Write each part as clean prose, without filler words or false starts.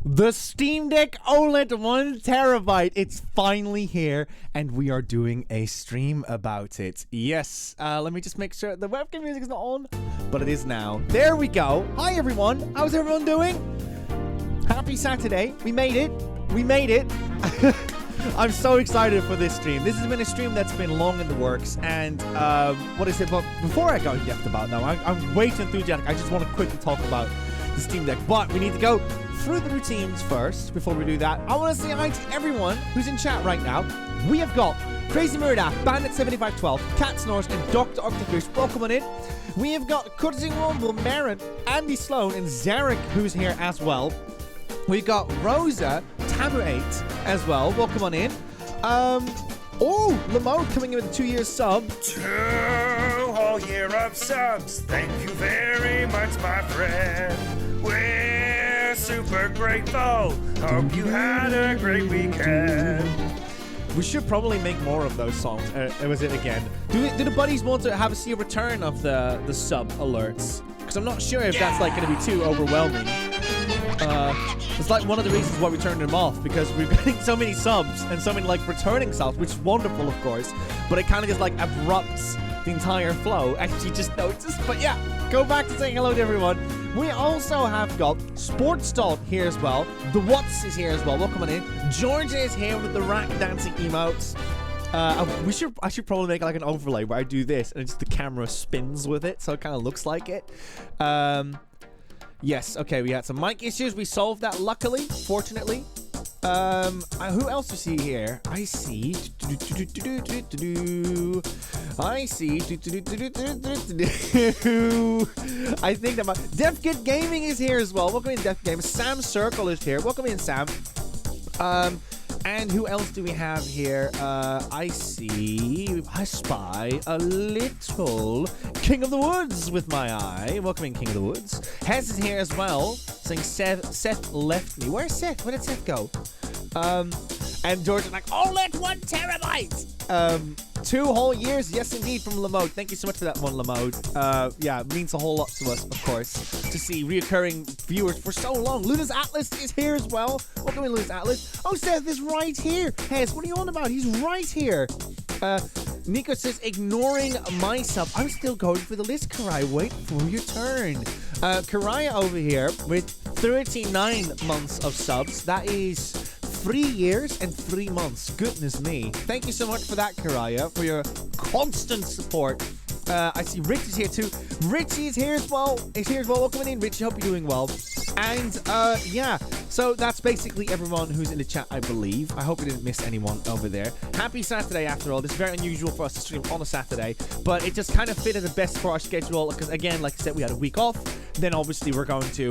The Steam Deck OLED 1 terabyte. It's finally here, and we are doing a stream about it. Yes, let me just make sure the webcam music is not on, but it is now. There we go. Hi, everyone. How's everyone doing? Happy Saturday. We made it. We made it. I'm so excited for this stream. This has been a stream that's been long in the works, and what is it? But before I go in depth about it now, I'm way too enthusiastic. I just want to quickly talk about the Steam Deck, but we need to go through the routines first before we do that. I want to say hi to everyone who's in chat right now. We have got Crazy Murdoch, Bandit7512, Cat Snores, and Dr. Octopus. Welcome on in. We have got Cutzing Rumble, Marin, Andy Sloan, and Zarek, who's here as well. We've got Rosa, Tamu8 as well. Welcome on in. Oh, Lamode coming in with a 2-year sub. 2 whole year of subs. Thank you very much, my friend. We're super grateful. Hope you had a great weekend. We should probably make more of those songs. Was it again? Do the buddies want to see a return of the sub alerts? Because I'm not sure if that's like going to be too overwhelming. It's like one of the reasons why we turned them off, because we're getting so many subs and so many like returning subs, which is wonderful, of course, but it kind of just like abrupts the entire flow, as you just noticed. But yeah, go back to saying hello to everyone. We also have got Sports Dog here as well. The Watts is here as well. Welcome on in. Georgia is here with the rack dancing emotes. I should probably make like an overlay where I do this and just the camera spins with it, so it kind of looks like it. Yes, okay, we had some mic issues. We solved that, luckily, fortunately. Who else do you see here? I see. I think that DefGit Gaming is here as well. Welcome in, Def Games. Sam Circle is here. Welcome in, Sam. And who else do we have here? I spy a little King of the Woods with my eye. Welcome in, King of the Woods. Hez is here as well, saying Seth left me. Where's Seth? Where did Seth go? And George is like, OLED 1 terabyte! 2 whole years, yes indeed, from Lamode. Thank you so much for that one, Lamode. Yeah, it means a whole lot to us, of course, to see reoccurring viewers for so long. Luna's Atlas is here as well. Welcome in, Luna's Atlas. Oh, Seth is right here. Hez, what are you on about? He's right here. Nico says, ignoring my sub. I'm still going for the list, Karai. Wait for your turn. Karai over here with 39 months of subs. That is 3 years and 3 months. Goodness me. Thank you so much for that, Karaya, for your constant support. I see Rich is here too. Richie is here as well. Welcome in, Richie. Hope you're doing well. And yeah, so that's basically everyone who's in the chat, I believe. I hope we didn't miss anyone over there. Happy Saturday, after all. This is very unusual for us to stream on a Saturday, but it just kind of fitted the best for our schedule because, again, like I said, we had a week off. Then obviously we're going to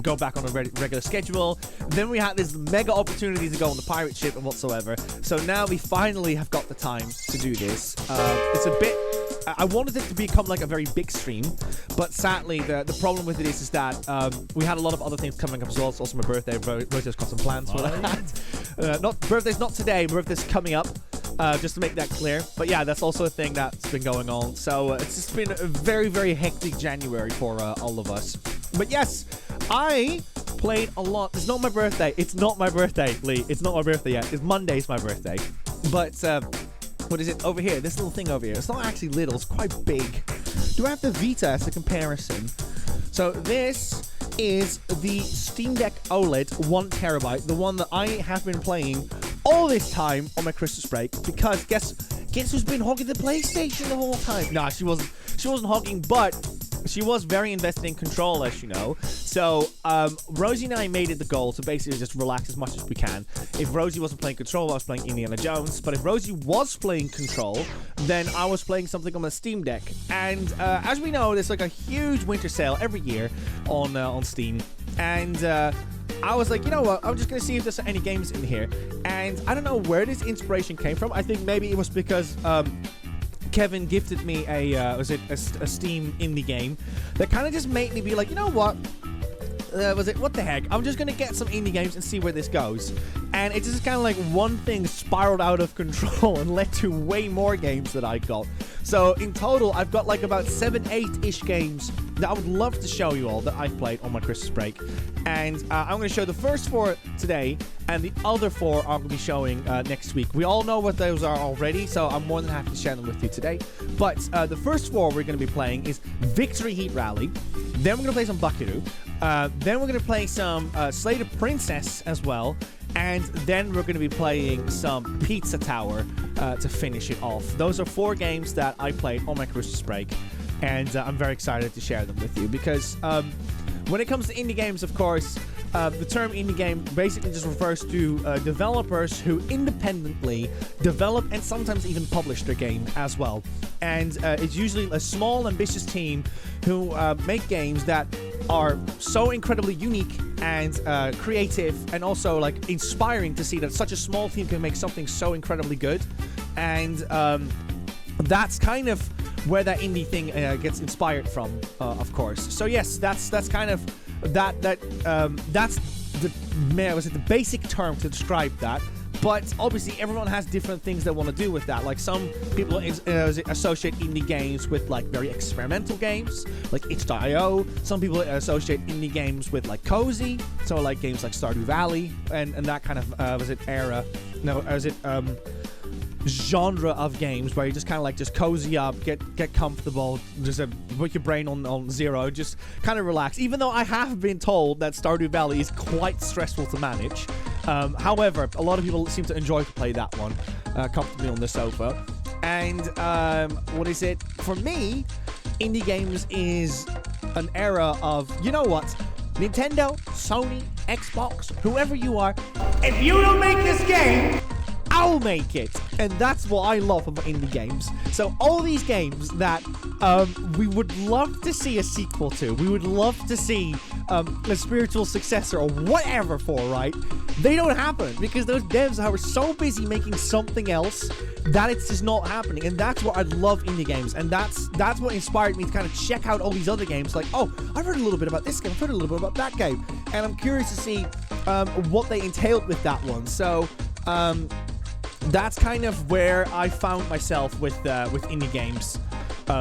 go back on a regular schedule. Then we had this mega opportunity to go on the pirate ship and whatsoever. So now we finally have got the time to do this. It's a bit, I wanted it to become like a very big stream, but sadly the problem with it is that we had a lot of other things coming up as well. It's also my birthday. Rosie's got some plans for that. Birthday's not today, birthday's coming up. Just to make that clear. But yeah, that's also a thing that's been going on. So it's just been a very, very hectic January for all of us. But yes, I played a lot. It's not my birthday. It's not my birthday, Lee. It's not my birthday yet. It's Monday's my birthday. But what is it over here? This little thing over here. It's not actually little. It's quite big. Do I have the Vita as a comparison? So this is the Steam Deck OLED 1 terabyte, the one that I have been playing all this time on my Christmas break, because guess who's been hogging the PlayStation the whole time? No, she wasn't hogging, but she was very invested in Control, as you know. So Rosie and I made it the goal to basically just relax as much as we can. If Rosie wasn't playing Control, I was playing Indiana Jones. But if Rosie was playing Control, then I was playing something on the Steam Deck. And as we know, there's like a huge winter sale every year on Steam. And I was like, you know what? I'm just going to see if there's any games in here. And I don't know where this inspiration came from. I think maybe it was because Kevin gifted me a Steam indie game that kind of just made me be like, you know what? what the heck? I'm just gonna get some indie games and see where this goes. And it's just kind of like one thing spiraled out of control and led to way more games that I got. So in total, I've got like about 7-8-ish games that I would love to show you all that I've played on my Christmas break. And I'm going to show the first 4 today, and the other 4 I'm going to be showing next week. We all know what those are already, so I'm more than happy to share them with you today. But the first 4 we're going to be playing is Victory Heat Rally. Then we're going to play some Bakeru. Then we're going to play some Slater Princess as well. And then we're going to be playing some Pizza Tower to finish it off. Those are 4 games that I played on my Christmas break. And I'm very excited to share them with you because when it comes to indie games, of course, the term indie game basically just refers to developers who independently develop and sometimes even publish their game as well. And it's usually a small, ambitious team who make games that are so incredibly unique and creative and also like inspiring to see that such a small team can make something so incredibly good. And that's kind of where that indie thing gets inspired from, of course. So yes, that's kind of that's the basic term to describe that. But obviously, everyone has different things they want to do with that. Like some people associate indie games with like very experimental games, like itch.io. Some people associate indie games with like cozy, so like games like Stardew Valley and that kind of genre of games where you just kind of like just cozy up, get comfortable, just put your brain on zero, just kind of relax. Even though I have been told that Stardew Valley is quite stressful to manage. However, a lot of people seem to enjoy to play that one comfortably on the sofa. And what is it? For me, indie games is an era of, you know what? Nintendo, Sony, Xbox, whoever you are, if you don't make this game, I'll make it. And that's what I love about indie games. So all these games that we would love to see a sequel to, we would love to see a spiritual successor or whatever for, right? They don't happen because those devs are so busy making something else that it's just not happening. And that's what I love indie games. And that's what inspired me to kind of check out all these other games. Like, oh, I've heard a little bit about this game, I've heard a little bit about that game. And I'm curious to see what they entailed with that one. So that's kind of where I found myself with indie games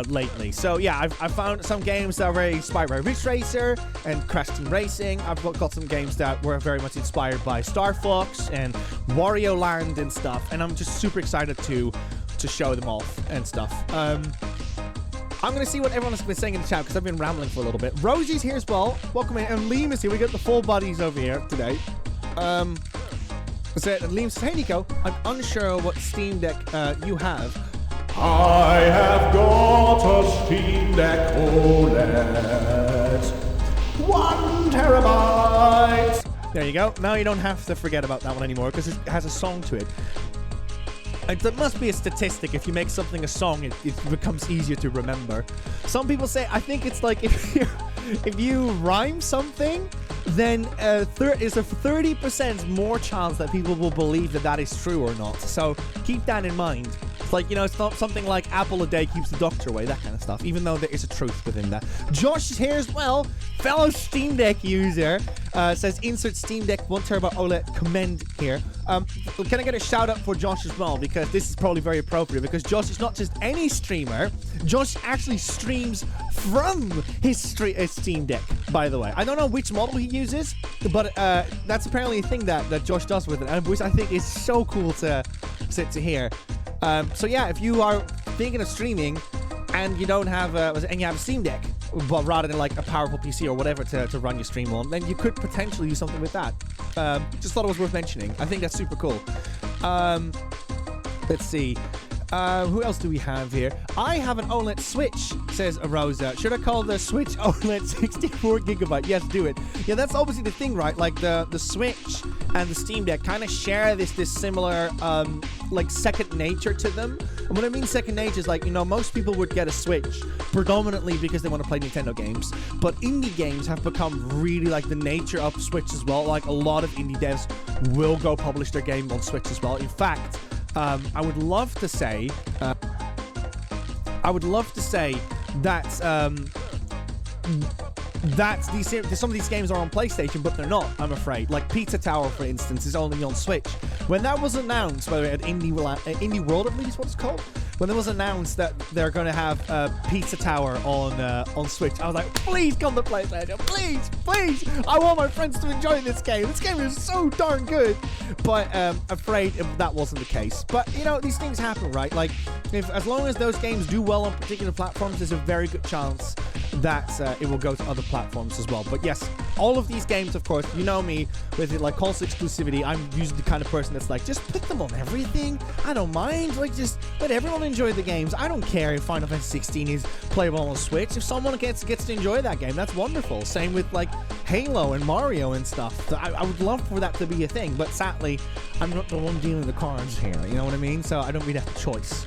lately. So yeah, I've found some games that are very inspired by Ridge Racer and Crash Team Racing. I've got some games that were very much inspired by Star Fox and Wario Land and stuff, and I'm just super excited to show them off and stuff. I'm going to see what everyone's been saying in the chat because I've been rambling for a little bit. Rosie's here as well. Welcome in. And Liam is here. We got the full buddies over here today. So Liam says, hey Nico, I'm unsure what Steam Deck you have. I have got a Steam Deck OLED. 1 terabyte. There you go. Now you don't have to forget about that one anymore because it has a song to it. There must be a statistic. If you make something a song, it becomes easier to remember. Some people say, I think it's like if you rhyme something, then there's a 30% more chance that people will believe that is true or not. So keep that in mind. It's like, you know, it's not something like apple a day keeps the doctor away, that kind of stuff, even though there is a truth within that. Josh is here as well, fellow Steam Deck user, says insert Steam Deck 1 terabyte OLED commend here. Can I get a shout out for Josh as well, because this is probably very appropriate, because Josh is not just any streamer, Josh actually streams from his Steam Deck, by the way. I don't know which model he uses, but that's apparently a thing that Josh does with it, and which I think is so cool to hear. So yeah, if you are thinking of streaming and you don't have and you have a Steam Deck, but rather than like a powerful PC or whatever to run your stream on, then you could potentially do something with that. Just thought it was worth mentioning. I think that's super cool. Let's see. Who else do we have here? I have an OLED Switch, says Rosa. Should I call the Switch OLED 64 gigabyte? Yes, do it. Yeah, that's obviously the thing, right? Like the Switch and the Steam Deck kind of share this similar like second nature to them. And what I mean second nature is like, you know, most people would get a Switch predominantly because they want to play Nintendo games, but indie games have become really like the nature of Switch as well. Like a lot of indie devs will go publish their game on Switch as well. In fact, I would love to say that that some of these games are on PlayStation, but they're not, I'm afraid. Like Pizza Tower, for instance, is only on Switch. When that was announced, by the way, at Indie World, I believe is what it's called. When it was announced that they're going to have Pizza Tower on Switch, I was like, please come to PlayStation, please, please. I want my friends to enjoy this game. This game is so darn good. But afraid that wasn't the case. But, you know, these things happen, right? Like, as long as those games do well on particular platforms, there's a very good chance that it will go to other platforms as well. But yes, all of these games, of course, you know me, with it, like console exclusivity, I'm usually the kind of person that's like, just put them on everything. I don't mind. Like, just let everyone enjoy the games. I don't care if Final Fantasy 16 is playable on Switch. If someone gets to enjoy that game, that's wonderful. Same with like Halo and Mario and stuff. I would love for that to be a thing, but sadly, I'm not the one dealing the cards here. You know what I mean? So I don't really have a choice.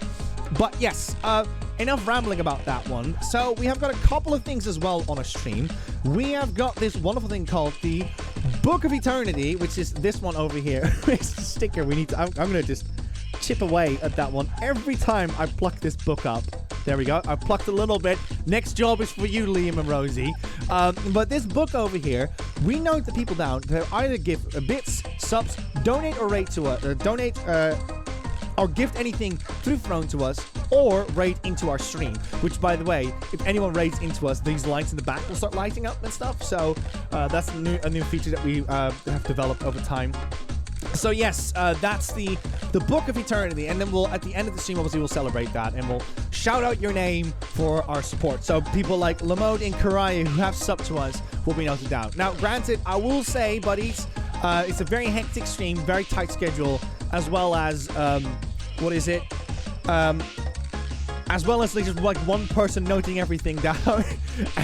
But yes, enough rambling about that one. So we have got a couple of things as well on a stream. We have got this wonderful thing called the Book of Eternity, which is this one over here. It's the sticker we need to... I'm going to just chip away at that one every time I pluck this book up. There we go. I plucked a little bit. Next job is for you, Liam and Rosie. But this book over here, we note the people down to either give bits, subs, donate or rate to us. Or gift anything through Throne to us, or rate into our stream. Which, by the way, if anyone rates into us, these lights in the back will start lighting up and stuff. So that's a new feature that we have developed over time. So yes, that's the Book of Eternity, and then we'll, at the end of the stream, obviously we'll celebrate that, and we'll shout out your name for our support. So people like Lamode and Karaya, who have subbed to us, will be noted down. Now, granted, I will say, buddies, it's a very hectic stream, very tight schedule, as well as as well as just like one person noting everything down,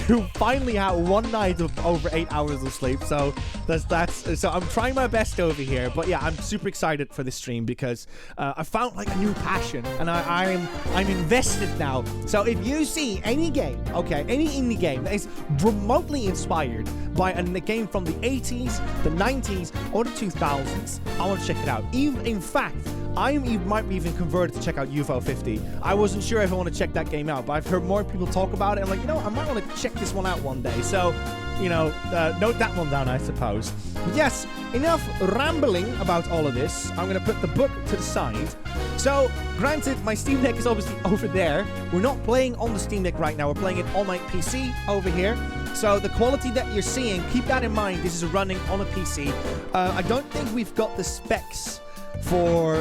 who finally had one night of over 8 hours of sleep. So so I'm trying my best over here. But yeah, I'm super excited for this stream because I found like a new passion, and I'm invested now. So if you see any game, okay, any indie game that is remotely inspired by a game from the 80s, the 90s, or the 2000s, I want to check it out. In fact, I might be even converted to check out UFO 50. I wasn't sure if I want to check that game out, but I've heard more people talk about it. I'm like, you know, I might want to check this one out one day. So, you know, note that one down, I suppose. Yes, enough rambling about all of this. I'm going to put the book to the side. So, granted, my Steam Deck is obviously over there. We're not playing on the Steam Deck right now. We're playing it on my PC over here. So the quality that you're seeing, keep that in mind. This is running on a PC. I don't think we've got the specs for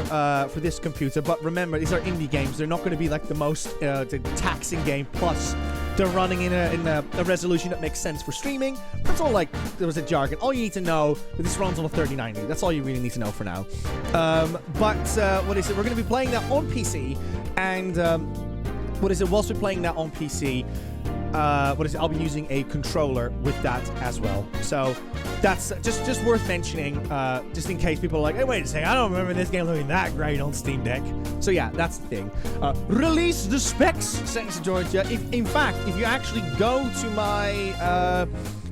this computer, but remember, these are indie games. They're not going to be like the most taxing game. Plus, they're running in a resolution that makes sense for streaming. That's all. Like, there was a jargon. All you need to know that this runs on a 3090. That's all you really need to know for now. But what is it? We're going to be playing that on PC, and whilst we're playing that on PC, I'll be using a controller with that as well. So that's just worth mentioning, just in case people are like, hey, wait a second, I don't remember this game looking that great on Steam Deck. So yeah, that's the thing. Release the specs, thanks Georgia. If you actually go to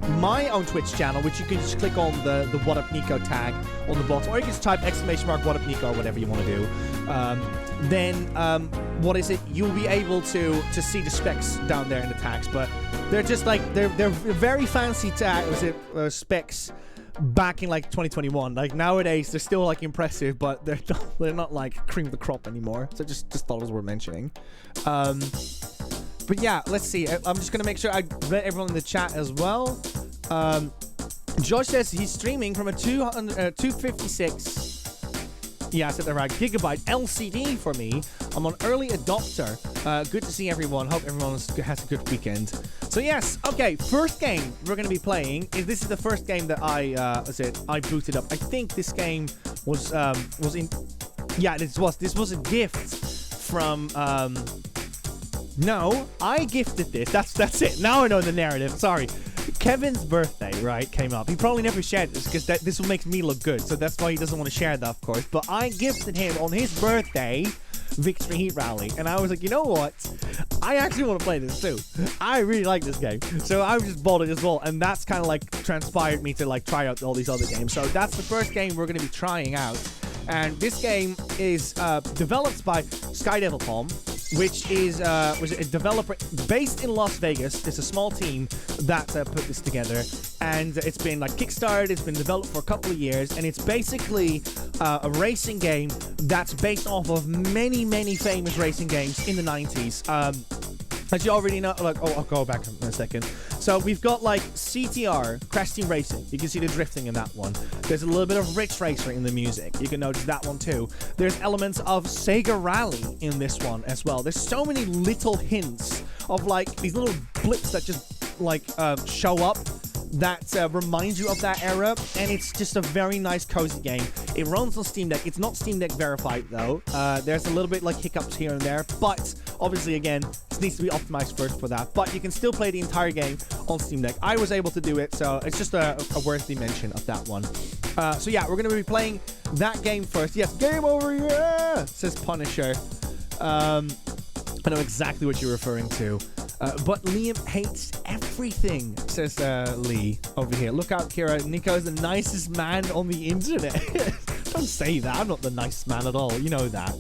my own Twitch channel, which you can just click on the WhaddupNico tag on the bottom, or you can just type ! WhaddupNico or whatever you want to do. Then you'll be able to see the specs down there in the tags, but they're just like they're very fancy specs back in like 2021. Like nowadays they're still like impressive, but they're not like cream of the crop anymore. So just thought it was worth mentioning. But yeah, let's see. I'm just gonna make sure I read everyone in the chat as well. Josh says he's streaming from a 256. Yeah, I said that right. Gigabyte LCD for me. I'm on early adopter. Good to see everyone. Hope everyone has a good weekend. So yes, okay. First game we're gonna be playing is this is the first game that I booted up. I think this game was in. Yeah, this was a gift from. No, I gifted this. That's it. Now I know the narrative. Sorry. Kevin's birthday, right, came up. He probably never shared this because this will make me look good. So that's why he doesn't want to share that, of course. But I gifted him on his birthday Victory Heat Rally. And I was like, you know what? I actually want to play this too. I really like this game. So I just bought it as well. And that's kind of like transpired me to like try out all these other games. So that's the first game we're going to be trying out. And this game is developed by Sky Devil Palm. which is was a developer based in Las Vegas. It's a small team that put this together, and it's been like kickstarted. It's been developed for a couple of years, and it's basically a racing game that's based off of many famous racing games in the 90s. As you already know, like, I'll go back in a second. So we've got like CTR, Crash Team Racing. You can see the drifting in that one. There's a little bit of Ridge Racer in the music. You can notice that one too. There's elements of Sega Rally in this one as well. There's so many little hints of like these little blips that just like show up that reminds you of that era, and it's just a very nice cozy game. It runs on Steam Deck. It's not Steam Deck verified though. There's a little bit like hiccups here and there, but obviously again it needs to be optimized first for that, but you can still play the entire game on Steam Deck. I was able to do it, so it's just a worthy mention of that one. So yeah, we're gonna be playing that game first. Yes, game over, yeah, says Punisher. I know exactly what you're referring to. But Liam hates everything, says Lee over here. Look out, Kira. Nico's the nicest man on the internet. Don't say that. I'm not the nicest man at all. You know that.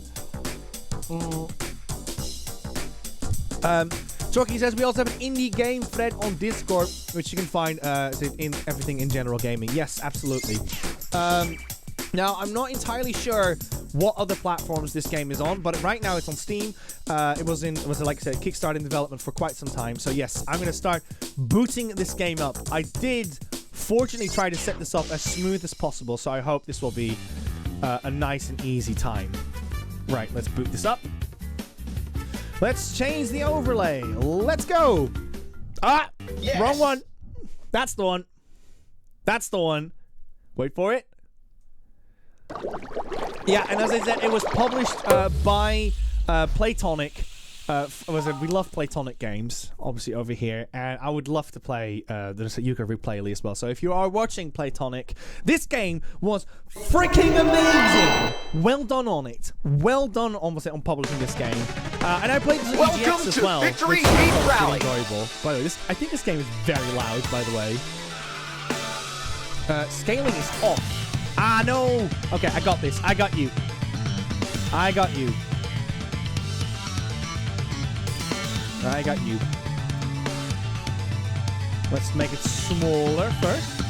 Chalky says we also have an indie game thread on Discord, which you can find in everything in general gaming. Yes, absolutely. Now, I'm not entirely sure what other platforms this game is on, but right now it's on Steam. It was like I said, Kickstarter development for quite some time. So yes, I'm going to start booting this game up. I did fortunately try to set this up as smooth as possible, so I hope this will be a nice and easy time. Right, let's boot this up. Let's change the overlay. Let's go. Ah, yes. Wrong one. That's the one. That's the one. Wait for it. Yeah, and as I said, it was published by Playtonic. We love Playtonic games, obviously, over here, and I would love to play the Yuka Replay as well. So if you are watching Playtonic, this game was freaking amazing! Well done on it. Well done on publishing this game. And I played this at EGX as well. Victory Heat Rally! Enjoyable. By the way, I think this game is very loud, by the way. Scaling is off. Ah, no! Okay, I got this. I got you. I got you. I got you. Let's make it smaller first.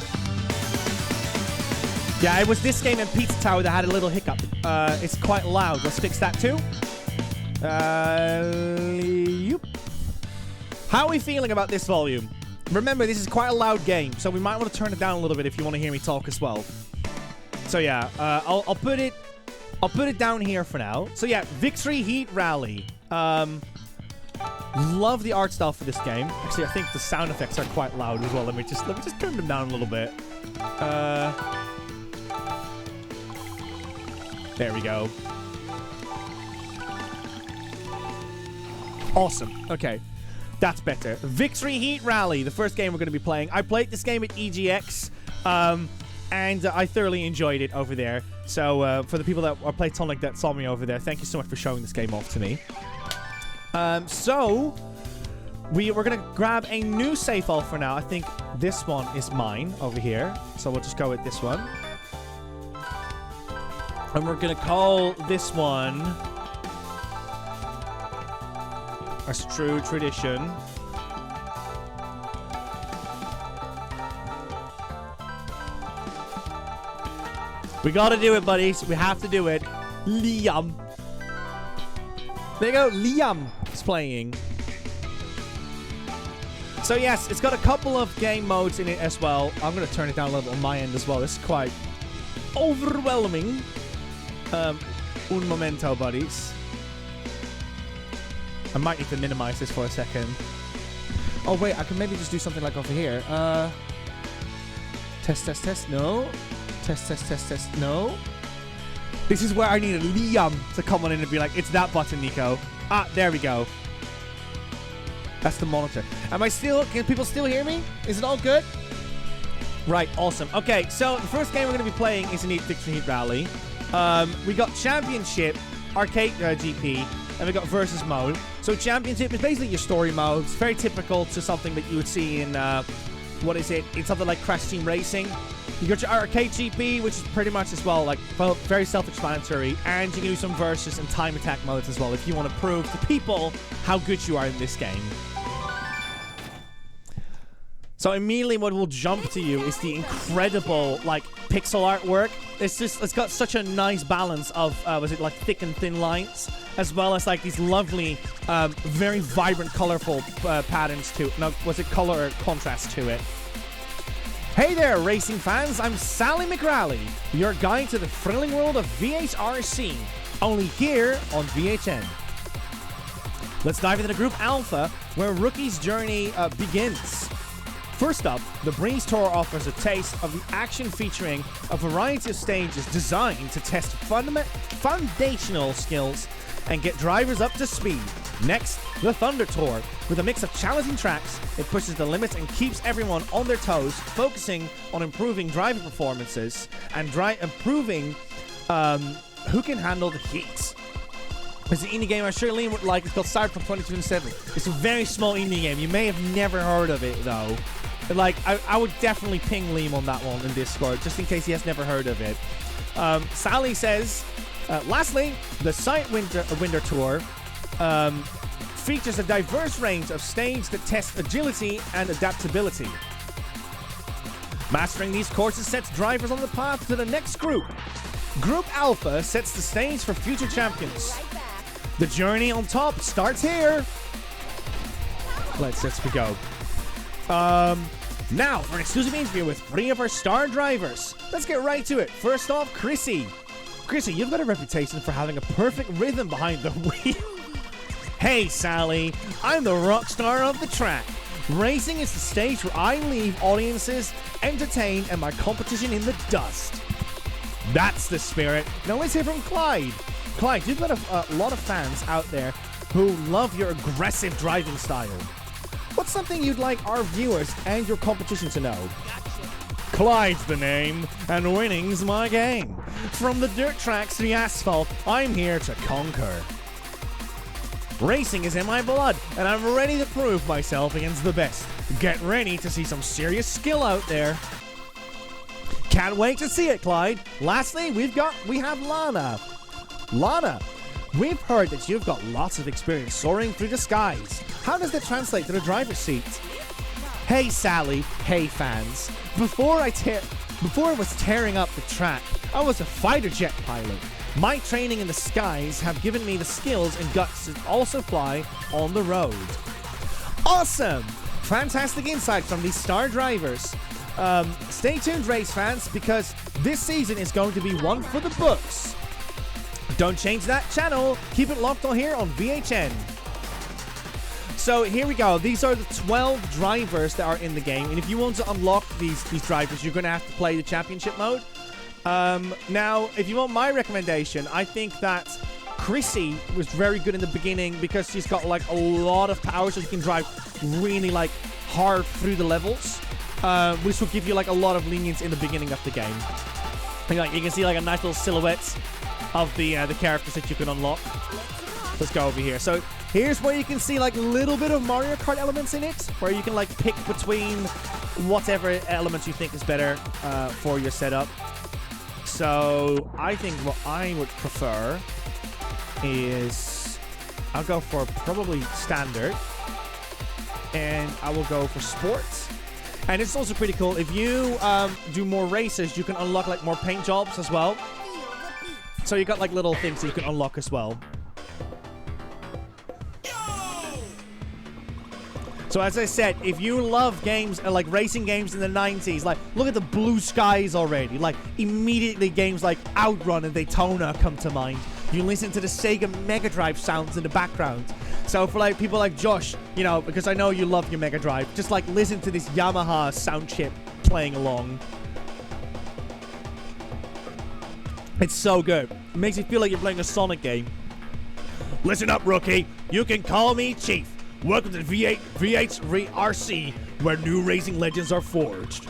Yeah, it was this game and Pizza Tower that had a little hiccup. It's quite loud. Let's fix that too. Yep. How are we feeling about this volume? Remember, this is quite a loud game, so we might want to turn it down a little bit if you want to hear me talk as well. So yeah, I'll put it down here for now. So yeah, Victory Heat Rally. Love the art style for this game. Actually, I think the sound effects are quite loud as well. Let me just turn them down a little bit. There we go. Awesome. Okay, that's better. Victory Heat Rally, the first game we're going to be playing. I played this game at EGX. And I thoroughly enjoyed it over there. So for the people that are Playtonic that saw me over there, thank you so much for showing this game off to me. So we're going to grab a new save file for now. I think this one is mine over here. So we'll just go with this one. And we're going to call this one, as true tradition, we gotta do it, buddies. We have to do it. Liam. There you go. Liam is playing. So yes, it's got a couple of game modes in it as well. I'm gonna turn it down a little bit on my end as well. This is quite overwhelming. Un momento, buddies. I might need to minimize this for a second. Oh wait, I can maybe just do something like over here. Test. No. Test. No. This is where I need a Liam to come on in and be like, it's that button, Nico. Ah, there we go. That's the monitor. Can people still hear me? Is it all good? Right, awesome. Okay, so the first game we're going to be playing is indeed Victory Heat Rally. We got Championship, Arcade GP, and we got Versus mode. So Championship is basically your story mode. It's very typical to something that you would see in what is it? It's something like Crash Team Racing. You got your arcade GP, which is pretty much as well, like, well, very self-explanatory. And you can do some versus and time attack modes as well if you want to prove to people how good you are in this game. So immediately what will jump to you is the incredible, like, pixel artwork. It's got such a nice balance of, was it like thick and thin lines, as well as like these lovely, very vibrant, colorful patterns to it. No, was it color or contrast to it? Hey there, racing fans. I'm Sally McRally, your guide to the thrilling world of VHRC, only here on VHN. Let's dive into the Group Alpha, where Rookie's journey begins. First up, the Breeze Tour offers a taste of the action featuring a variety of stages designed to test foundational skills and get drivers up to speed. Next, the Thunder Tour. With a mix of challenging tracks, it pushes the limits and keeps everyone on their toes, focusing on improving driving performances and improving who can handle the heat. It's an indie game I sure Liam would like. It's called Cyberpunk 2077. It's a very small indie game. You may have never heard of it, though. Like, I would definitely ping Liam on that one in Discord, just in case he has never heard of it. Sally says, lastly, the Sight Winter Tour features a diverse range of stages that test agility and adaptability. Mastering these courses sets drivers on the path to the next group. Group Alpha sets the stage for future champions. The journey on top starts here. Let's go. Now, for an exclusive interview with 3 of our star drivers. Let's get right to it. First off, Chrissy. Chrissy, you've got a reputation for having a perfect rhythm behind the wheel. Hey, Sally. I'm the rock star of the track. Racing is the stage where I leave audiences entertained and my competition in the dust. That's the spirit. Now let's hear from Clyde. Clyde, you've got a lot of fans out there who love your aggressive driving style. What's something you'd like our viewers and your competition to know? Gotcha. Clyde's the name, and winning's my game. From the dirt tracks to the asphalt, I'm here to conquer. Racing is in my blood, and I'm ready to prove myself against the best. Get ready to see some serious skill out there. Can't wait to see it, Clyde. Lastly, we have Lana. Lana, we've heard that you've got lots of experience soaring through the skies. How does that translate to the driver's seat? Hey, Sally. Hey, fans. Before I was tearing up the track, I was a fighter jet pilot. My training in the skies have given me the skills and guts to also fly on the road. Awesome! Fantastic insight from these star drivers. Stay tuned, race fans, because this season is going to be one for the books. Don't change that channel. Keep it locked on here on VHN. So here we go. These are the 12 drivers that are in the game. And if you want to unlock these drivers, you're going to have to play the championship mode. Now, if you want my recommendation, I think that Chrissy was very good in the beginning because she's got like a lot of power, so she can drive really like hard through the levels, which will give you like a lot of lenience in the beginning of the game. And, like, you can see like a nice little silhouette of the characters that you can unlock. Let's go over here. So here's where you can see like a little bit of Mario Kart elements in it, where you can like pick between whatever elements you think is better for your setup. So I think what I would prefer is I'll go for probably standard, and I will go for sports. And it's also pretty cool. If you do more races, you can unlock like more paint jobs as well. So you got like little things that you can unlock as well. So as I said, if you love games like racing games in the 90s, like look at the blue skies already. Like immediately games like Outrun and Daytona come to mind. You listen to the Sega Mega Drive sounds in the background. So for like people like Josh, you know, because I know you love your Mega Drive, just like listen to this Yamaha sound chip playing along. It's so good. It makes you feel like you're playing a Sonic game. Listen up, rookie. You can call me Chief. Welcome to VHRC, where new racing legends are forged.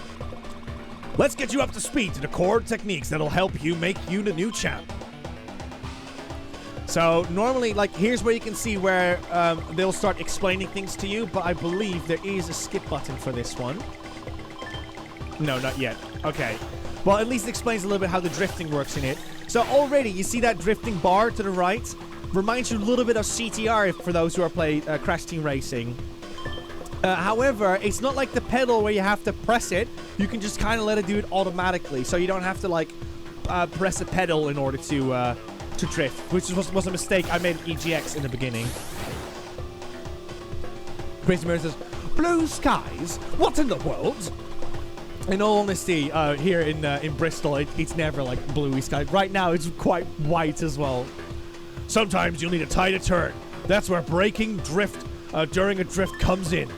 Let's get you up to speed to the core techniques that'll help you make you the new champ. So normally, like, here's where you can see where they'll start explaining things to you, but I believe there is a skip button for this one. No, not yet. Okay. Well, at least it explains a little bit how the drifting works in it. So already, you see that drifting bar to the right? Reminds you a little bit of CTR for those who are playing Crash Team Racing. However, it's not like the pedal where you have to press it. You can just kind of let it do it automatically. So you don't have to, like, press a pedal in order to drift, which was a mistake. I made EGX in the beginning. Crazy Mirror says, blue skies? What in the world? In all honesty, here in Bristol, it's never like bluey sky. Right now, it's quite white as well. Sometimes you'll need a tighter turn. That's where braking drift during a drift comes in.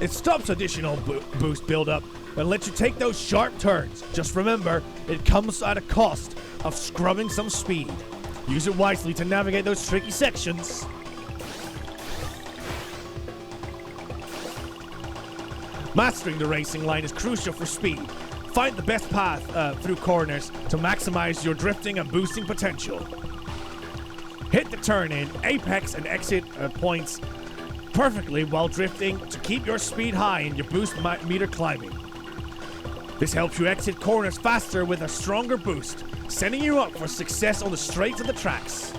It stops additional boost buildup and lets you take those sharp turns. Just remember, it comes at a cost of scrubbing some speed. Use it wisely to navigate those tricky sections. Mastering the racing line is crucial for speed. Find the best path through corners to maximize your drifting and boosting potential. Hit the turn in, apex, and exit points perfectly while drifting to keep your speed high and your boost meter climbing. This helps you exit corners faster with a stronger boost, setting you up for success on the straights of the tracks.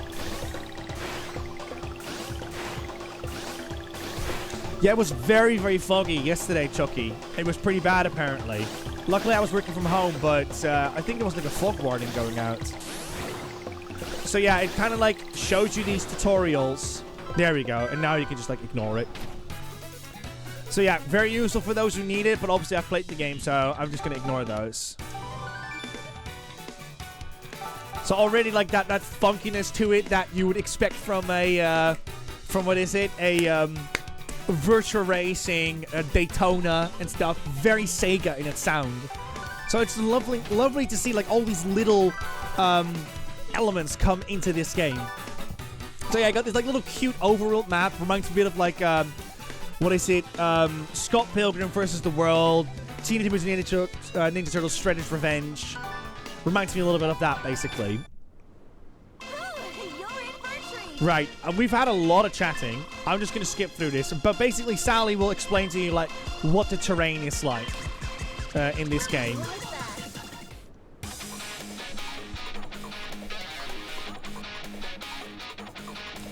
Yeah, it was very, very foggy yesterday, Chucky. It was pretty bad, apparently. Luckily, I was working from home, but I think there was like a fog warning going out. So yeah, it kind of like shows you these tutorials. There we go. And now you can just like ignore it. So yeah, very useful for those who need it, but obviously I've played the game, so I'm just going to ignore those. So already like that funkiness to it that you would expect from a, from what is it? A, Virtua Racing, Daytona and stuff. Very Sega in its sound. So it's lovely to see like all these little elements come into this game. So yeah, I got this like little cute overworld map. Reminds me a bit of like what is it? Scott Pilgrim versus the World, Teenage Mutant Ninja Turtles Shredder's Revenge. Reminds me a little bit of that, basically. Right, we've had a lot of chatting. I'm just going to skip through this. But basically, Sally will explain to you, like, what the terrain is like in this game.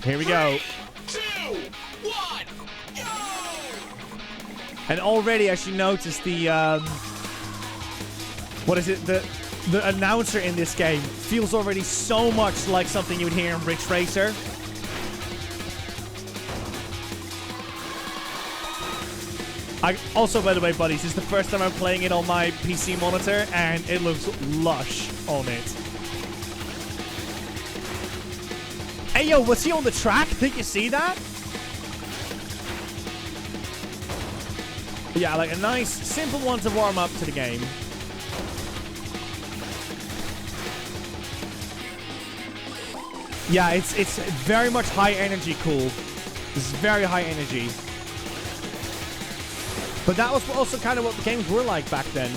Here we go. 3, 2, 1, go! And already, as you notice, the, what is it? The announcer in this game feels already so much like something you would hear in Ridge Racer. Also, by the way, buddies, this is the first time I'm playing it on my PC monitor, and it looks lush on it. Hey, yo, was he on the track? Did you see that? Yeah, like a nice, simple one to warm up to the game. Yeah, it's very much high energy cool. This is very high energy. But that was also kind of what the games were like back then.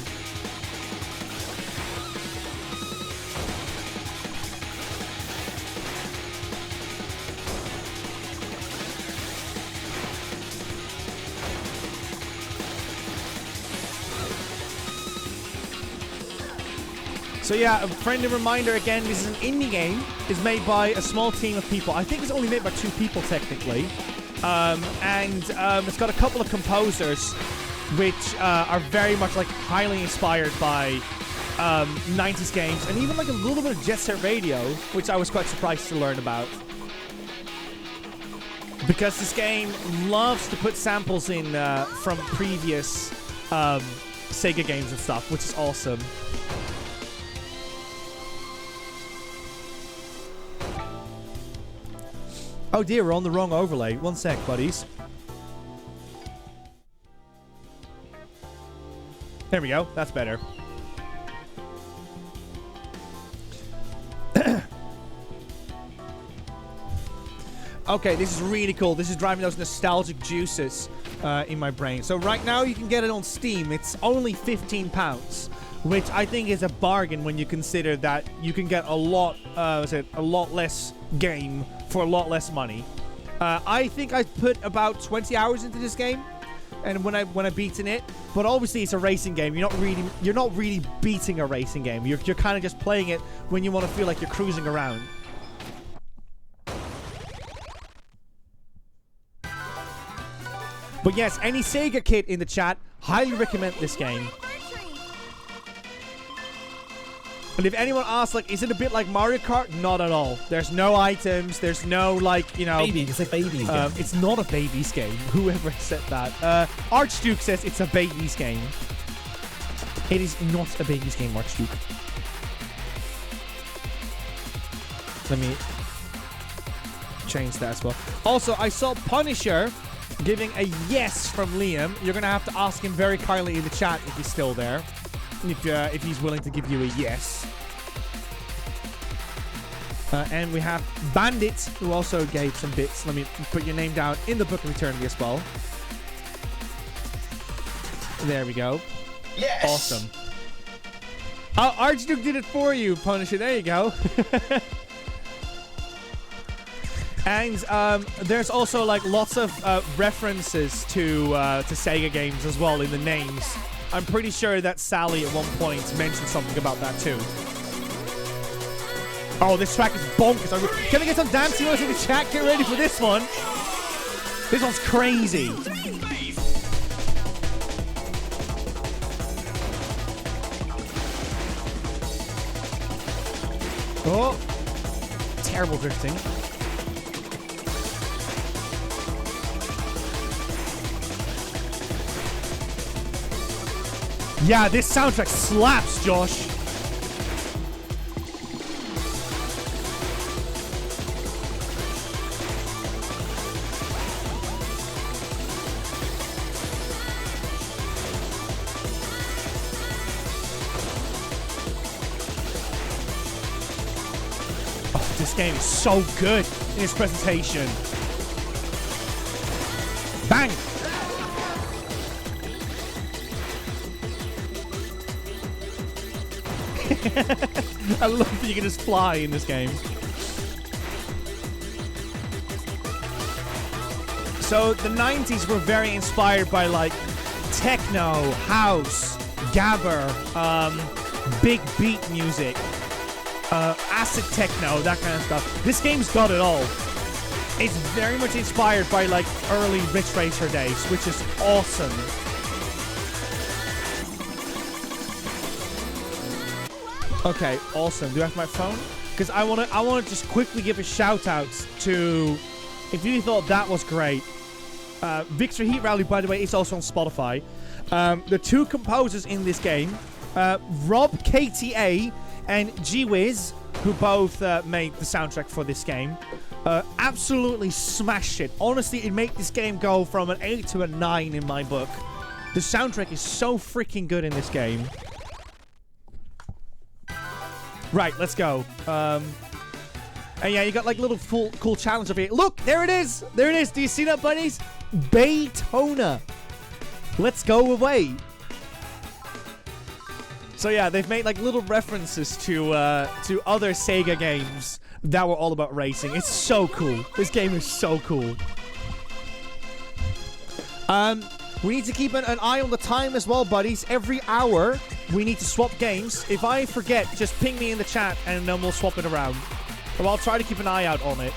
So yeah, a friendly reminder again, this is an indie game. It's made by a small team of people. I think it's only made by 2 people technically. It's got a couple of composers which are very much like highly inspired by 90s games and even like a little bit of Jet Set Radio, which I was quite surprised to learn about. Because this game loves to put samples in from previous Sega games and stuff, which is awesome. Oh dear, we're on the wrong overlay. One sec, buddies. There we go. That's better. Okay, this is really cool. This is driving those nostalgic juices in my brain. So right now you can get it on Steam. It's only £15, which I think is a bargain when you consider that you can get a lot less game for a lot less money. I think I put about 20 hours into this game. and when I beaten it. But obviously, it's a racing game. You're not really beating a racing game. You're kind of just playing it when you want to feel like you're cruising around. But yes, any Sega kid in the chat, highly recommend this game. And if anyone asks, like, is it a bit like Mario Kart? Not at all. There's no items. There's no, like, you know... Baby, it's like babies game. It's not a baby's game. Whoever said that. Archduke says it's a baby's game. It is not a baby's game, Archduke. Let me change that as well. Also, I saw Punisher giving a yes from Liam. You're going to have to ask him very kindly in the chat if he's still there. If he's willing to give you a yes. And we have Bandit, who also gave some bits. Let me put your name down in the Book of Eternity as well. There we go. Yes! Awesome. Oh, Archduke did it for you, Punisher. There you go. And there's also like lots of references to Sega games as well in the names. I'm pretty sure that Sally at one point mentioned something about that too. Oh, this track is bonkers. Can I get some dancing in the chat? Get ready for this one. This one's crazy. Oh, terrible drifting. Yeah, this soundtrack slaps, Josh. Oh, this game is so good in its presentation. Bang! I love that you can just fly in this game. So the 90s were very inspired by like techno, house, gabber, big beat music, acid techno, that kind of stuff. This game's got it all. It's very much inspired by like early Ridge Racer days, which is awesome. Okay, awesome. Do I have my phone? Because I want to just quickly give a shout out to, if you thought that was great, Victor Heat Rally, by the way, is also on Spotify. The two composers in this game, Rob KTA and G-Wiz, who both made the soundtrack for this game, absolutely smashed it. Honestly, it made this game go from an 8 to a 9 in my book. The soundtrack is so freaking good in this game. Right, let's go. And yeah, you got like a little cool challenge over here. Look, there it is. There it is. Do you see that, buddies? Baytona. Let's go away. So yeah, they've made like little references to other Sega games that were all about racing. It's so cool. This game is so cool. We need to keep an eye on the time as well, buddies. Every hour, we need to swap games. If I forget, just ping me in the chat, and then we'll swap it around. Or I'll try to keep an eye out on it.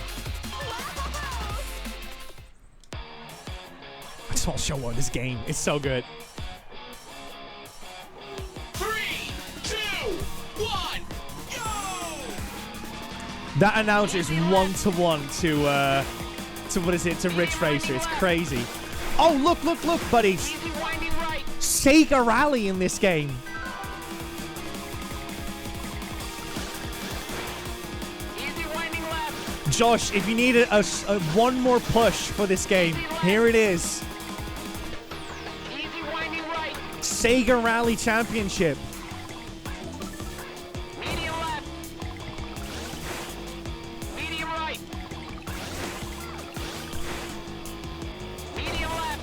I just want to show one this game. It's so good. 3, 2, 1, go! That announcer is 1-to-1 to what is it? To Ridge Racer. It's crazy. Oh, look, buddies. Sega Rally in this game. Josh, if you need a one more push for this game, here it is. Sega Rally Championship. Medium left. Medium right. Medium left.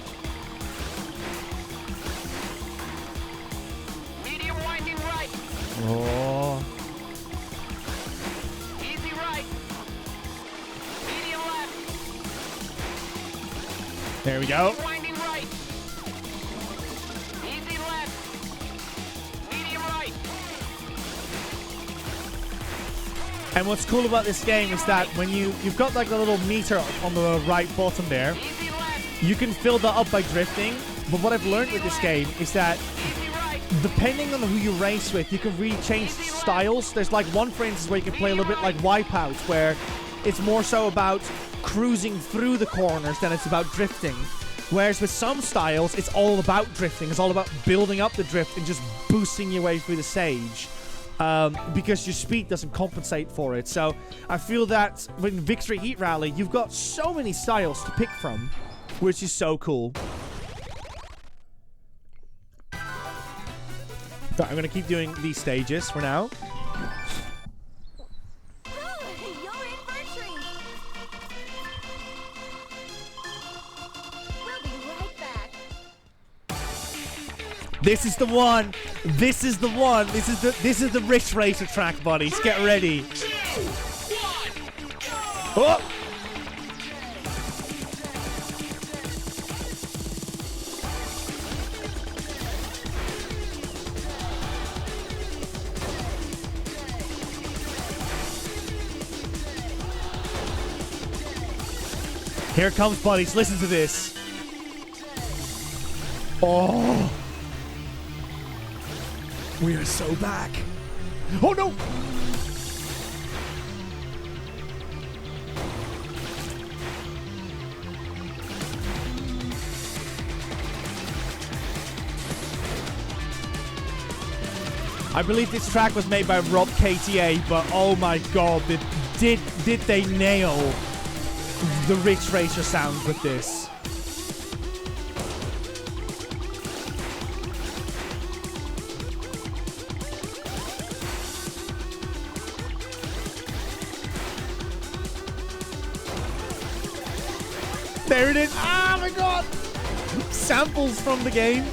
Medium winding right. Oh. Easy right. Medium left. There we go. Winding right. And what's cool about this game is that when you've got like a little meter on the right bottom there, Easy left. you can fill that up by drifting. But what I've learned with this game is that Easy right. depending on who you race with, you can really change styles. There's like one, for instance, where you can play a little bit like Wipeout, where it's more so about cruising through the corners than it's about drifting. Whereas with some styles, it's all about drifting. It's all about building up the drift and just boosting your way through the stage. Because your speed doesn't compensate for it. So I feel that with Victory Heat Rally, you've got so many styles to pick from, which is so cool. But I'm going to keep doing these stages for now. You're in for a treat. We'll be right back. This is the one. This is the one. This is the Rich Racer track, buddies. Get ready. 2, 1, go! Oh! Here it comes, buddies. Listen to this. Oh. We are so back. Oh, no. I believe this track was made by Rob KTA, but oh my god, did they nail the Rich Racer sound with this? There it is. Oh my god! Samples from the game.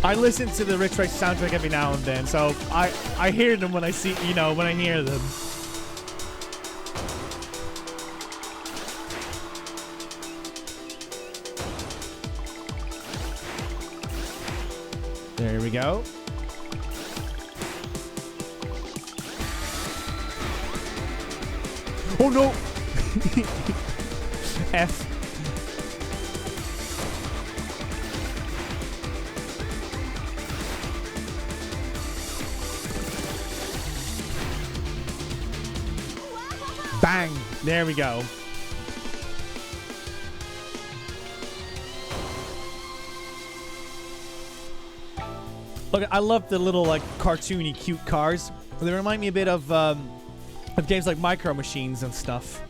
I listen to the Rich Racer soundtrack every now and then, so I hear them when I see, when I hear them. There we go. Oh no! F. Bang! There we go. Look, I love the little like cartoony, cute cars. They remind me a bit of games like Micro Machines and stuff.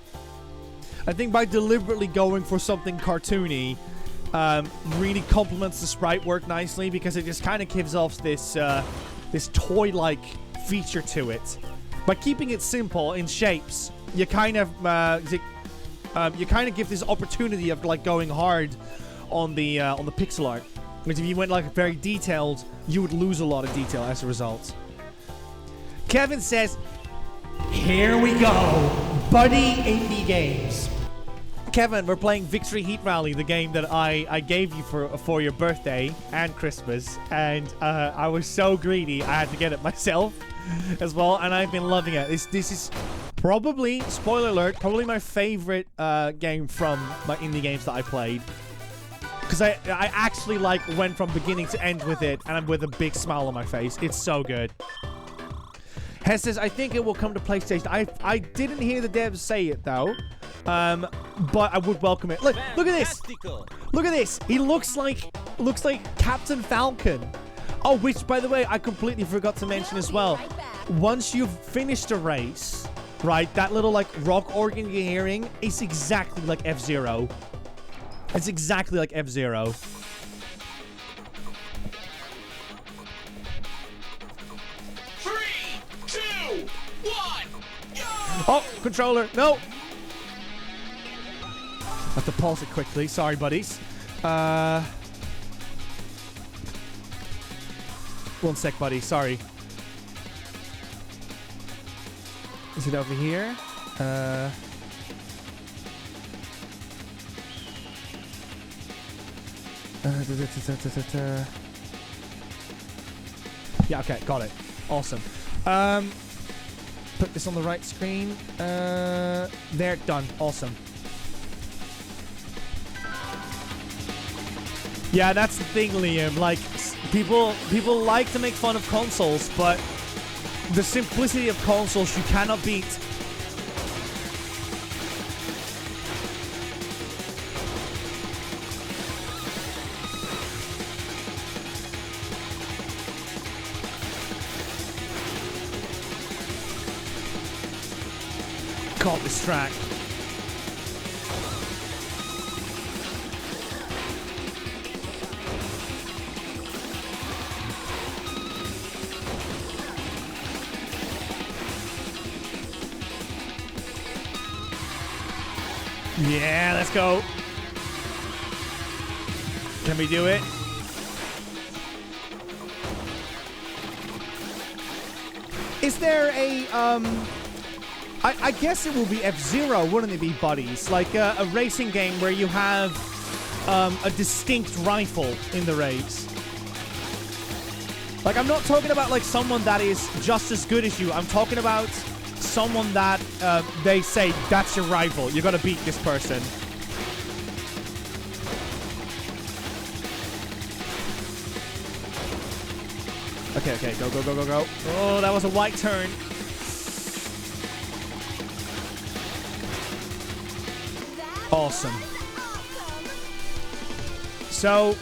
I think by deliberately going for something cartoony, really complements the sprite work nicely because it just kind of gives off this this toy-like feature to it. By keeping it simple in shapes, you kind of give this opportunity of like going hard on the pixel art. Because if you went like very detailed, you would lose a lot of detail as a result. Kevin says, "Here we go, Buddy Indie Games." Kevin, we're playing Victory Heat Rally, the game that I gave you for your birthday and Christmas, and I was so greedy I had to get it myself as well, and I've been loving it. This is probably, spoiler alert, probably my favorite game from my indie games that I played. Because I actually like went from beginning to end with it, and I'm with a big smile on my face. It's so good. Hess says, I think it will come to PlayStation. I didn't hear the devs say it though, but I would welcome it. Look at this. Look at this. He looks like Captain Falcon. Oh, which by the way, I completely forgot to mention as well. Once you've finished a race, right, that little like rock organ you're hearing is exactly like F-Zero. It's exactly like F-Zero. Three, two, one, go! Oh, controller, no! I have to pause it quickly. Sorry, buddies. 1 sec, buddy. Sorry. Is it over here? Yeah, okay, got it. Awesome. Put this on the right screen. There, done. Awesome. Yeah, that's the thing, Liam. Like, people like to make fun of consoles, but the simplicity of consoles you cannot beat. God, this track. Yeah, let's go. Can we do it? Is there a, I guess it will be F-Zero, wouldn't it be, buddies? Like a racing game where you have a distinct rifle in the race. Like, I'm not talking about like someone that is just as good as you. I'm talking about someone that they say, that's your rival. You gotta beat this person. Okay, okay, go, go, go, go, go. Oh, that was a white turn. Awesome. So,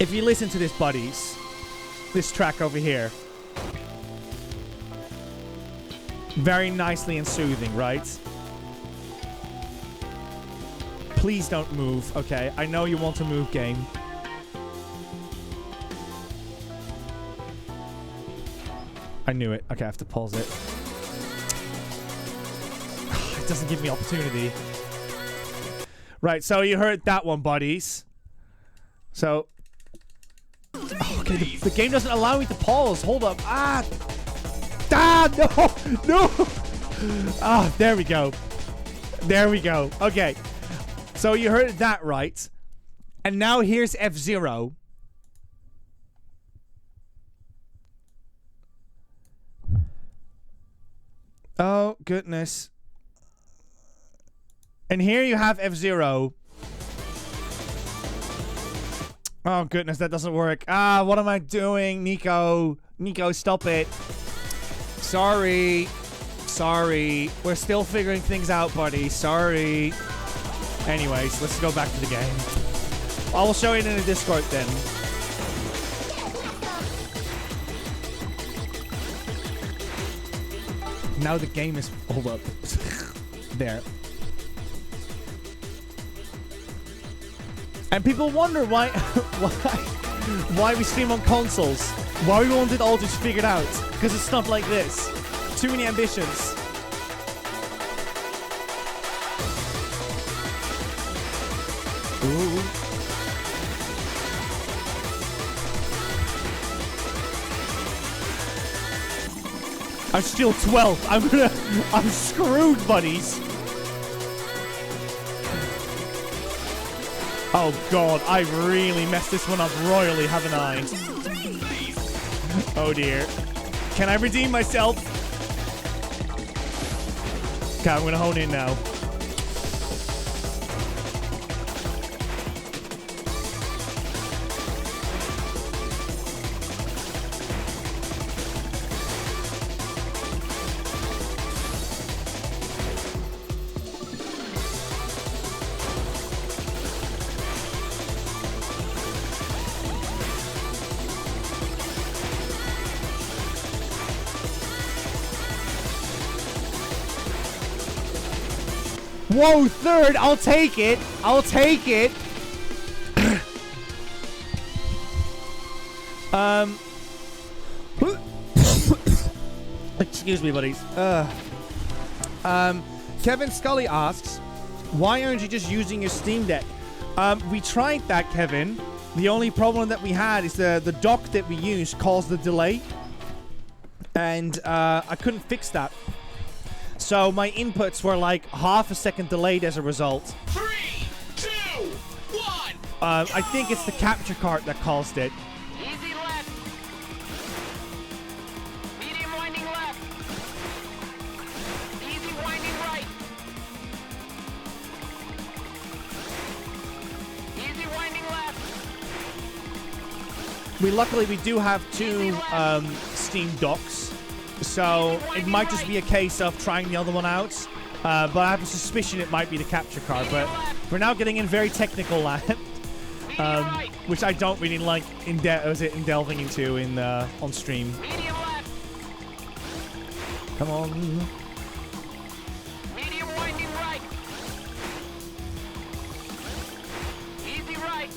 if you listen to this, buddies, this track over here, very nicely and soothing, right? Please don't move, okay? I know you want to move, game. I knew it. Okay, I have to pause it. It doesn't give me opportunity. Right, so you heard that one, buddies. So... Oh, okay, the game doesn't allow me to pause. Hold up. Ah! Ah, no! No! Ah, there we go. There we go. Okay. So you heard that right. And now here's F-Zero. Oh, goodness. And here you have F-Zero. Oh, goodness, that doesn't work. Ah, what am I doing, Nico? Nico, stop it. Sorry. Sorry. We're still figuring things out, buddy. Sorry. Anyways, let's go back to the game. I will show you in the Discord then. Now the game is... Hold up. There. And people wonder why... why we stream on consoles. Why we want it all just figured out. Because it's stuff like this. Too many ambitions. Ooh. I'm still 12. I'm screwed, buddies. Oh god, I really messed this one up royally, haven't I? Oh dear. Can I redeem myself? Okay, I'm gonna hone in now. Whoa, third! I'll take it! I'll take it! Excuse me, buddies. Kevin Scully asks, why aren't you just using your Steam Deck? We tried that, Kevin. The only problem that we had is the dock that we used caused the delay. And I couldn't fix that. So my inputs were like half a second delayed as a result. 3, 2, 1. I think it's the capture card that caused it. Easy left. luckily we do have 2 Steam docks, so it might just be a case of trying the other one out. But I have a suspicion it might be the capture card. But we're now getting in very technical land, which I don't really like in delving into on stream. Medium left. Come on. Medium winding right. Easy right.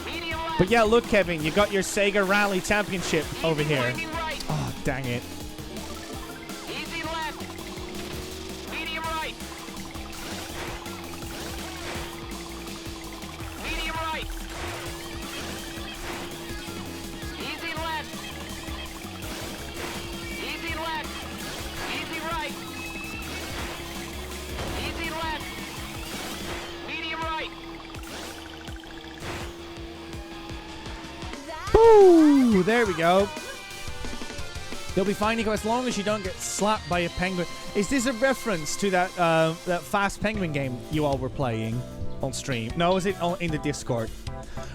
Medium left. But yeah, look, Kevin, you got your Sega Rally Championship over here. Winding right. Oh, dang it. Easy left. Medium right. Medium right. Easy left. Easy left. Easy right. Easy left. Medium right. Ooh, there we go. You'll be fine, Nico, as long as you don't get slapped by a penguin. Is this a reference to that that Fast Penguin game you all were playing on stream? No, is it in the Discord?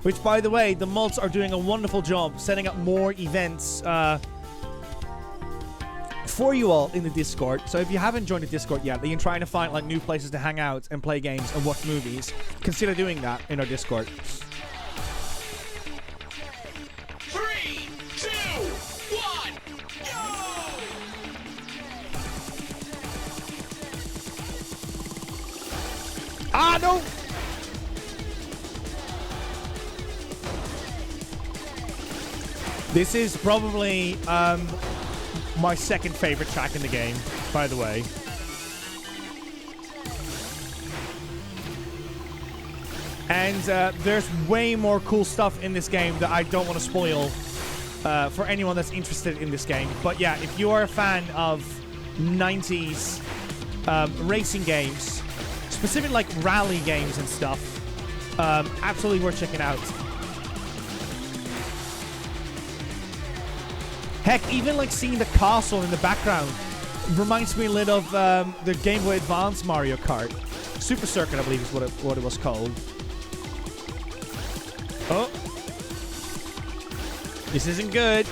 Which, by the way, the mods are doing a wonderful job setting up more events for you all in the Discord. So if you haven't joined the Discord yet, and you're trying to find like new places to hang out and play games and watch movies, consider doing that in our Discord. 3, 2, 1, go! Ah, no! This is probably my second favorite track in the game, by the way. And there's way more cool stuff in this game that I don't want to spoil for anyone that's interested in this game. But yeah, if you are a fan of 90s racing games, specifically like rally games and stuff, absolutely worth checking out. Heck, even like seeing the castle in the background reminds me a little of the Game Boy Advance Mario Kart. Super Circuit, I believe is what it was called. Oh. This isn't good.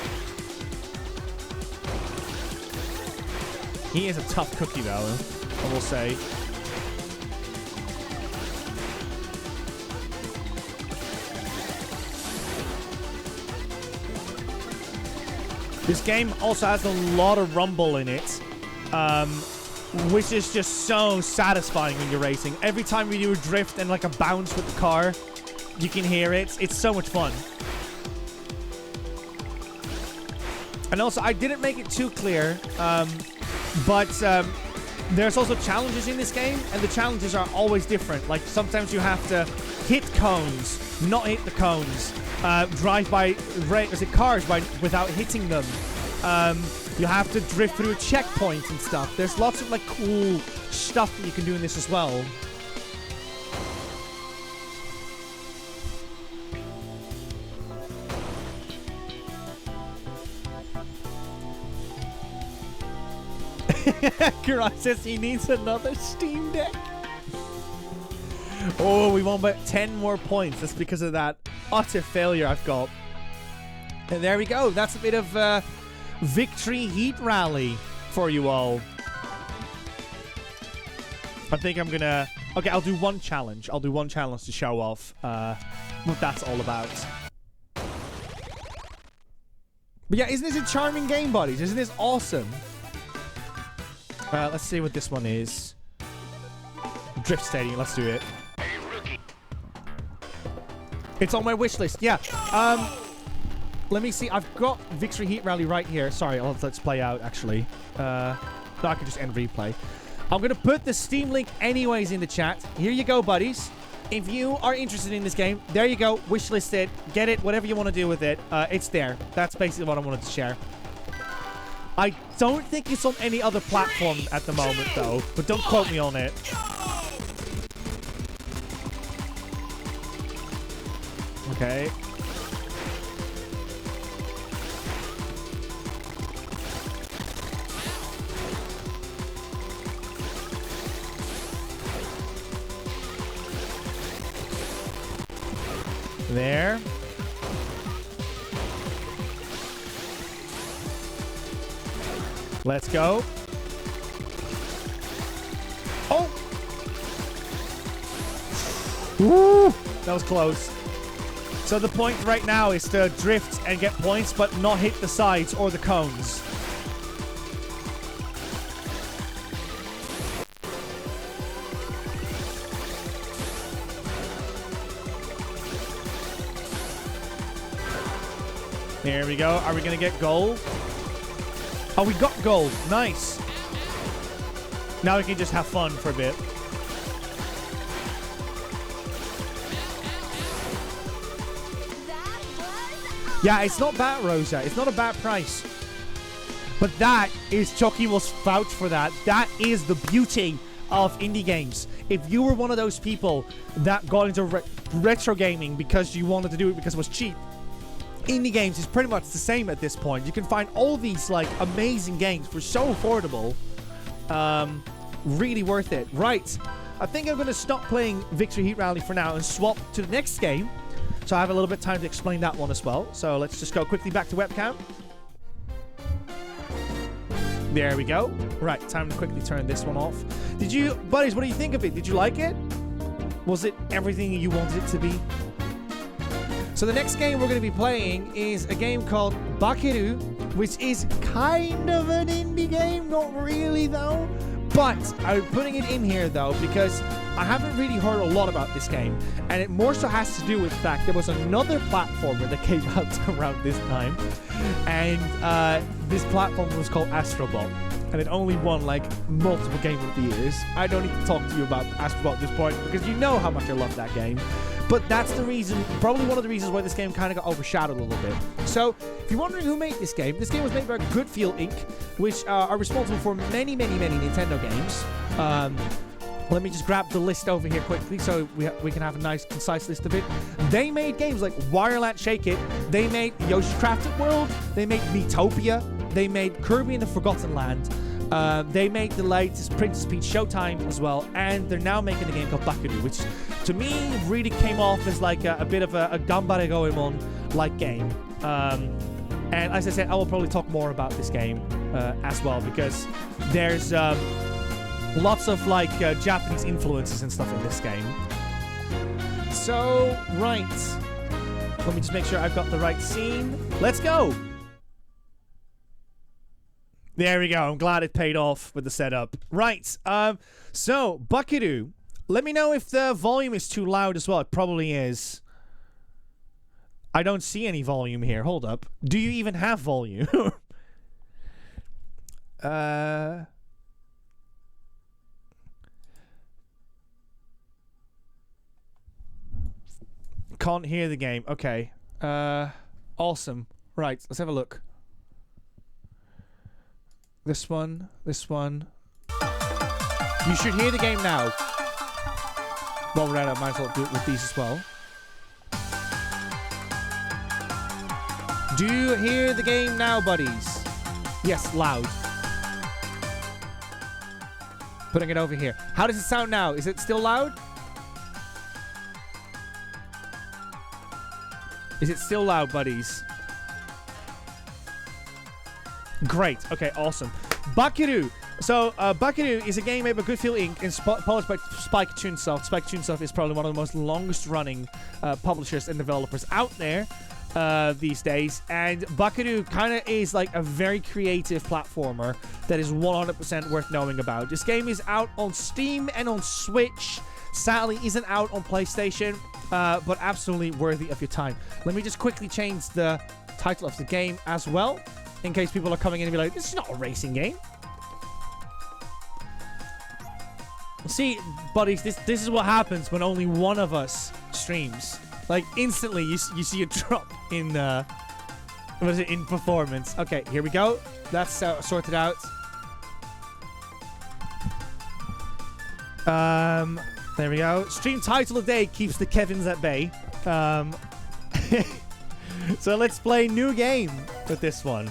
He is a tough cookie, though, I will say. This game also has a lot of rumble in it, which is just so satisfying when you're racing. Every time you do a drift and like a bounce with the car, you can hear it. It's so much fun. And also, I didn't make it too clear, but there's also challenges in this game, and the challenges are always different. Like, sometimes you have to hit cones, not hit the cones, drive by cars without hitting them. You have to drift through a checkpoint and stuff. There's lots of like cool stuff that you can do in this as well. Kiran says he needs another Steam Deck. Oh, we won by 10 more points. That's because of that utter failure I've got. And there we go. That's a bit of victory heat rally for you all. I think I'm gonna... Okay, I'll do one challenge. I'll do one challenge to show off what that's all about. But yeah, isn't this a charming game, buddies? Isn't this awesome? Let's see what this one is. Drift Stadium. Let's do it. It's on my wish list. Yeah. Let me see. I've got Victory Heat Rally right here. Sorry, let's play out, actually. No, I can just end replay. I'm going to put the Steam link anyways in the chat. Here you go, buddies. If you are interested in this game, there you go. Wishlist it. Get it. Whatever you want to do with it. It's there. That's basically what I wanted to share. I don't think it's on any other platform at the moment, though. But don't quote me on it. Okay. There. Let's go. Oh! Woo! That was close. So the point right now is to drift and get points, but not hit the sides or the cones. There we go. Are we going to get gold? Oh, we got gold. Nice. Now we can just have fun for a bit. Yeah, it's not bad, Rosa. It's not a bad price. But that is, Chucky will vouch for that. That is the beauty of indie games. If you were one of those people that got into retro gaming because you wanted to do it because it was cheap, indie games is pretty much the same at this point. You can find all these like amazing games for so affordable. Really worth it. Right. I think I'm going to stop playing Victory Heat Rally for now and swap to the next game. So I have a little bit of time to explain that one as well. So let's just go quickly back to webcam. There we go. Right, time to quickly turn this one off. Did you, buddies, what do you think of it? Did you like it? Was it everything you wanted it to be? So the next game we're going to be playing is a game called Bakeru, which is kind of an indie game. Not really, though. But I'm putting it in here, though, because I haven't really heard a lot about this game. And it more so has to do with the fact there was another platformer that came out around this time. And this platform was called Astrobot. And it only won, like, multiple Game of the Years. I don't need to talk to you about Astrobot at this point, because you know how much I love that game. But that's the reason, probably one of the reasons why this game kind of got overshadowed a little bit. So, if you're wondering who made this game was made by Goodfield Inc., which are responsible for many, many, many Nintendo games. Let me just grab the list over here quickly so we can have a nice, concise list of it. They made games like Wireland Shake It. They made Yoshi's Crafted World. They made Miitopia. They made Kirby and the Forgotten Land. They made the latest Princess Peach Showtime as well, and they're now making a game called Bakeru, which to me really came off as like a bit of a Gambare Goemon like game. And as I said, I will probably talk more about this game as well, because there's lots of like Japanese influences and stuff in this game. So, right. Let me just make sure I've got the right scene. Let's go! There we go. I'm glad it paid off with the setup. Right. So, Bakeru. Let me know if the volume is too loud as well. It probably is. I don't see any volume here. Hold up. Do you even have volume? Can't hear the game. Okay. Awesome. Right. Let's have a look. This one. This one. You should hear the game now. Well, right, I might as well do it with these as well. Do you hear the game now, buddies? Yes, loud. Putting it over here. How does it sound now? Is it still loud? Is it still loud, buddies? Great. Okay, awesome. Bakeru. So, Bakeru is a game made by Goodfield Inc. and published by Spike Chunsoft. Spike Chunsoft is probably one of the most longest-running publishers and developers out there these days. And Bakeru kind of is like a very creative platformer that is 100% worth knowing about. This game is out on Steam and on Switch. Sadly, isn't out on PlayStation, but absolutely worthy of your time. Let me just quickly change the title of the game as well, in case people are coming in and be like, this is not a racing game. See, buddies, this is what happens when only one of us streams. Like, instantly, you see a drop in, in performance. Okay, here we go. That's sorted out. There we go. Stream title of the day keeps the Kevins at bay. So let's play new game with this one.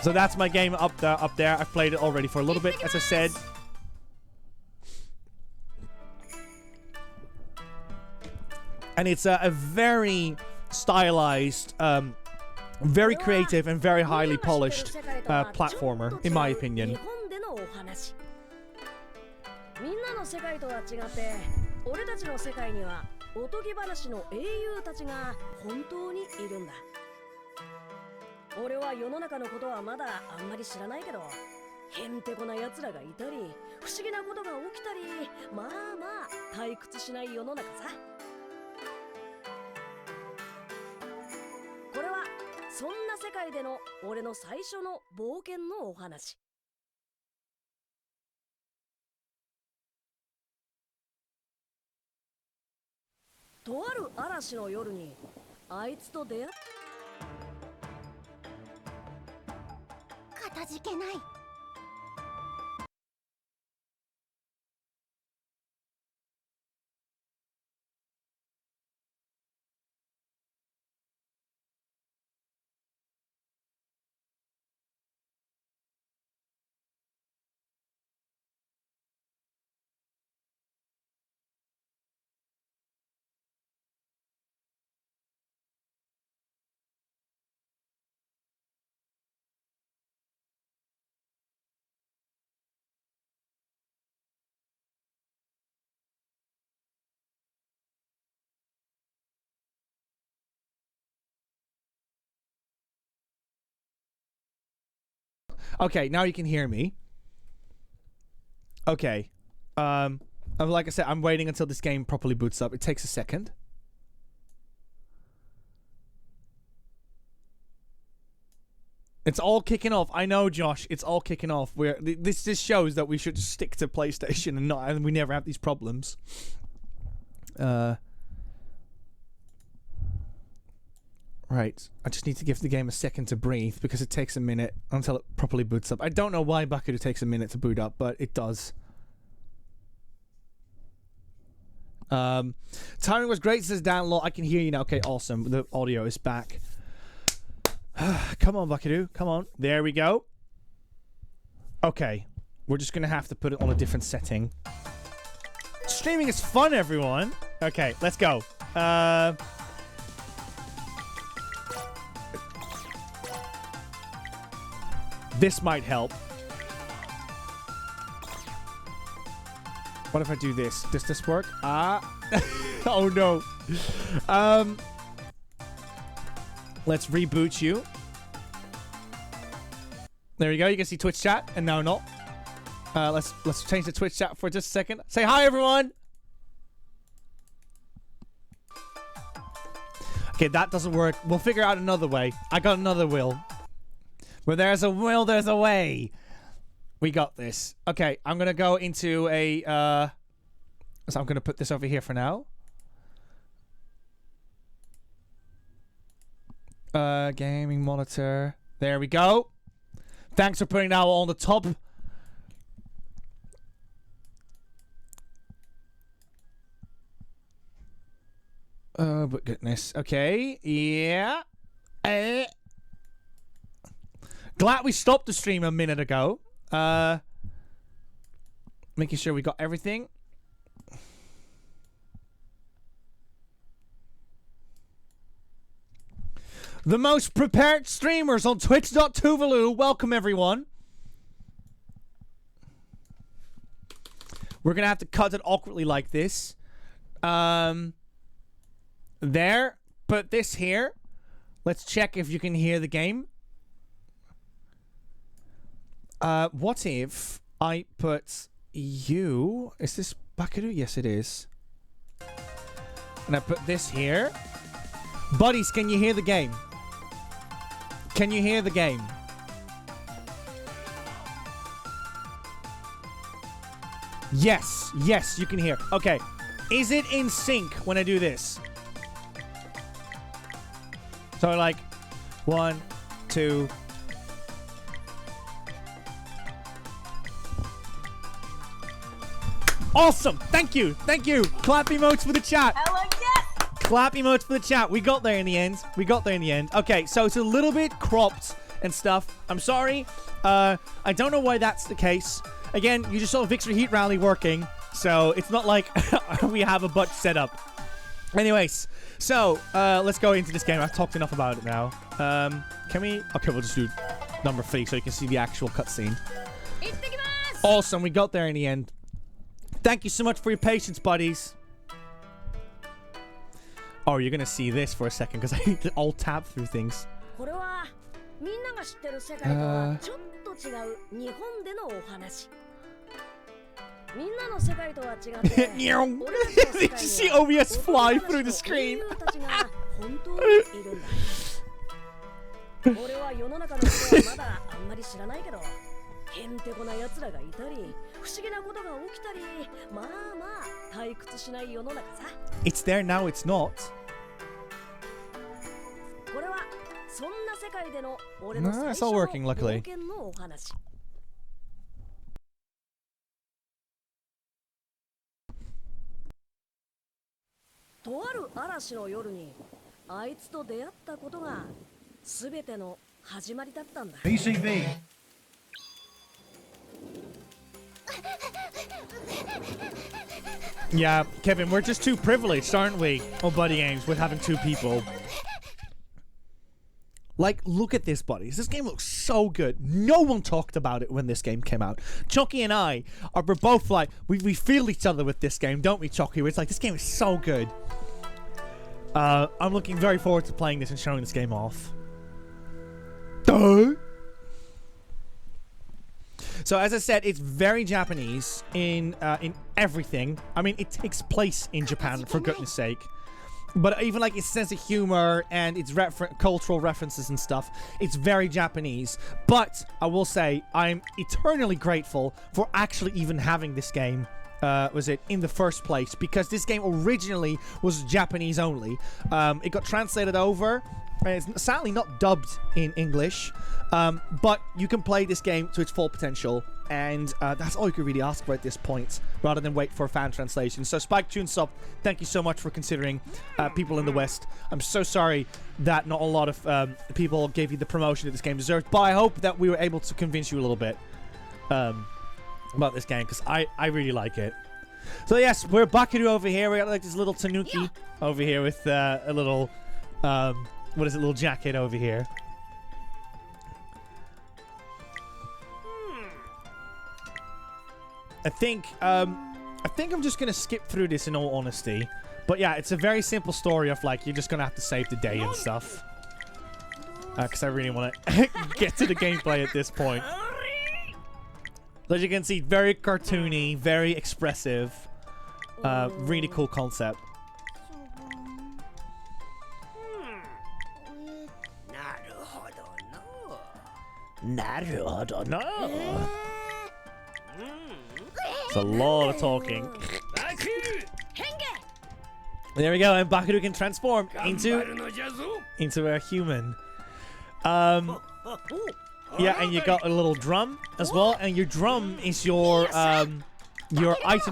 So that's my game up there. I've played it already for a little bit, as I said. And it's a very stylized Very creative and very highly polished platformer, in my opinion. みんなの世界とは違って俺たちの世界にはおとぎ話の英雄たちが本当にいるんだ。俺は世の中のことはまだあんまり知らないけど、へんてこな奴らがいたり不思議なことが起きたり、まあまあ退屈しない世の中さ。これはそんな世界での俺の最初の冒険のお話。とある嵐の夜にあいつと出会っかたじけない。Okay, now you can hear me. Okay. Like I said, I'm waiting until this game properly boots up. It takes a second. It's all kicking off. I know, Josh. It's all kicking off. This just shows that we should stick to PlayStation and we never have these problems. Right. I just need to give the game a second to breathe because it takes a minute until it properly boots up. I don't know why Bakeru takes a minute to boot up, but it does. Timing was great, says Dan Law. I can hear you now. Okay, awesome. The audio is back. Come on, Bakeru. Come on. There we go. Okay. We're just going to have to put it on a different setting. Streaming is fun, everyone. Okay, let's go. This might help. What if I do this? Does this work? Oh no. Let's reboot you. There we go. You can see Twitch chat, and now not. Let's change the Twitch chat for just a second. Say hi, everyone. Okay, that doesn't work. We'll figure out another way. I got another will. Where there's a will, there's a way. We got this. Okay, I'm gonna go into a. So I'm gonna put this over here for now. Gaming monitor. There we go. Thanks for putting that on the top. Oh, but goodness. Okay. Yeah. Glad we stopped the stream a minute ago. Making sure we got everything. The most prepared streamers on Twitch.Tuvalu. Welcome, everyone. We're going to have to cut it awkwardly like this. There. Put this here. Let's check if you can hear the game. What if I put you... Is this Bakeru? Yes, it is. And I put this here. Buddies, can you hear the game? Can you hear the game? Yes. Yes, you can hear. Okay. Is it in sync when I do this? So like 1, 2... Awesome! Thank you! Thank you! Clap emotes for the chat! Hella yes! Clap emotes for the chat. We got there in the end. We got there in the end. Okay, so it's a little bit cropped and stuff. I'm sorry. I don't know why that's the case. Again, you just saw Victory Heat Rally working, so it's not like we have a bunch set up. Anyways, so let's go into this game. I've talked enough about it now. Can we? Okay, we'll just do number 3 so you can see the actual cutscene. Awesome, we got there in the end. Thank you so much for your patience, buddies. Oh, you're gonna see this for a second because I need to alt tab through things. これはみんなが知ってる世界とはちょっと違う日本でのお話。みんなの世界とは違って Did you see OBS fly through the screen? 本当にいるんだ。俺は世の中のことはまだあんまり知らないけど、へんてこな奴らがいたり、不思議なことが起きたり、まあまあ退屈しない世の中さ。It's there now, it's not. これはそんな世界での俺の No, 最 it's 初 all の working, 冒 luckily. 険のお話。とある嵐の夜にあいつと出会ったことが全ての始まりだったんだ。 PCB. Yeah, Kevin, we're just too privileged, aren't we? On BuddyGames with having 2 people. Like, look at this, buddies. This game looks so good. No one talked about it when this game came out. Chucky and I we're both like, we feel each other with this game, don't we, Chucky? It's like, this game is so good. I'm looking very forward to playing this and showing this game off. So as I said, it's very Japanese in everything. I mean, it takes place in Japan, for goodness sake. But even like its sense of humor and its cultural references and stuff, it's very Japanese. But I will say, I'm eternally grateful for actually even having this game. Was it in the first place? Because this game originally was Japanese only. It got translated over. It's sadly not dubbed in English, but you can play this game to its full potential, and that's all you can really ask for at this point, rather than wait for a fan translation. So Spike TuneSub, thank you so much for considering people in the West. I'm so sorry that not a lot of people gave you the promotion that this game deserved, but I hope that we were able to convince you a little bit about this game, because I really like it. So yes, we're Bakeru over here. We got like this little tanuki over here with a little what is it, little jacket over here. I think I'm just gonna skip through this in all honesty. But yeah, it's a very simple story of like you're just gonna have to save the day and stuff. Because I really want to get to the gameplay at this point. As you can see, very cartoony, very expressive. Really cool concept. It's a lot of talking. There we go, and Bakeru can transform into a human. Yeah, and you got a little drum as well, and your drum is your item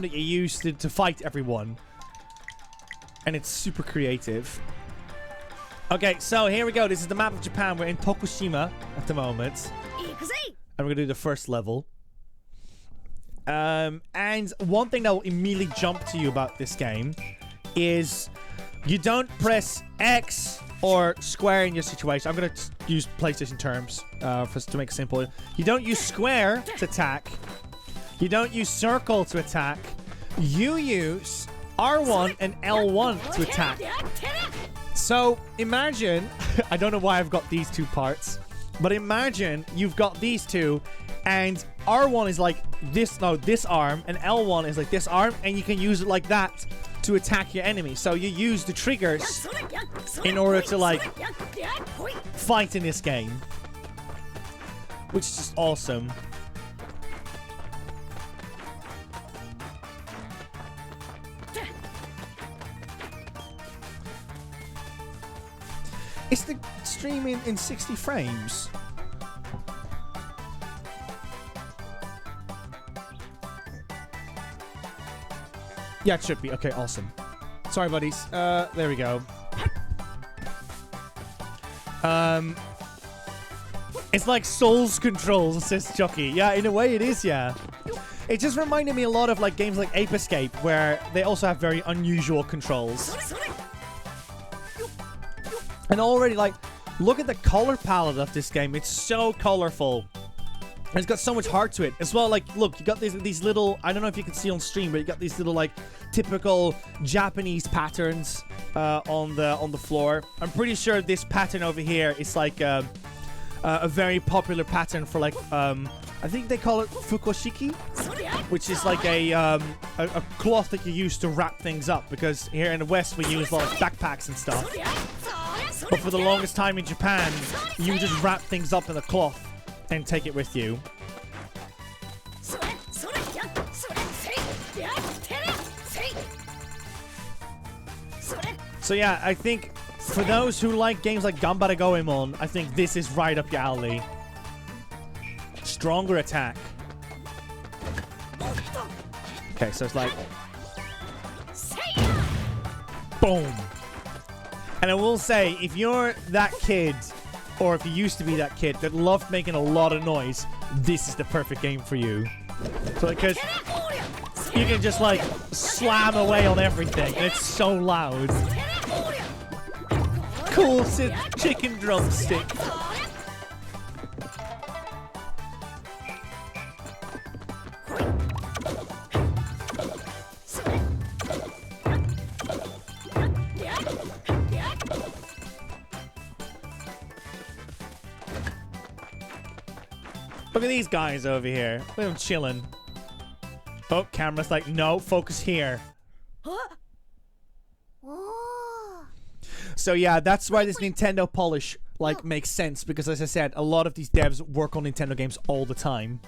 that you use to fight everyone. And it's super creative. Okay, so here we go. This is the map of Japan. We're in Tokushima at the moment. And we're gonna do the first level. And one thing that will immediately jump to you about this game is you don't press X or square in your situation. I'm going to use PlayStation terms to make it simple. You don't use square to attack. You don't use circle to attack. You use R1 and L1 to attack. So imagine, I don't know why I've got these two parts, but imagine you've got these two, and R1 is like this arm, and L1 is like this arm, and you can use it like that to attack your enemy. So you use the triggers in order to like fight in this game, which is just awesome. Is the stream in 60 frames? Yeah, it should be. Okay, awesome. Sorry, buddies. There we go. It's like Souls controls, says Chucky. Yeah, in a way it is, yeah. It just reminded me a lot of like games like Ape Escape, where they also have very unusual controls. And already, like, look at the color palette of this game. It's so colorful. And it's got so much heart to it. As well, like, look, you got these little, I don't know if you can see on stream, but you got these little, like, typical Japanese patterns on the floor. I'm pretty sure this pattern over here is, like, a very popular pattern for, like, I think they call it fukoshiki, which is like a cloth that you use to wrap things up, because here in the West we use like backpacks and stuff. But for the longest time in Japan, you just wrap things up in a cloth and take it with you. So yeah, I think for those who like games like Ganbare Goemon, I think this is right up your alley. Stronger attack. Okay, so it's like... boom. And I will say, if you're that kid, or if you used to be that kid that loved making a lot of noise, this is the perfect game for you. So, because you can just, like, slam away on everything, and it's so loud. Cool chicken drumstick. Look at these guys over here. Look at them chilling. Oh, camera's like, no, focus here. So yeah, that's why this Nintendo polish, like, makes sense. Because as I said, a lot of these devs work on Nintendo games all the time.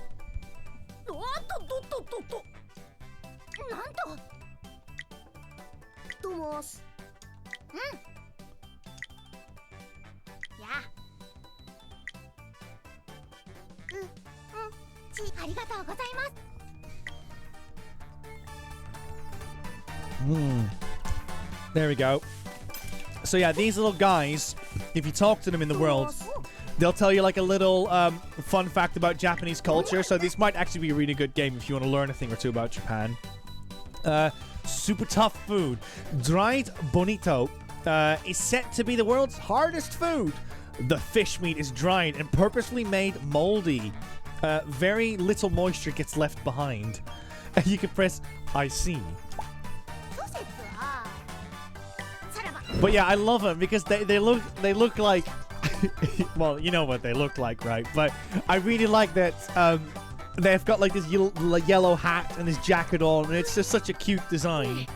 There we go. So yeah, these little guys, if you talk to them in the world, they'll tell you like a little fun fact about Japanese culture. So this might actually be a really good game if you want to learn a thing or two about Japan. Super tough food. Dried bonito is set to be the world's hardest food. The fish meat is dried and purposefully made moldy. Very little moisture gets left behind. You can press I see. But yeah, I love them because they look like well, you know what they look like, right? But I really like that they've got like this yellow hat and this jacket on, and it's just such a cute design.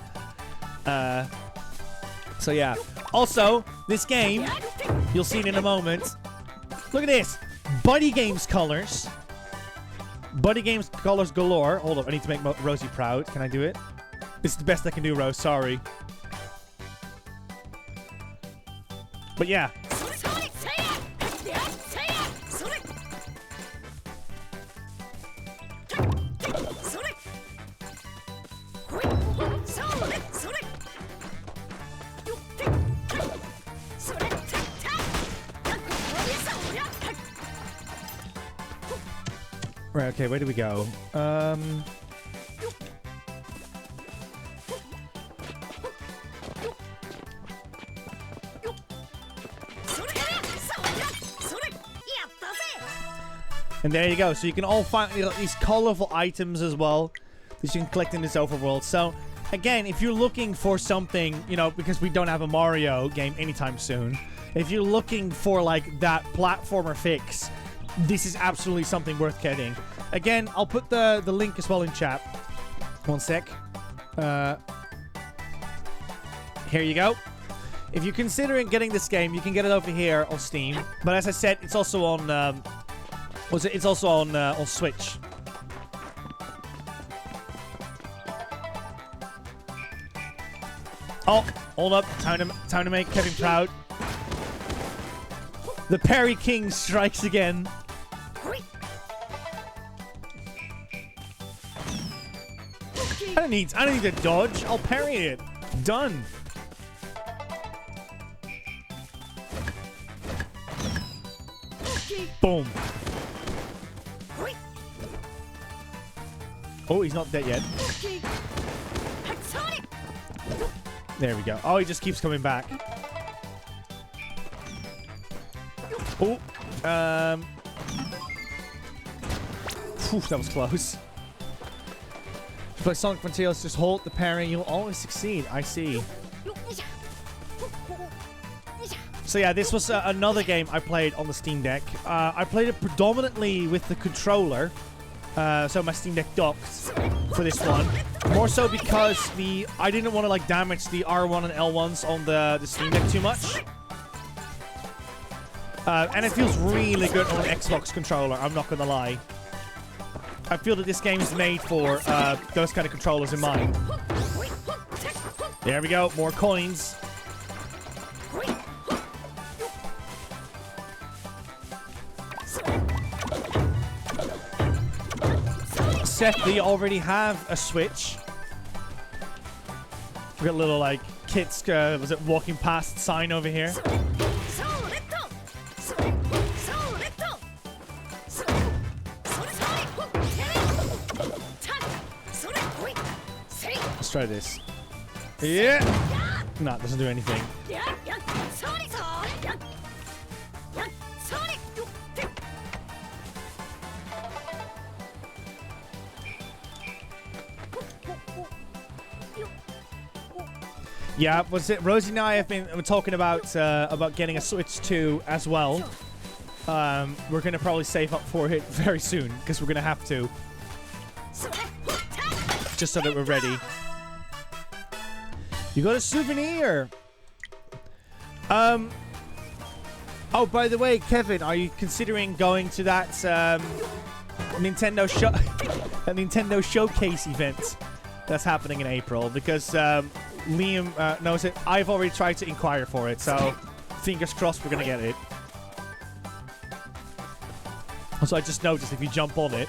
So yeah. Also, this game, you'll see it in a moment. Look at this. BuddyGames colors. BuddyGames colors galore. Hold up, I need to make Rosie proud. Can I do it? This is the best I can do, Rose. Sorry. But yeah. Right, okay, where do we go? And there you go. So you can all find these colorful items as well that you can collect in this overworld. So again, if you're looking for something, you know, because we don't have a Mario game anytime soon, if you're looking for like that platformer fix, this is absolutely something worth getting. Again, I'll put the link as well in chat. One sec. Here you go. If you're considering getting this game, you can get it over here on Steam. But as I said, it's also on it's also on Switch. Oh, hold up. Time to make Kevin proud. The Parry King strikes again. I don't need to dodge. I'll parry it. Done. Boom. Oh, he's not dead yet. There we go. Oh, he just keeps coming back. Oh, Phew, that was close. To play Sonic Frontiers, just hold the parry. You'll always succeed. I see. So yeah, this was another game I played on the Steam Deck. I played it predominantly with the controller. So my Steam Deck docked for this one. More so because I didn't want to like damage the R1 and L1s on the Steam Deck too much. And it feels really good on an Xbox controller, I'm not gonna lie. I feel that this game is made for those kind of controllers in mind. There we go, more coins. Seth, do you already have a Switch? We got a little like kids, was it walking past sign over here? Let's try this. Yeah. Nah, doesn't do anything. Yeah, was it Rosie and I have been talking about getting a Switch 2 as well. We're gonna probably save up for it very soon because we're gonna have to, just so that we're ready. You got a souvenir. Oh, by the way, Kevin, are you considering going to that Nintendo Showcase event that's happening in April? Because Liam knows it. I've already tried to inquire for it, so fingers crossed we're gonna get it. Also, I just noticed if you jump on it.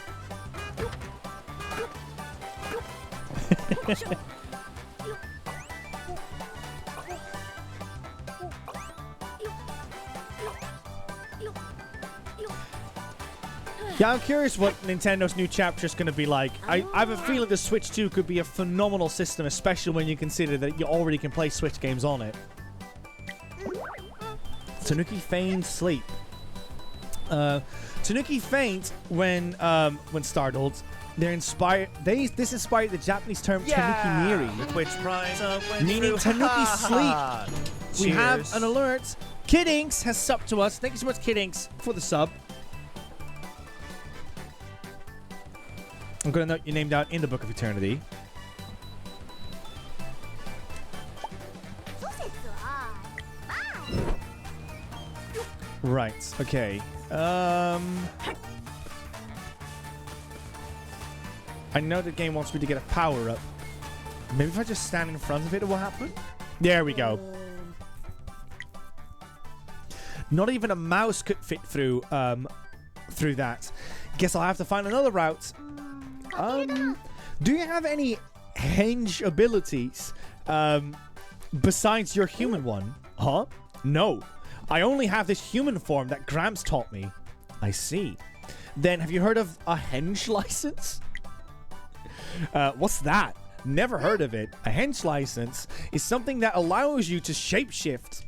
Yeah, I'm curious what Nintendo's new chapter is going to be like. I have a feeling the Switch 2 could be a phenomenal system, especially when you consider that you already can play Switch games on it. Tanuki feigns sleep. Tanuki feigns when startled. They're inspired. This inspired the Japanese term Tanuki Miri, Which rhymes meaning Tanuki sleep. We have an alert. Kid Inks has subbed to us. Thank you so much, Kid Inks, for the sub. I'm going to note your name down in the Book of Eternity. Right, okay. I know the game wants me to get a power-up. Maybe if I just stand in front of it, it will happen? There we go. Not even a mouse could fit through that. Guess I'll have to find another route. Do you have any henge abilities besides your human one? Huh? No. I only have this human form that Gramps taught me. I see. Then have you heard of a henge license? What's that? Never heard of it. A henge license is something that allows you to shapeshift.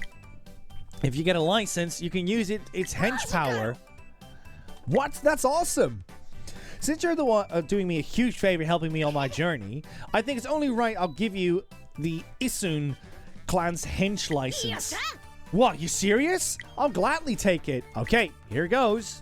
If you get a license, you can use its henge power. What? That's awesome. Since you're the one doing me a huge favor helping me on my journey, I think it's only right I'll give you the Isun clan's henge license. What, you serious? I'll gladly take it. Okay, here goes.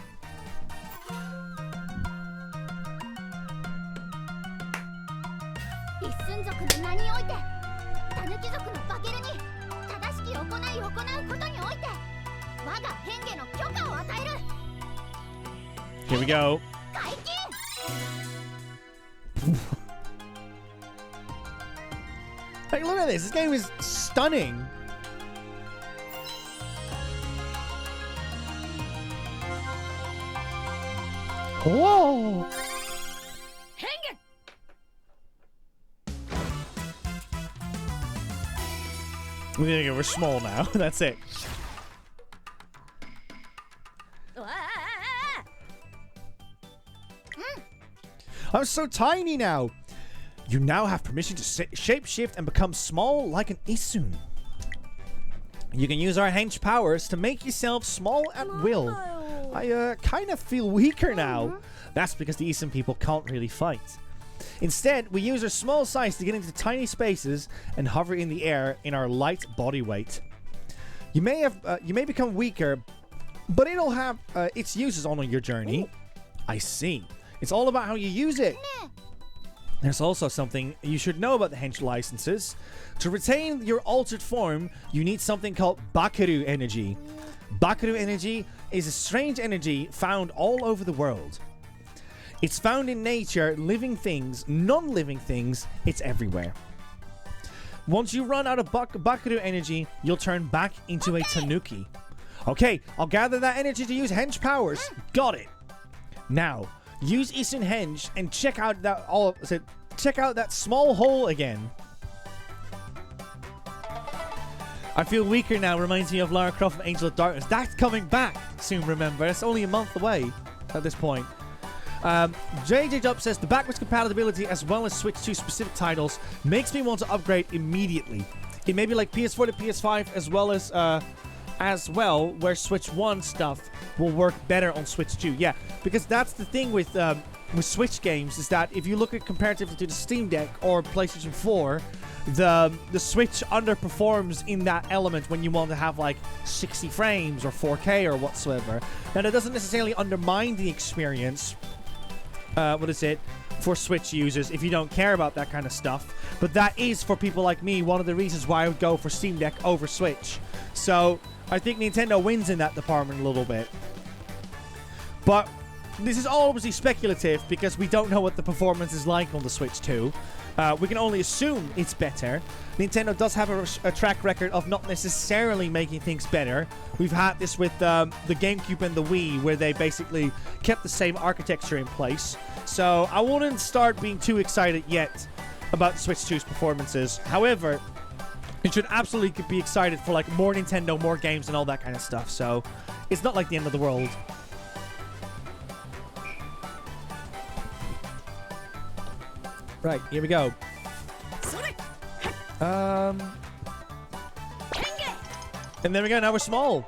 Here we go. Hey, look at this. This game is stunning. Whoa. We're small now. That's it. I'm so tiny now. You now have permission to shapeshift and become small like an Isun. You can use our hench powers to make yourself small at will. I kind of feel weaker now. That's because the Eastern people can't really fight. Instead, we use our small size to get into tiny spaces and hover in the air in our light body weight. You may become weaker, but it'll have its uses on your journey. I see. It's all about how you use it. There's also something you should know about the hench licenses. To retain your altered form, you need something called Bakeru energy. Bakeru energy is a strange energy found all over the world. It's found in nature, living things, non-living things, it's everywhere. Once you run out of Bakeru energy, you'll turn back into a Tanuki. Okay, I'll gather that energy to use hench powers. Got it. Now, use Eastern Hench and check out that small hole again. I feel weaker now. Reminds me of Lara Croft and Angel of Darkness. That's coming back soon, remember. It's only a month away at this point. JJ Dub says the backwards compatibility as well as Switch 2 specific titles makes me want to upgrade immediately. It may be like PS4 to PS5 as well, where Switch 1 stuff will work better on Switch 2. Yeah, because that's the thing with Switch games, is that if you look at comparatively to the Steam Deck or PlayStation 4, the Switch underperforms in that element when you want to have like 60 frames or 4K or whatsoever. Now, that doesn't necessarily undermine the experience, for Switch users if you don't care about that kind of stuff. But that is, for people like me, one of the reasons why I would go for Steam Deck over Switch. So I think Nintendo wins in that department a little bit. But this is all obviously speculative because we don't know what the performance is like on the Switch 2. We can only assume it's better. Nintendo does have a track record of not necessarily making things better. We've had this with the GameCube and the Wii, where they basically kept the same architecture in place. So I wouldn't start being too excited yet about Switch 2's performances. However, you should absolutely be excited for like more Nintendo, more games, and all that kind of stuff. So it's not like the end of the world. Right, here we go. And there we go, now we're small.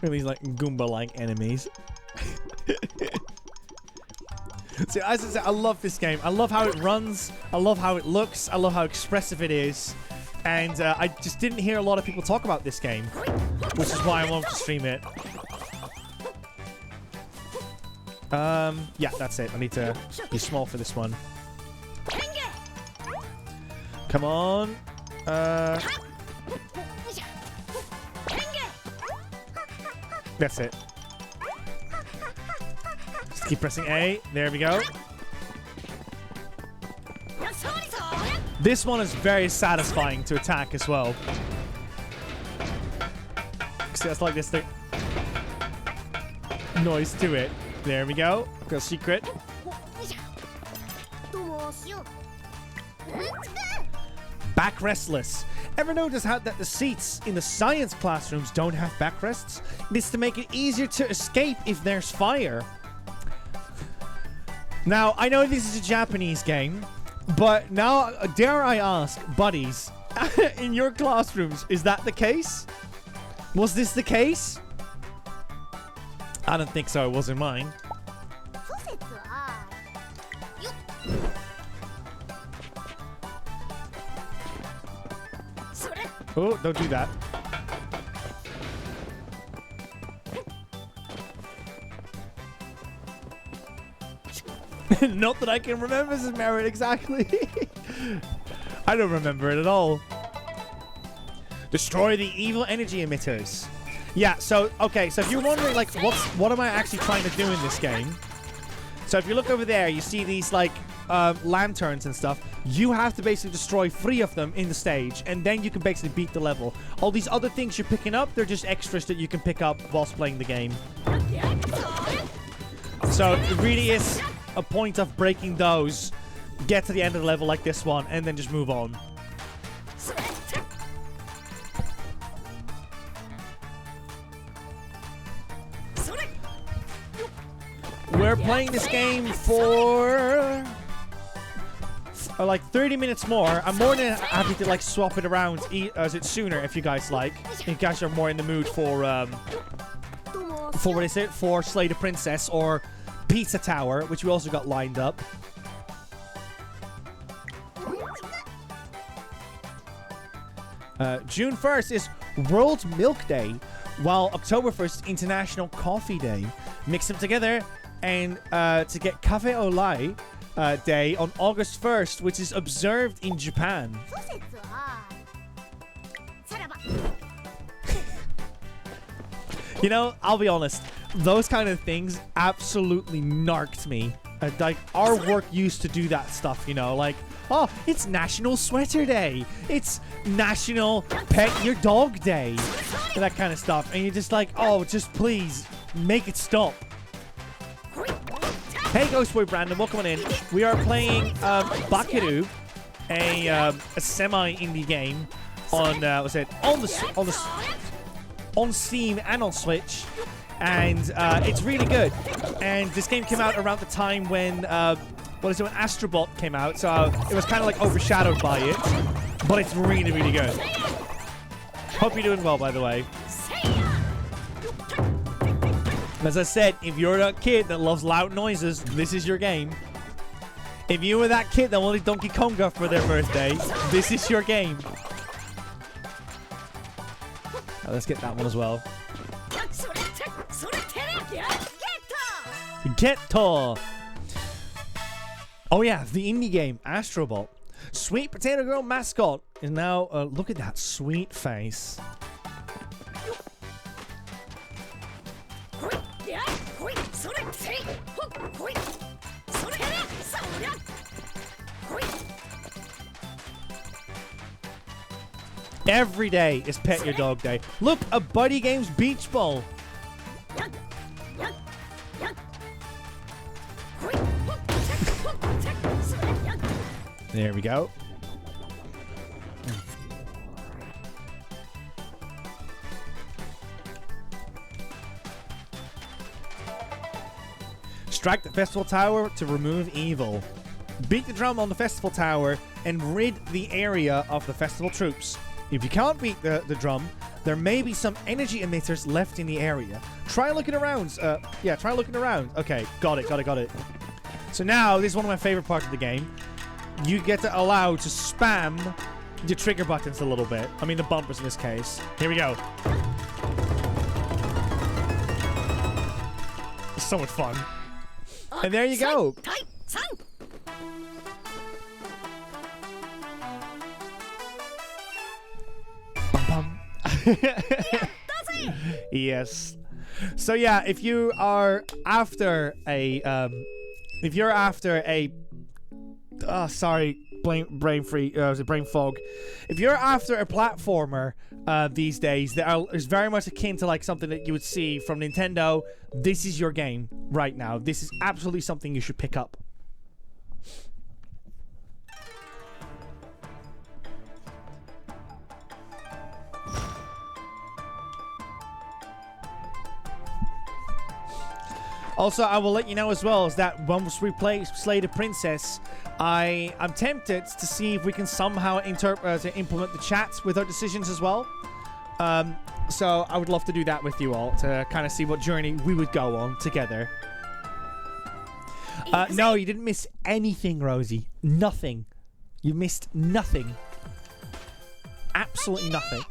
Look at these like Goomba-like enemies. See, as I said, I love this game. I love how it runs. I love how it looks. I love how expressive it is. And I just didn't hear a lot of people talk about this game, which is why I wanted to stream it. Yeah, that's it. I need to be small for this one. Come on. That's it. Just keep pressing A. There we go. This one is very satisfying to attack as well. See, that's like this noise to it. There we go. Got secret. Backrestless. Ever notice how that the seats in the science classrooms don't have backrests? It's to make it easier to escape if there's fire. Now, I know this is a Japanese game, but now, dare I ask, buddies, in your classrooms, is that the case? Was this the case? I don't think so. It wasn't mine. Oh, don't do that. Not that I can remember this merit exactly. I don't remember it at all. Destroy the evil energy emitters. Yeah, so, okay, so if you're wondering, like, what am I actually trying to do in this game? So if you look over there, you see these, like, lanterns and stuff. You have to basically destroy 3 of them in the stage, and then you can basically beat the level. All these other things you're picking up, they're just extras that you can pick up whilst playing the game. So it really is a point of breaking those, get to the end of the level like this one, and then just move on. We're playing this game for or like 30 minutes more, I'm more than happy to like swap it around as it sooner if you guys like. If you guys are more in the mood for what is it? For Slay the Princess or Pizza Tower, which we also got lined up. June 1st is World Milk Day, while October 1st is International Coffee Day. Mix them together and to get Cafe au lait Day on August 1st, which is observed in Japan. You know, I'll be honest, those kind of things absolutely narked me. Like, our work used to do that stuff, you know, like, oh, it's National Sweater Day. It's National Pet Your Dog Day. That kind of stuff. And you're just like, oh, just please make it stop. Hey, Ghostboy Brandon, welcome on in. We are playing Bakeru, a semi-indie game on on Steam and on Switch, and it's really good. And this game came out around the time when when Astrobot came out, so it was kind of like overshadowed by it, but it's really, really good. Hope you're doing well, by the way. As I said, if you're that kid that loves loud noises, this is your game. If you were that kid that wanted Donkey Konga for their birthday, this is your game. Oh, let's get that one as well. Geto! Oh yeah, the indie game, Astrobot. Sweet Potato Girl mascot is now, look at that sweet face. Every day is Pet Your Dog Day. Look, a BuddyGames beach ball. There we go. Strike the festival tower to remove evil. Beat the drum on the festival tower and rid the area of the festival troops. If you can't beat the drum, there may be some energy emitters left in the area. Try looking around. Try looking around. Okay, got it. So now, this is one of my favorite parts of the game. You get to allow to spam the trigger buttons a little bit. I mean, the bumpers in this case. Here we go. It's so much fun. And there you go. Yes. So yeah, if you are after a brain fog. If you're after a platformer these days that is very much akin to like something that you would see from Nintendo, this is your game right now. This is absolutely something you should pick up. Also, I will let you know as well is that once we play Slay the Princess, I'm tempted to see if we can somehow implement the chat with our decisions as well. So I would love to do that with you all to kind of see what journey we would go on together. No, you didn't miss anything, Rosie. Nothing. You missed nothing. Absolutely nothing.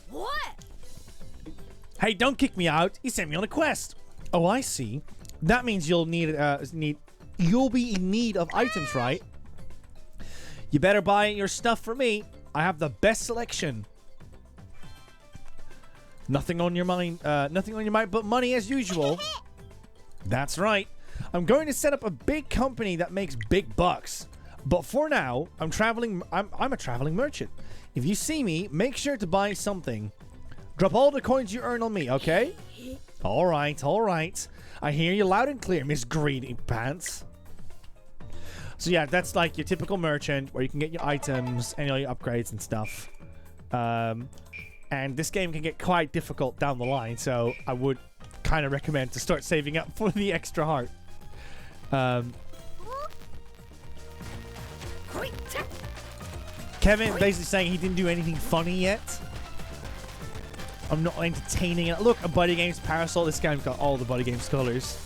What? Hey, don't kick me out. You sent me on a quest. Oh, I see. That means you'll be in need of items, right? You better buy your stuff for me. I have the best selection. Nothing on your mind but money as usual. That's right. I'm going to set up a big company that makes big bucks. But for now, I'm a traveling merchant. If you see me, make sure to buy something. Drop all the coins you earn on me, okay? All right. I hear you loud and clear, Miss Greedy Pants. So yeah, that's like your typical merchant where you can get your items and all your upgrades and stuff. And this game can get quite difficult down the line, so I would kind of recommend to start saving up for the extra heart. Kevin basically saying he didn't do anything funny yet. I'm not entertaining it. Look, a BuddyGames parasol. This guy's got all the BuddyGames colors.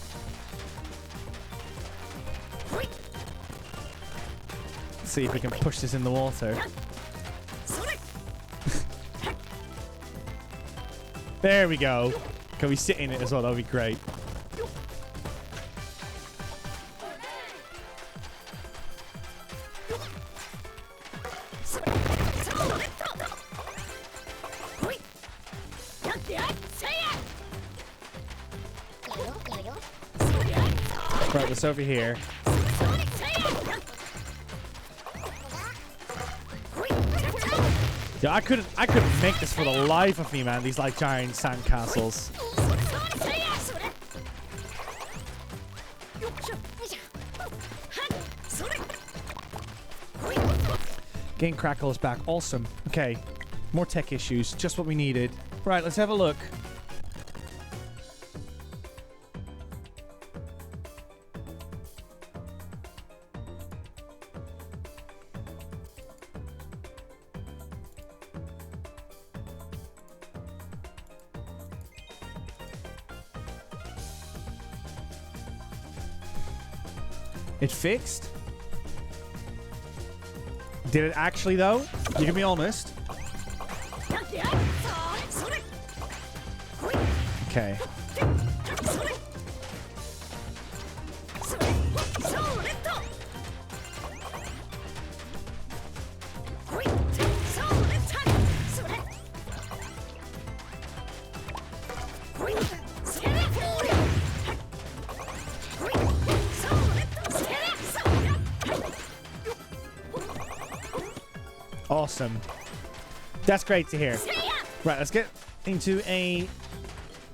Let's see if we can push this in the water. There we go. Can we sit in it as well? That would be great. Right, what's over here? Yeah, I couldn't make this for the life of me, man. These like giant sand castles. Game Crackle is back. Awesome. Okay, more tech issues. Just what we needed. Right, let's have a look. It fixed? Did it actually, though? You can be honest. Okay. Awesome. That's great to hear. Right, let's get into a...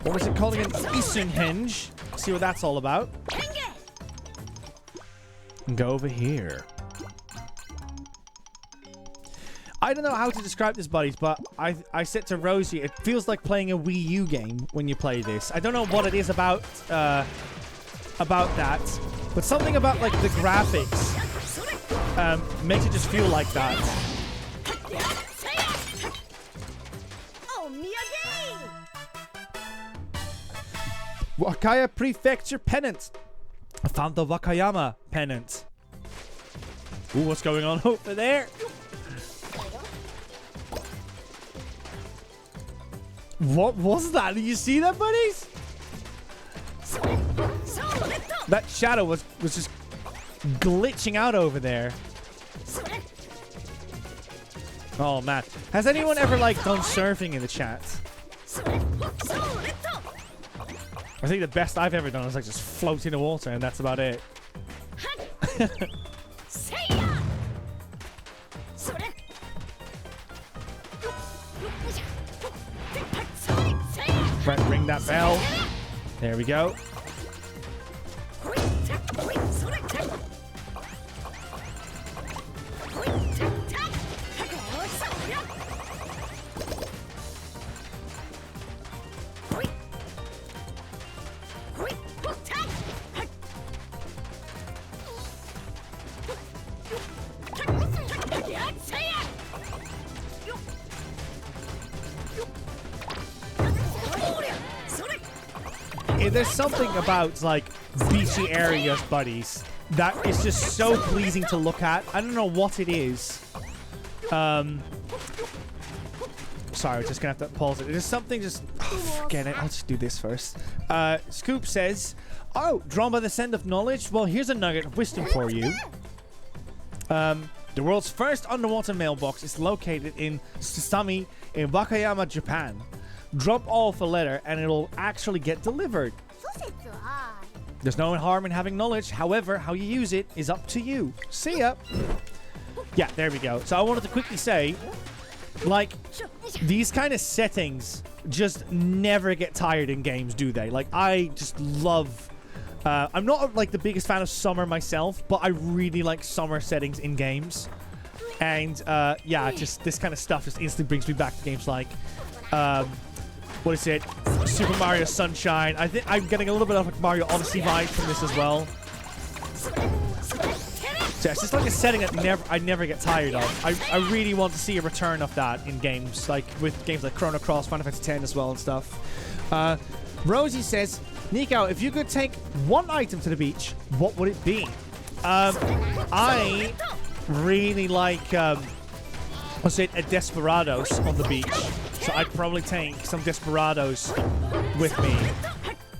What was it called again? Eastern Hinge. See what that's all about. And go over here. I don't know how to describe this, buddies, but I said to Rosie, it feels like playing a Wii U game when you play this. I don't know what it is about that, but something about like the graphics makes it just feel like that. Wakaya Prefecture Pennant. I found the Wakayama Pennant. Ooh, what's going on over there? What was that? Did you see that, buddies? That shadow was just glitching out over there. Oh, man. Has anyone ever, like, done surfing in the chat? I think the best I've ever done is, like, just float in the water, and that's about it. Right, ring that bell. There we go. There's something about, like, beachy areas, buddies, that is just so pleasing to look at. I don't know what it is. Sorry, we're just gonna have to pause it. There's something just... Oh, forget it. I'll just do this first. Scoop says, oh, drawn by the scent of knowledge? Well, here's a nugget of wisdom for you. The world's first underwater mailbox is located in Sasami in Wakayama, Japan. Drop off a letter and it'll actually get delivered. There's no harm in having knowledge. However, how you use it is up to you. See ya. Yeah, there we go. So I wanted to quickly say, like, these kind of settings just never get tired in games, do they? Like, I just love... I'm not, like, the biggest fan of summer myself, but I really like summer settings in games. And, yeah, just this kind of stuff just instantly brings me back to games like... what is it? Super Mario Sunshine. I think I'm getting a little bit of like Mario Odyssey vibe from this as well. So it's just like a setting that I never get tired of. I really want to see a return of that in games, like with games like Chrono Cross, Final Fantasy X as well and stuff. Rosie says, Nico, if you could take one item to the beach, what would it be? I really like, I'll say a Desperados on the beach. So I'd probably take some Desperados with me.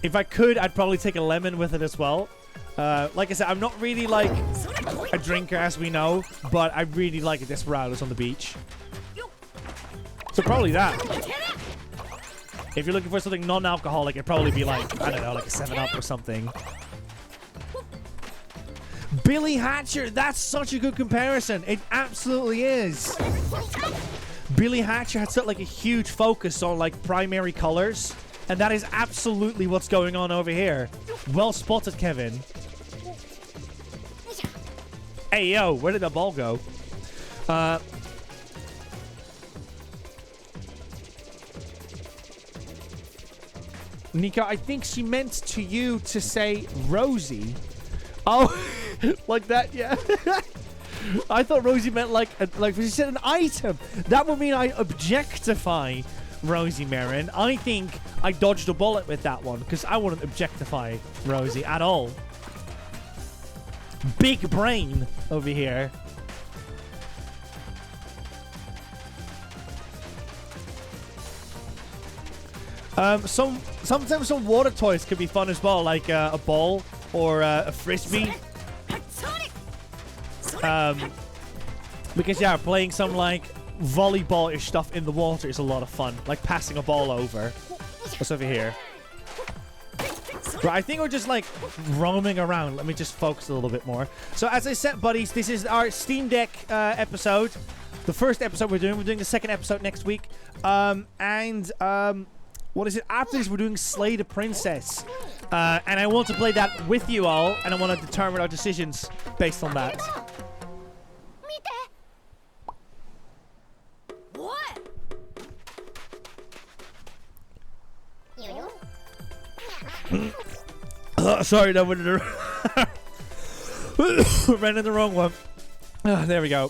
If I could, I'd probably take a lemon with it as well. Like I said, I'm not really like a drinker, as we know, but I really like a Desperados on the beach. So probably that. If you're looking for something non-alcoholic, it'd probably be like, I don't know, like a 7-Up or something. Billy Hatcher, that's such a good comparison. It absolutely is. Billy Hatcher had such like a huge focus on like primary colors, and that is absolutely what's going on over here. Well spotted, Kevin. Hey, yo, where did the ball go? Nico, I think she meant to you to say Rosie. Oh, like that, yeah. I thought Rosie meant like she said an item. That would mean I objectify Rosie Marin. I think I dodged a bullet with that one because I wouldn't objectify Rosie at all. Big brain over here. Sometimes some water toys could be fun as well, like a ball or a frisbee. Because yeah, playing some like volleyball-ish stuff in the water is a lot of fun, like passing a ball over. What's over here? But I think we're just like roaming around. Let me just focus a little bit more. So as I said, buddies, this is our Steam Deck episode. The first episode we're doing the second episode next week. What is it? After this, we're doing Slay the Princess. And I want to play that with you all, and I want to determine our decisions based on that. Sorry, that went in the ran in the wrong one. There we go.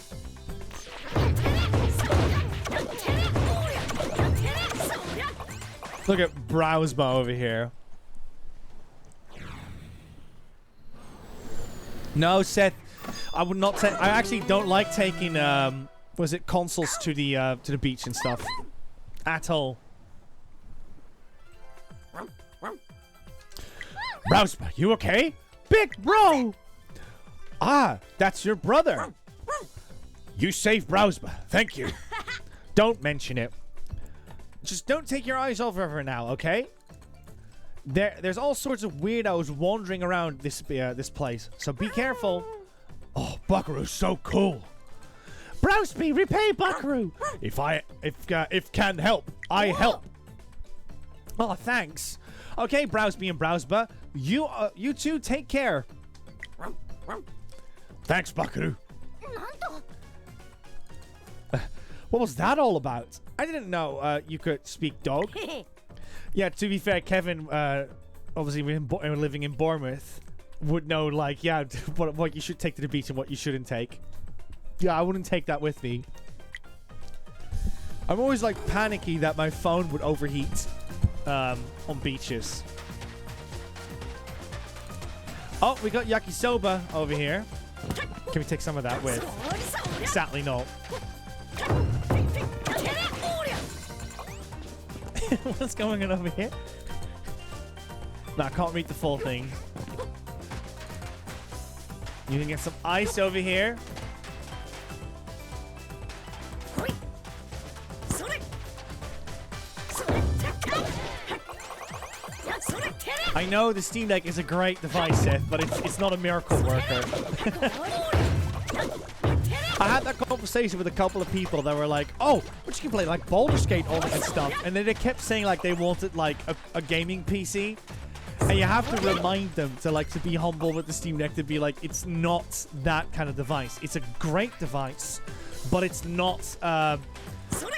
Look at Browsebow over here. No, Seth, I would not take. I actually don't like taking consoles to the beach and stuff at all. Browsebow, you okay? Big bro! Ah, that's your brother. You saved Browsebow. Thank you. Don't mention it. Just don't take your eyes off of her now, okay? There's all sorts of weirdos wandering around this place, so be careful. Oh, Bakeru's so cool. Browsby, repay Bakeru. If can help, I help. Oh, thanks. Okay, Browsby and Browsba, you two take care. Thanks, Bakeru. What was that all about? I didn't know you could speak dog. Yeah, to be fair, Kevin, obviously living in Bournemouth, would know, like, yeah, what you should take to the beach and what you shouldn't take. Yeah, I wouldn't take that with me. I'm always, like, panicky that my phone would overheat on beaches. Oh, we got yakisoba over here. Can we take some of that with? Sadly not. What's going on over here? No, I can't read the full thing. You can get some ice over here. I know the Steam Deck is a great device, Seth, but it's not a miracle worker. I had that conversation with a couple of people that were like, oh, but you can play like Baldur's Skate, all that stuff. And then they kept saying like they wanted like a gaming PC. And you have to remind them to be humble with the Steam Deck, to be like, it's not that kind of device. It's a great device, but it's not,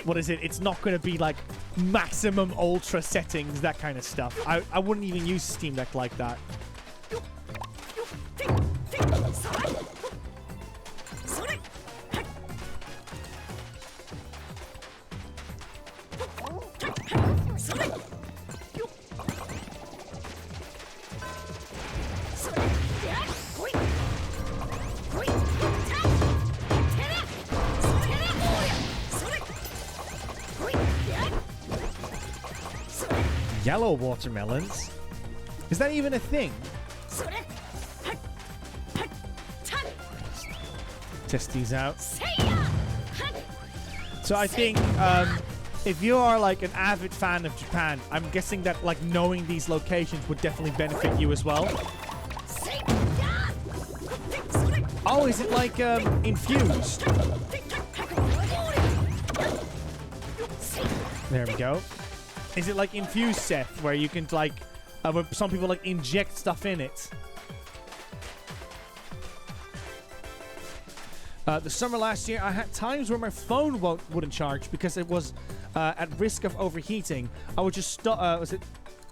what is it? It's not going to be like maximum ultra settings, that kind of stuff. I wouldn't even use Steam Deck like that. Yellow watermelons? Is that even a thing? Test these out. So I think if you are like an avid fan of Japan, I'm guessing that like knowing these locations would definitely benefit you as well. Oh, is it like infused? There we go. Is it like infused, Seth, where you can like, where some people like inject stuff in it? The summer last year, I had times where my phone wouldn't charge because it was at risk of overheating. I would just stop.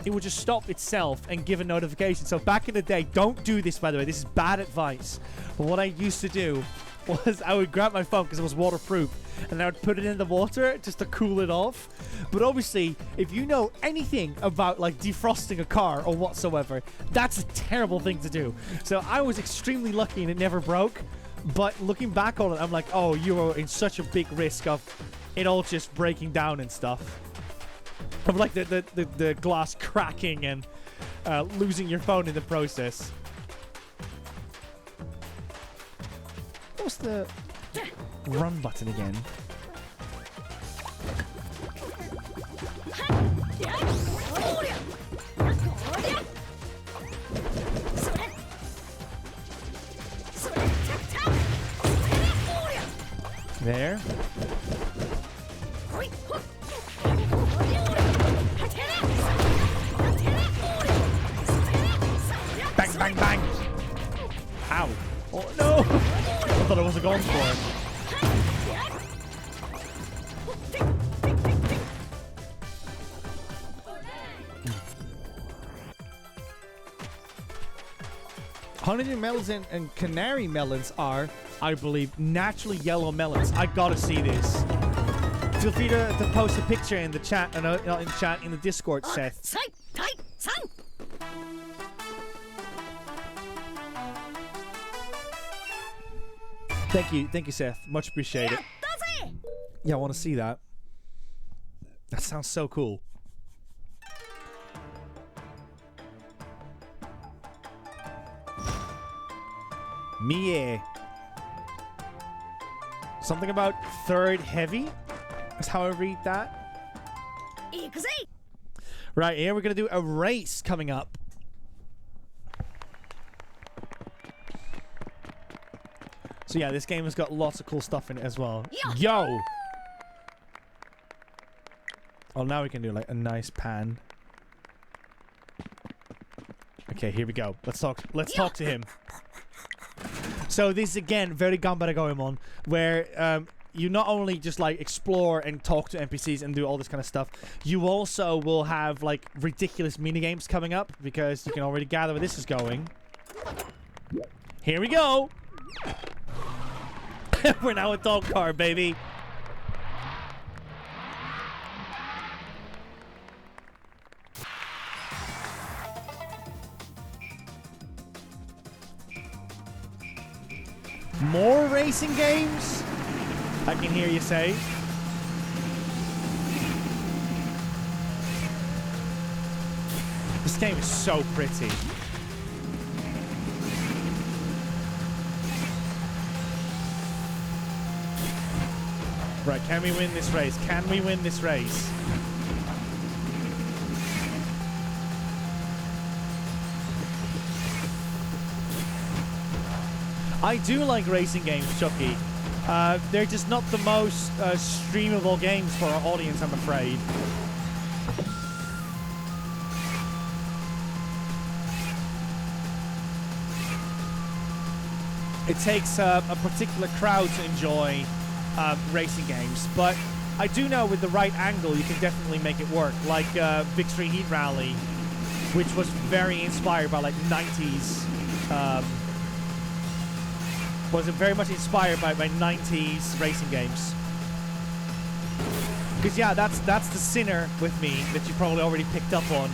It would just stop itself and give a notification. So back in the day, don't do this, by the way. This is bad advice. But what I used to do was I would grab my phone because it was waterproof, and I would put it in the water just to cool it off. But obviously, if you know anything about like defrosting a car or whatsoever, that's a terrible thing to do. So I was extremely lucky and it never broke. But looking back on it, I'm like, oh, you were in such a big risk of it all just breaking down and stuff. Of like the glass cracking and losing your phone in the process. What's the run button again? There. Bang, bang, bang. Ow. Oh, no. I thought I wasn't going for it. Honeydew melons and canary melons are, I believe, naturally yellow melons. I gotta see this. Feel free to post a picture in the chat, not in the chat, in the Discord, Seth. Thank you, Seth. Much appreciated. Yeah, I want to see that. That sounds so cool. Mie. Something about third heavy? That's how I read that. Right, here we're going to do a race coming up. So yeah, this game has got lots of cool stuff in it as well. Yo! Oh, now we can do like a nice pan. Okay, here we go. Let's talk to him. So this is again very Gambara Goemon, where you not only just like explore and talk to NPCs and do all this kind of stuff, you also will have like ridiculous minigames coming up, because you can already gather where this is going. Here we go! We're now a dog car, baby! More racing games? I can hear you say. This game is so pretty. Right, can we win this race? Can we win this race? I do like racing games, Chucky. They're just not the most streamable games for our audience, I'm afraid. It takes a particular crowd to enjoy racing games, but I do know with the right angle you can definitely make it work, like Big Street Heat Rally, which was very inspired by like 90s was very much inspired by 90s racing games. Because yeah, that's the sinner with me that you probably already picked up on,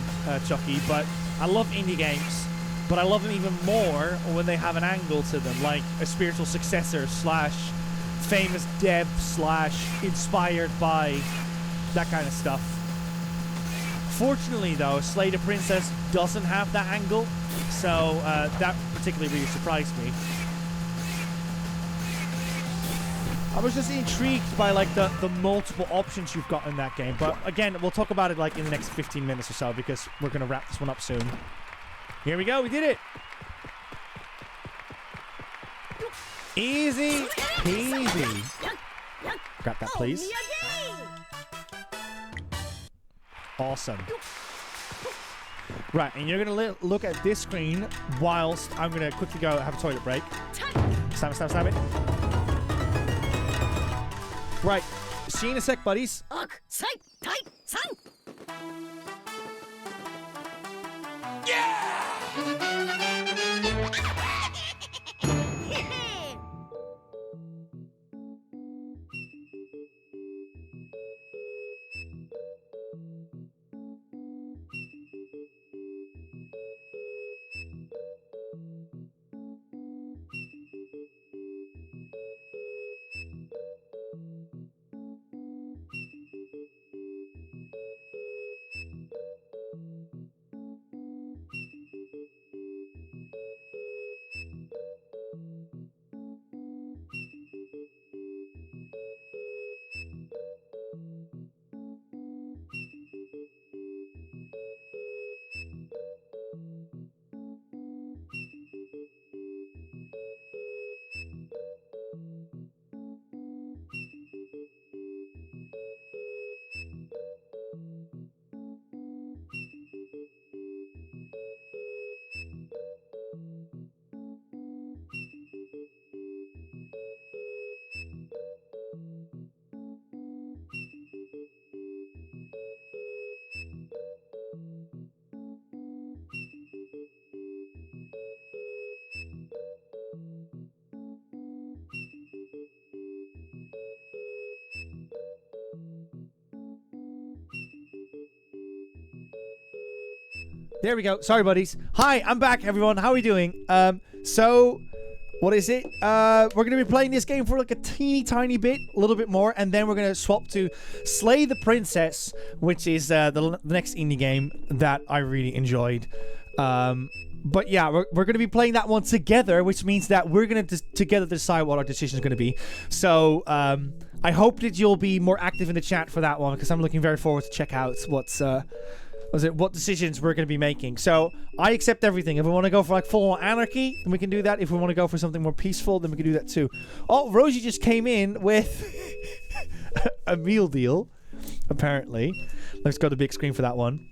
Chucky, but I love indie games, but I love them even more when they have an angle to them, like a spiritual successor slash famous dev slash inspired by that kind of stuff. Fortunately, though, Slay the Princess doesn't have that angle, so that particularly really surprised me. I was just intrigued by like the multiple options you've got in that game, but again, we'll talk about it like in the next 15 minutes or so because we're gonna wrap this one up soon. Here we go, we did it. Easy peasy. Grab that, please. Awesome. Right, and you're gonna look at this screen whilst I'm gonna quickly go have a toilet break. Stab it, stab it, stab it. Right, see you in a sec, buddies. There we go. Sorry, buddies. Hi, I'm back, everyone. How are we doing? So, what is it? We're going to be playing this game for like a teeny tiny bit, a little bit more, and then we're going to swap to Slay the Princess, which is the next indie game that I really enjoyed. But yeah, we're going to be playing that one together, which means that we're going to together decide what our decision is going to be. So, I hope that you'll be more active in the chat for that one, because I'm looking very forward to check out what decisions we're going to be making. So I accept everything. If we want to go for like full anarchy, then we can do that. If we want to go for something more peaceful, then we can do that too. Oh, Rosie just came in with a meal deal, apparently. Let's go to the big screen for that one.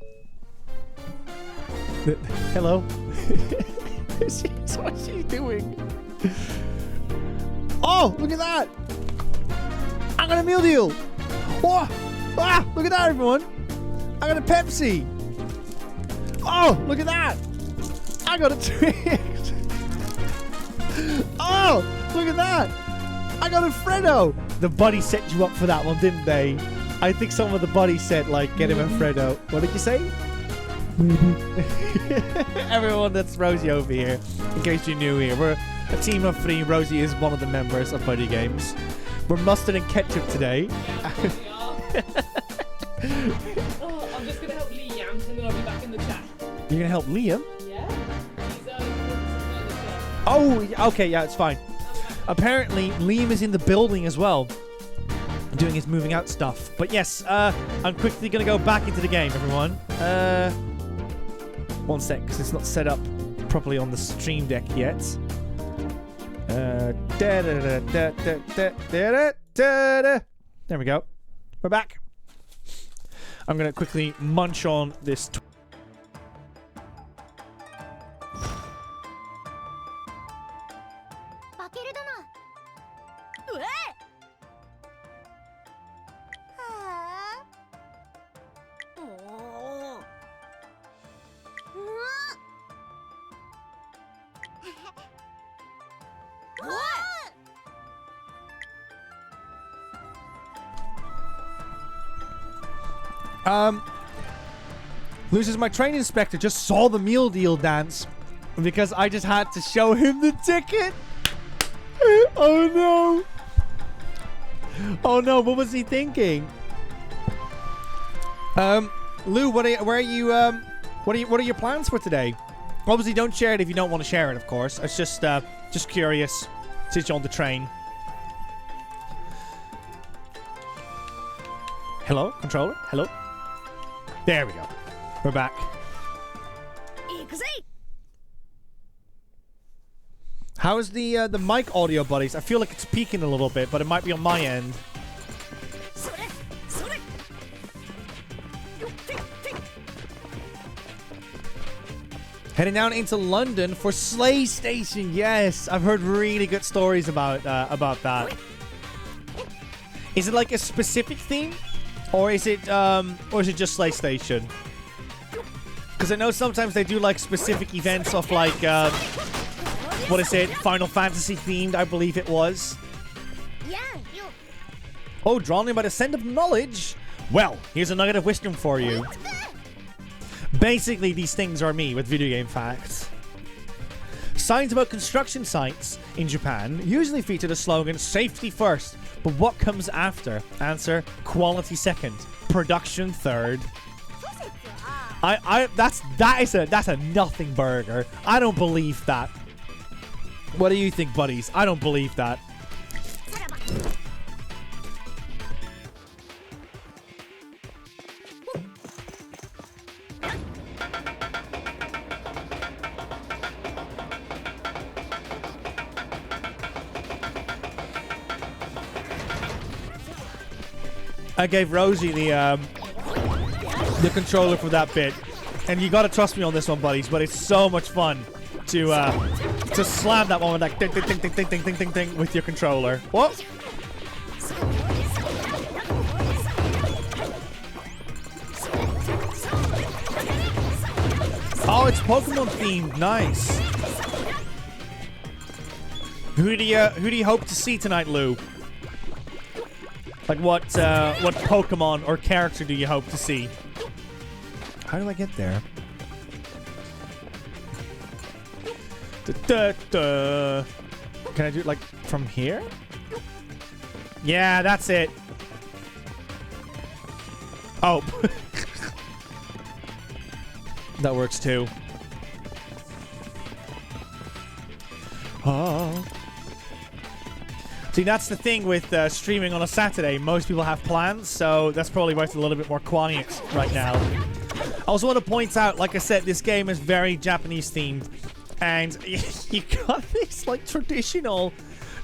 Hello. What's she doing? Oh, look at that. I got a meal deal. Oh, look at that, everyone. I got a Pepsi. Oh, look at that. I got a Twix. Oh, look at that. I got a Freddo. The buddy set you up for that one, didn't they? I think some of the buddies said, like, get him a Freddo. What did you say? Everyone, that's Rosie over here. In case you're new here, we're a team of 3. Rosie is one of the members of BuddyGames. We're mustard and ketchup today. I'm just gonna help Liam, and then I'll be back in the chat. You're gonna help Liam? Yeah? He's Oh, okay, yeah, it's fine. Apparently, Liam is in the building as well, doing his moving out stuff. But yes, I'm quickly gonna go back into the game, everyone. One sec, because it's not set up properly on the stream deck yet. There we go. We're back. I'm going to quickly munch on this. Loses my train inspector just saw the meal deal dance because I just had to show him the ticket. Oh no. Oh no, what was he thinking? Lou, what are your plans for today? Obviously, don't share it if you don't want to share it. Of course, it's just curious. Since you're on the train. Hello, controller. Hello. There we go. We're back. How is the mic audio, buddies? I feel like it's peaking a little bit, but it might be on my end. Heading down into London for Slay Station. Yes, I've heard really good stories about that. Is it like a specific theme, or is it just Slay Station? Because I know sometimes they do like specific events of like what is it? Final Fantasy themed, I believe it was. Oh, drawn in by the scent of knowledge. Well, here's a nugget of wisdom for you. Basically, these things are me with video game facts. Signs about construction sites in Japan usually feature the slogan, safety first, but what comes after? Answer, quality second, production third. That's a nothing burger. I don't believe that. What do you think, buddies? I don't believe that. I gave Rosie the controller for that bit, and you gotta trust me on this one, buddies. But it's so much fun to slam that one with like ding ding ding ding ding ding ding ding ding with your controller. What? Oh, it's Pokemon themed. Nice. Who do you hope to see tonight, Lou? Like what Pokemon or character do you hope to see? How do I get there? Can I do it like from here? Yeah, that's it. Oh. That works too. Oh. See, that's the thing with streaming on a Saturday. Most people have plans, so that's probably why it's a little bit more quiet right now. I also want to point out, like I said, this game is very Japanese themed, and you got these like traditional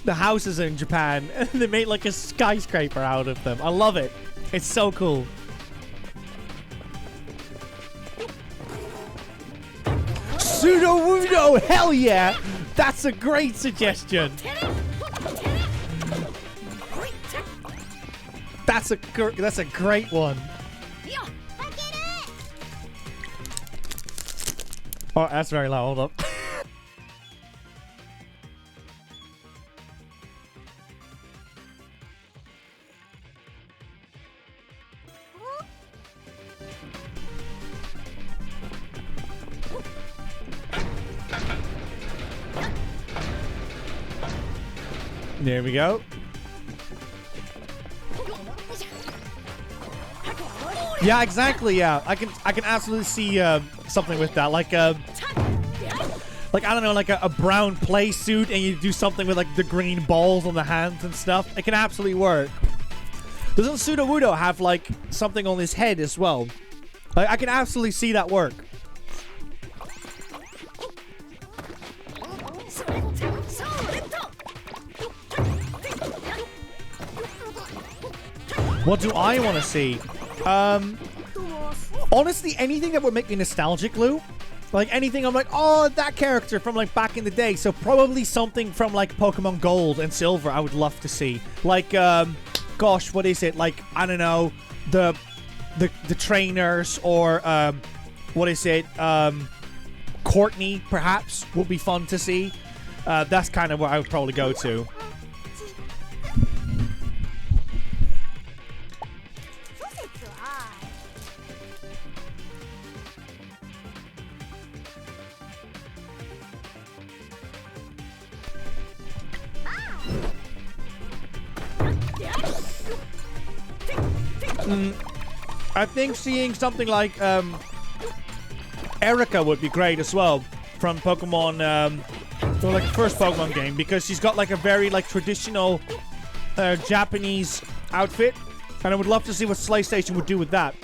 the houses in Japan, and they made like a skyscraper out of them. I love it. It's so cool. Pseudo-Wudo, hell yeah! That's a great suggestion. That's a great one. Oh, that's very loud. Hold up. There we go. Yeah, exactly. Yeah, I can absolutely see something with that. Like I don't know, like a brown play suit, and you do something with like the green balls on the hands and stuff. It can absolutely work. Doesn't Pseudo-Wudo have like something on his head as well? Like, I can absolutely see that work. What do I want to see? Honestly, anything that would make me nostalgic, Lou. Like anything I'm like, oh, that character from like back in the day. So probably something from like Pokemon Gold and Silver I would love to see. Like, gosh, what is it? Like, I don't know, the trainers, or what is it? Courtney, perhaps, would be fun to see. That's kind of what I would probably go to. I think seeing something like Erica would be great as well from Pokemon, or like the first Pokemon game, because she's got like a very like traditional Japanese outfit, and I would love to see what Slay Station would do with that.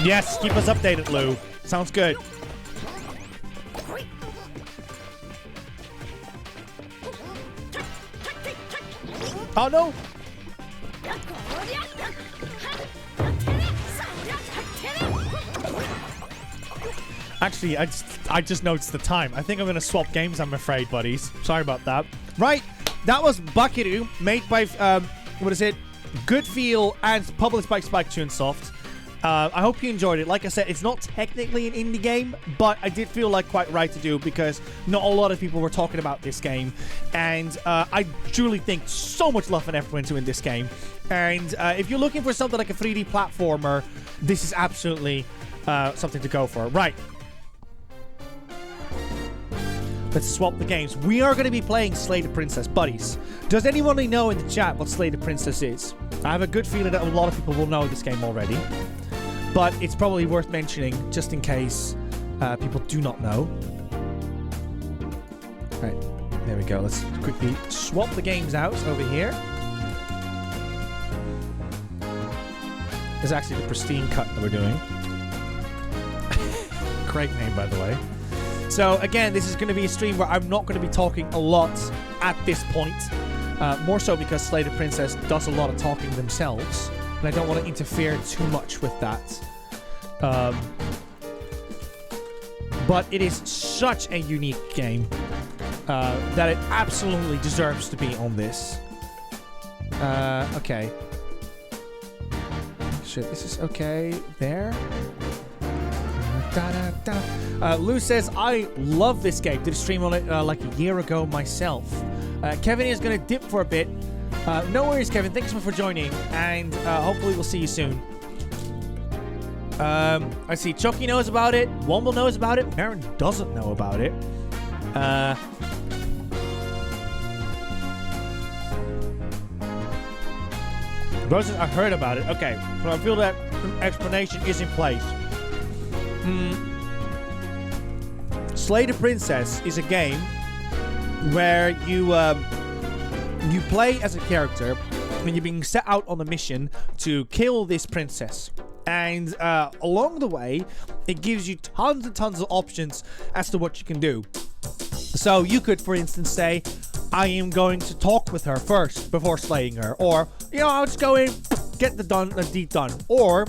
Yes, keep us updated, Lou. Sounds good. Oh no! Actually, I just noticed the time. I think I'm gonna swap games, I'm afraid, buddies. Sorry about that. Right, that was Bakeru, made by what is it? Good Feel and published by Spike Chunsoft. I hope you enjoyed it. Like I said, it's not technically an indie game, but I did feel like quite right to do because not a lot of people were talking about this game. And I truly think so much love and effort went into this game. And if you're looking for something like a 3D platformer, this is absolutely something to go for. Right. Let's swap the games. We are going to be playing Slay the Princess, buddies. Does anybody know in the chat what Slay the Princess is? I have a good feeling that a lot of people will know this game already. But it's probably worth mentioning just in case people do not know. Right, there we go. Let's quickly swap the games out over here. There's actually the Pristine cut that we're doing. Great name, by the way. So, again, this is going to be a stream where I'm not going to be talking a lot at this point. More so because Slay the Princess does a lot of talking themselves. And I don't want to interfere too much with that. But it is such a unique game that it absolutely deserves to be on this. Okay. Shit, this is okay. There. Lou says, I love this game. Did a stream on it like a year ago myself. Kevin is going to dip for a bit. No worries, Kevin. Thanks so much for joining. And hopefully we'll see you soon. I see Chucky knows about it. Womble knows about it. Aaron doesn't know about it. Roses, I heard about it. Okay. So I feel that explanation is in place. Slay the Princess is a game where you play as a character and you're being set out on a mission to kill this princess. And along the way, it gives you tons and tons of options as to what you can do. So you could, for instance, say, I am going to talk with her first before slaying her. Or, you know, I'll just go in, get the deed done. Or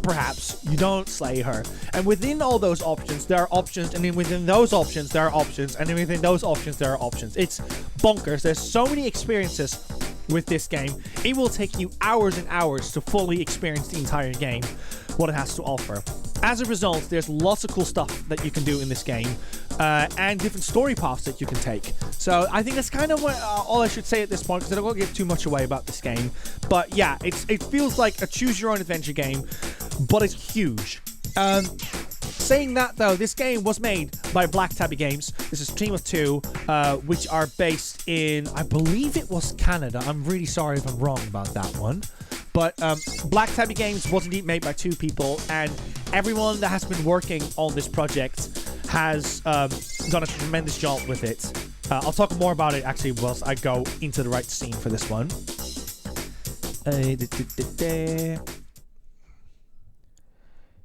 perhaps you don't slay her. And within all those options, there are options. And then within those options, there are options. And then within those options, there are options. It's bonkers. There's so many experiences with this game. It will take you hours and hours to fully experience the entire game, what it has to offer. As a result, there's lots of cool stuff that you can do in this game, and different story paths that you can take. So I think that's kind of what, all I should say at this point, because I don't want to give too much away about this game. But yeah, it feels like a choose-your-own-adventure game, but it's huge. Saying that, though, this game was made by Black Tabby Games. This is a team of two, which are based in, I believe it was Canada. I'm really sorry if I'm wrong about that one. But Black Tabby Games was indeed made by two people, and everyone that has been working on this project has done a tremendous job with it. I'll talk more about it, actually, whilst I go into the right scene for this one.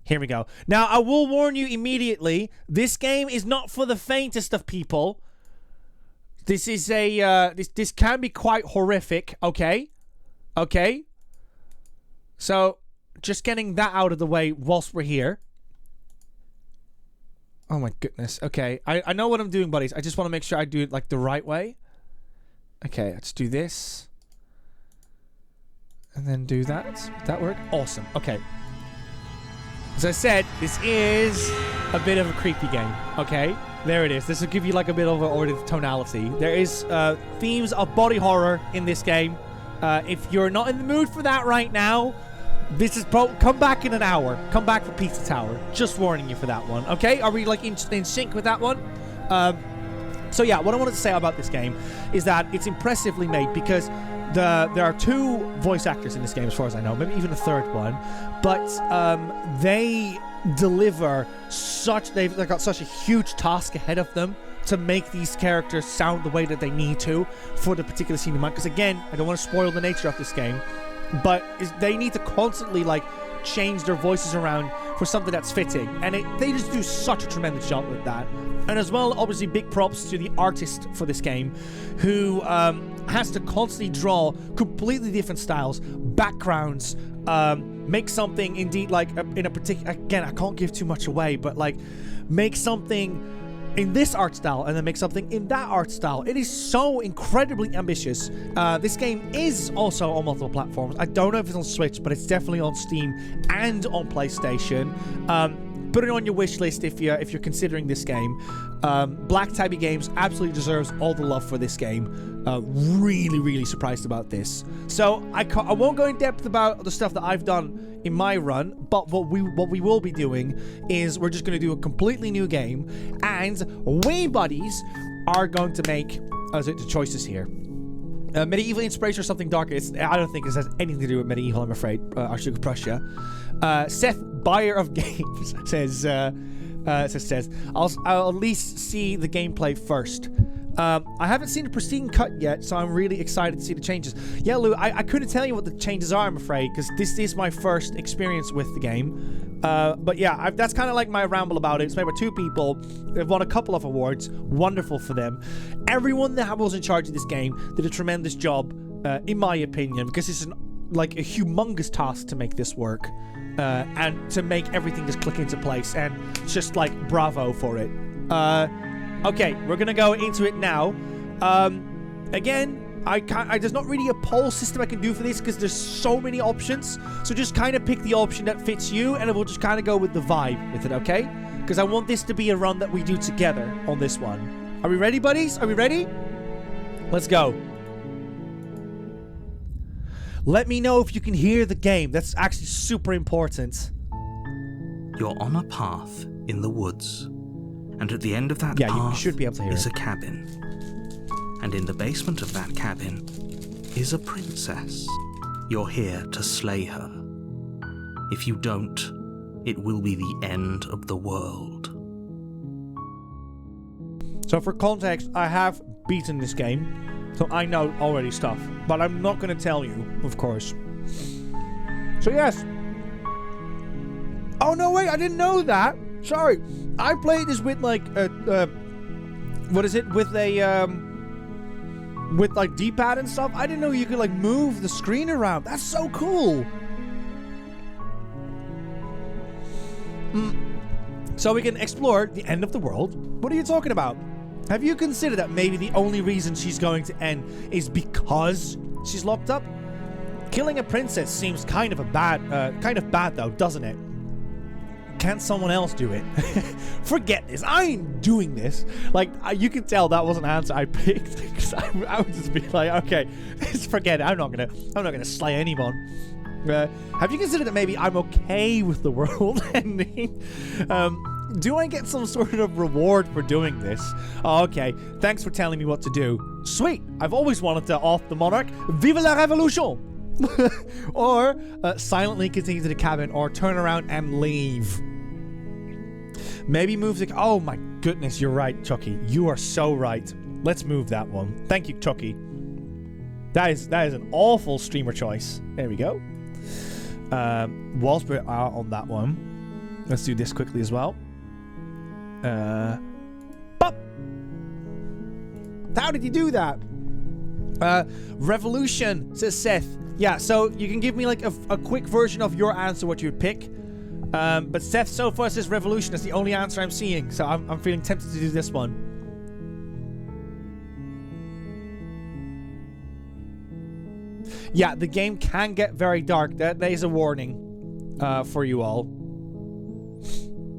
Here we go. Now, I will warn you immediately, this game is not for the faintest of people. This is a, this can be quite horrific, okay? Okay? So, just getting that out of the way whilst we're here. Oh my goodness. Okay, I know what I'm doing, buddies. I just want to make sure I do it like the right way. Okay, let's do this. And then do that. Did that work? Awesome. Okay. As I said, this is a bit of a creepy game, okay? There it is. This will give you like a bit of an ordered tonality. There is themes of body horror in this game. If you're not in the mood for that right now, This is come back in an hour. Come back for Pizza Tower. Just warning you for that one. Okay? Are we like in sync with that one? So yeah, what I wanted to say about this game is that it's impressively made because there are 2 voice actors in this game, as far as I know, maybe even a third one, but they deliver they've got such a huge task ahead of them to make these characters sound the way that they need to for the particular scene in mind. Because again, I don't want to spoil the nature of this game, but they need to constantly like change their voices around for something that's fitting, and they just do such a tremendous job with that. And as well, obviously, big props to the artist for this game, who has to constantly draw completely different styles, backgrounds, make something indeed like in a particular. Again, I can't give too much away, but like make something in this art style and then make something in that art style. It is so incredibly ambitious. This game is also on multiple platforms. I don't know if it's on Switch, but it's definitely on Steam and on PlayStation. Put it on your wish list if you're considering this game. Black Tabby Games absolutely deserves all the love for this game. Really, really surprised about this. So I won't go in depth about the stuff that I've done in my run, but what we will be doing is we're just going to do a completely new game, and we buddies are going to make the choices here. Medieval inspiration or something darker. I don't think this has anything to do with medieval, I'm afraid. Archduke of Prussia. Seth, buyer of games, says I'll at least see the gameplay first. I haven't seen a Pristine cut yet, so I'm really excited to see the changes. Yeah, Lou, I couldn't tell you what the changes are, I'm afraid, because this is my first experience with the game. But yeah, that's kind of like my ramble about it. It's made by 2 people. They've won a couple of awards. Wonderful for them. Everyone that was in charge of this game did a tremendous job, in my opinion, because it's like a humongous task to make this work. And to make everything just click into place, and just like bravo for it. Okay, we're gonna go into it now. Again, there's not really a poll system I can do for this because there's so many options. So just kind of pick the option that fits you, and we'll just kind of go with the vibe with it, okay? Because I want this to be a run that we do together on this one. Are we ready, buddies? Are we ready? Let's go. Let me know if you can hear the game. That's actually super important. You're on a path in the woods, and at the end of that path you should be able to hear is a cabin. And in the basement of that cabin is a princess. You're here to slay her. If you don't, it will be the end of the world. So for context, I have beaten this game, so I know already stuff, but I'm not going to tell you, of course. So yes. Oh no, wait, I didn't know that. Sorry. I played this with like what is it? With a with like D-pad and stuff. I didn't know you could like move the screen around. That's so cool. So we can explore the end of the world. What are you talking about? Have you considered that maybe the only reason she's going to end is because she's locked up? Killing a princess seems kind of bad though, doesn't it? Can't someone else do it? Forget this. I ain't doing this. Like, you can tell that was an answer I picked. Because I would just be like, okay, just forget it. I'm not gonna slay anyone. Have you considered that maybe I'm okay with the world ending? Do I get some sort of reward for doing this? Oh, okay. Thanks for telling me what to do. Sweet. I've always wanted to off the monarch. Vive la révolution! Or silently continue to the cabin, or turn around and leave. Maybe move the... Oh my goodness, you're right, Chucky. You are so right. Let's move that one. Thank you, Chucky. That is an awful streamer choice. There we go. Whilst we're out on that one, let's do this quickly as well. Pop! How did you do that? Revolution, says Seth. Yeah, so you can give me like a quick version of your answer, what you'd pick. But Seth so far says revolution is the only answer I'm seeing, so I'm feeling tempted to do this one. Yeah, the game can get very dark. That is a warning for you all.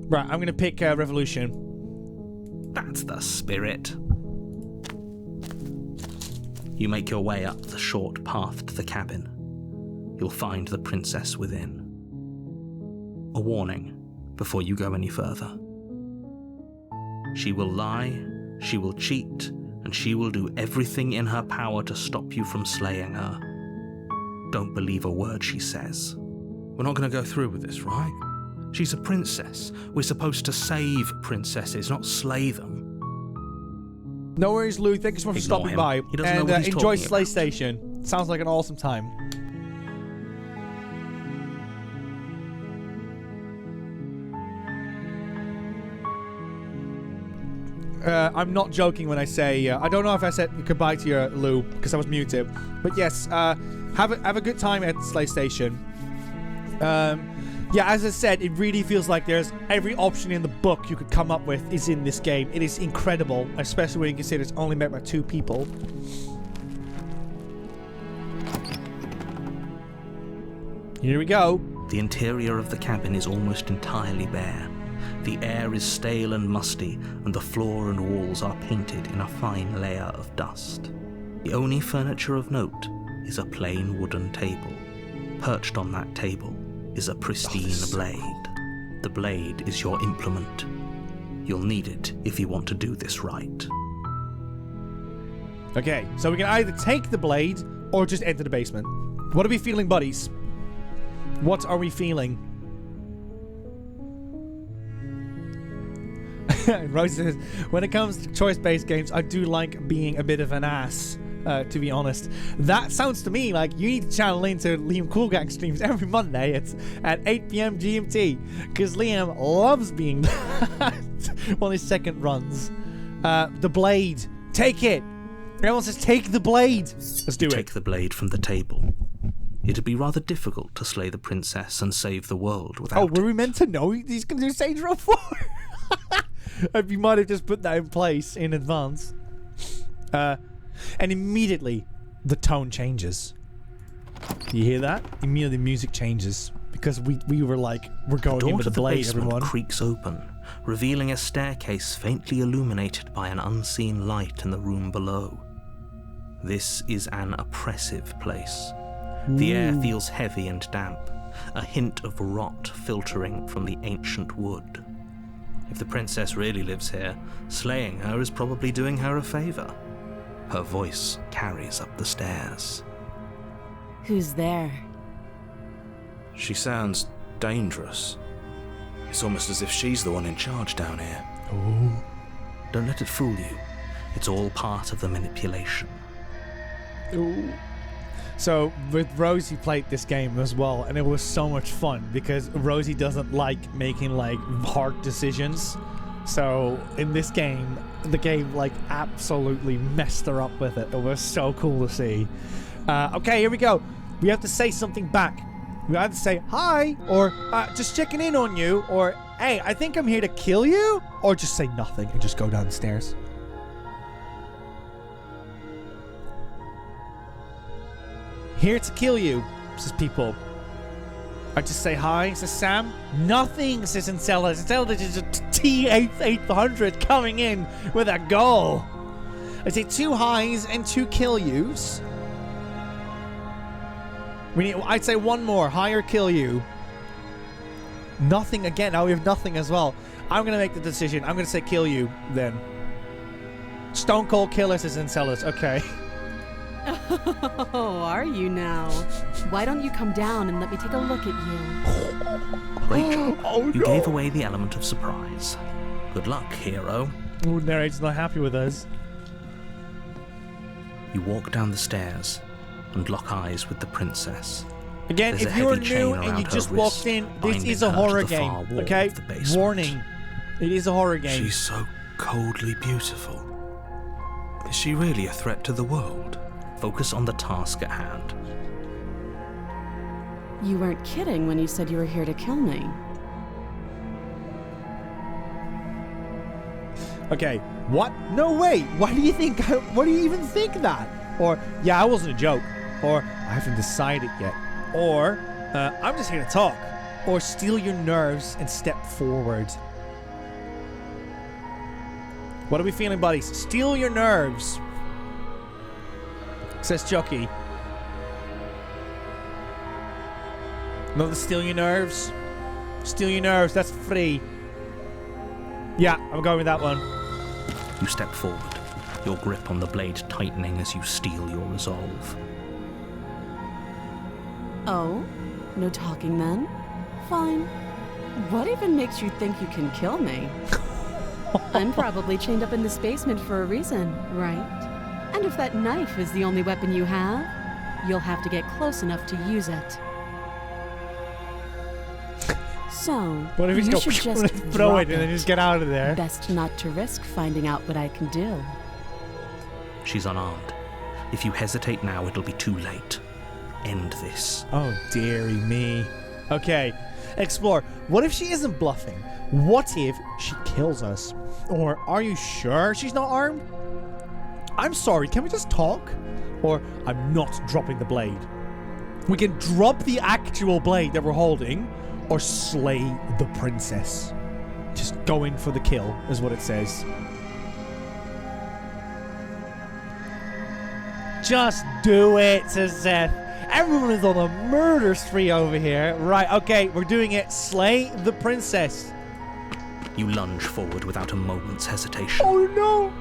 Right, I'm gonna pick revolution. That's the spirit. You make your way up the short path to the cabin. You'll find the princess within. a warning before you go any further. She will lie, she will cheat, and she will do everything in her power to stop you from slaying her. Don't believe a word she says. We're not going to go through with this, right? She's a princess. We're supposed to save princesses, not slay them. No worries, Lou. Thank you so much for stopping by. He doesn't know what he's enjoy talking Slay about. Station. Sounds like an awesome time. I'm not joking when I say I don't know if I said goodbye to you, Lou, because I was muted. But yes, have a good time at Slay Station. Yeah, as I said, it really feels like there's every option in the book you could come up with is in this game. It is incredible, especially when you consider it's only made by 2 people. Here we go. The interior of the cabin is almost entirely bare. The air is stale and musty, and the floor and walls are painted in a fine layer of dust. The only furniture of note is a plain wooden table. Perched on that table is a pristine blade. The blade is your implement. You'll need it if you want to do this right. Okay, so we can either take the blade or just enter the basement. What are we feeling, buddies? What are we feeling? Rose says, when it comes to choice-based games, I do like being a bit of an ass, to be honest. That sounds to me like you need to channel into Liam Coolgang streams every Monday. It's at 8 p.m. GMT, because Liam loves being that on his second runs. The blade. Take it. Everyone says, take the blade. Let's do it. Take the blade from the table. It'd be rather difficult to slay the princess and save the world without Oh, were we meant to know he's going to do Saints Row 4? You might have just put that in place in advance. And immediately, the tone changes. You hear that? Immediately, the music changes. Because we were like, we're going in with the blade, everyone. Creaks open, revealing a staircase faintly illuminated by an unseen light in the room below. This is an oppressive place. The air feels heavy and damp, a hint of rot filtering from the ancient wood. If the princess really lives here, slaying her is probably doing her a favor. Her voice carries up the stairs. Who's there? She sounds dangerous. It's almost as if she's the one in charge down here. Oh. Don't let it fool you. It's all part of the manipulation. Ooh. So, with Rosie played this game as well, and it was so much fun, because Rosie doesn't like making, like, hard decisions. So, in this game, the game, like, absolutely messed her up with it. It was so cool to see. Okay, here we go. We have to say something back. We either say, hi, or just checking in on you, or, hey, I think I'm here to kill you, or just say nothing and just go down the stairs. Here to kill you, says people. I just say hi, says Sam. Nothing, says Enceladus. Enceladus is a T800 coming in with a goal. I say 2 highs and 2 kill yous. I'd say 1 more, high or kill you. Nothing again. Now we have nothing as well. I'm going to make the decision. I'm going to say kill you then. Stone Cold Killer, says Enceladus. Okay. Oh, are you now? Why don't you come down and let me take a look at you? Rachel, you gave away the element of surprise. Good luck, hero. Ooh, narrator's not happy with us. You walk down the stairs and lock eyes with the princess. Again, There's if a you're heavy chain new and around you her just wrist, walked in, this binding is a her to horror the game. far wall Okay? of the basement. Warning. It is a horror game. She's so coldly beautiful. Is she really a threat to the world? Focus on the task at hand. You weren't kidding when you said you were here to kill me. Okay, what? No way. Why do you think? What do you even think that? Or, yeah, I wasn't a joke. Or, I haven't decided yet. Or, I'm just here to talk. Or, steal your nerves and step forward. What are we feeling, buddies? Steal your nerves, says Chucky. Another steal your nerves. Steal your nerves. That's free. Yeah, I'm going with that one. You step forward, your grip on the blade tightening as you steel your resolve. Oh? No talking then? Fine. What even makes you think you can kill me? I'm probably chained up in this basement for a reason, right? And if that knife is the only weapon you have, you'll have to get close enough to use it. So, What if he's you going should just to throw drop it and then just get out of there? Best not to risk finding out what I can do. She's unarmed. If you hesitate now, it'll be too late. End this. Oh, dearie me. Okay, explore. What if she isn't bluffing? What if she kills us? Or are you sure she's not armed? I'm sorry, can we just talk? Or I'm not dropping the blade. We can drop the actual blade that we're holding or slay the princess. Just go in for the kill is what it says. Just do it, says Seth. Everyone is on a murder spree over here. Right, okay, we're doing it. Slay the princess. You lunge forward without a moment's hesitation. Oh no!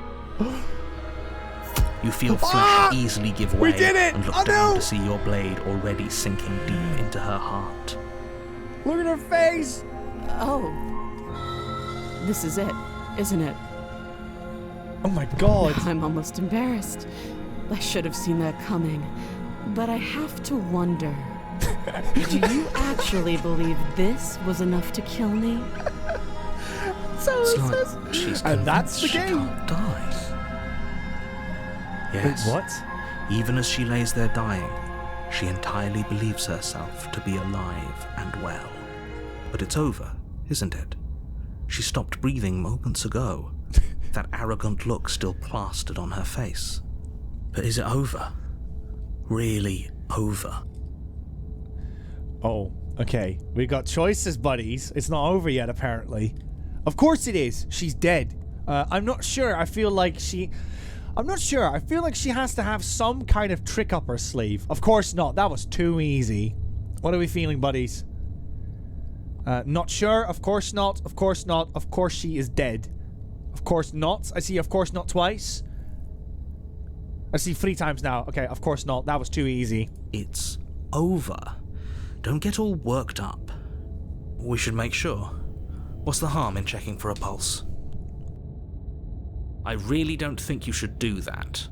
You feel flesh easily give way We did it! and look Oh, down no! to see your blade already sinking deep into her heart. Look at her face! Oh. This is it, isn't it? Oh my god. I'm almost embarrassed. I should have seen that coming. But I have to wonder. Do you actually believe this was enough to kill me? So It's it like says. she's And that's the convinced she game. can't die. Yes. Wait, what? Even as she lays there dying, she entirely believes herself to be alive and well. But it's over, isn't it? She stopped breathing moments ago. That arrogant look still plastered on her face. But is it over? Really over? Oh, okay. We got choices, buddies. It's not over yet, apparently. Of course it is. She's dead. I'm not sure. I feel like she... I'm not sure. I feel like she has to have some kind of trick up her sleeve. Of course not. That was too easy. What are we feeling, buddies? Not sure. Of course not. Of course not. Of course she is dead. Of course not. I see of course not twice. I see 3 times now. Okay, of course not. That was too easy. It's over. Don't get all worked up. We should make sure. What's the harm in checking for a pulse? I really don't think you should do that.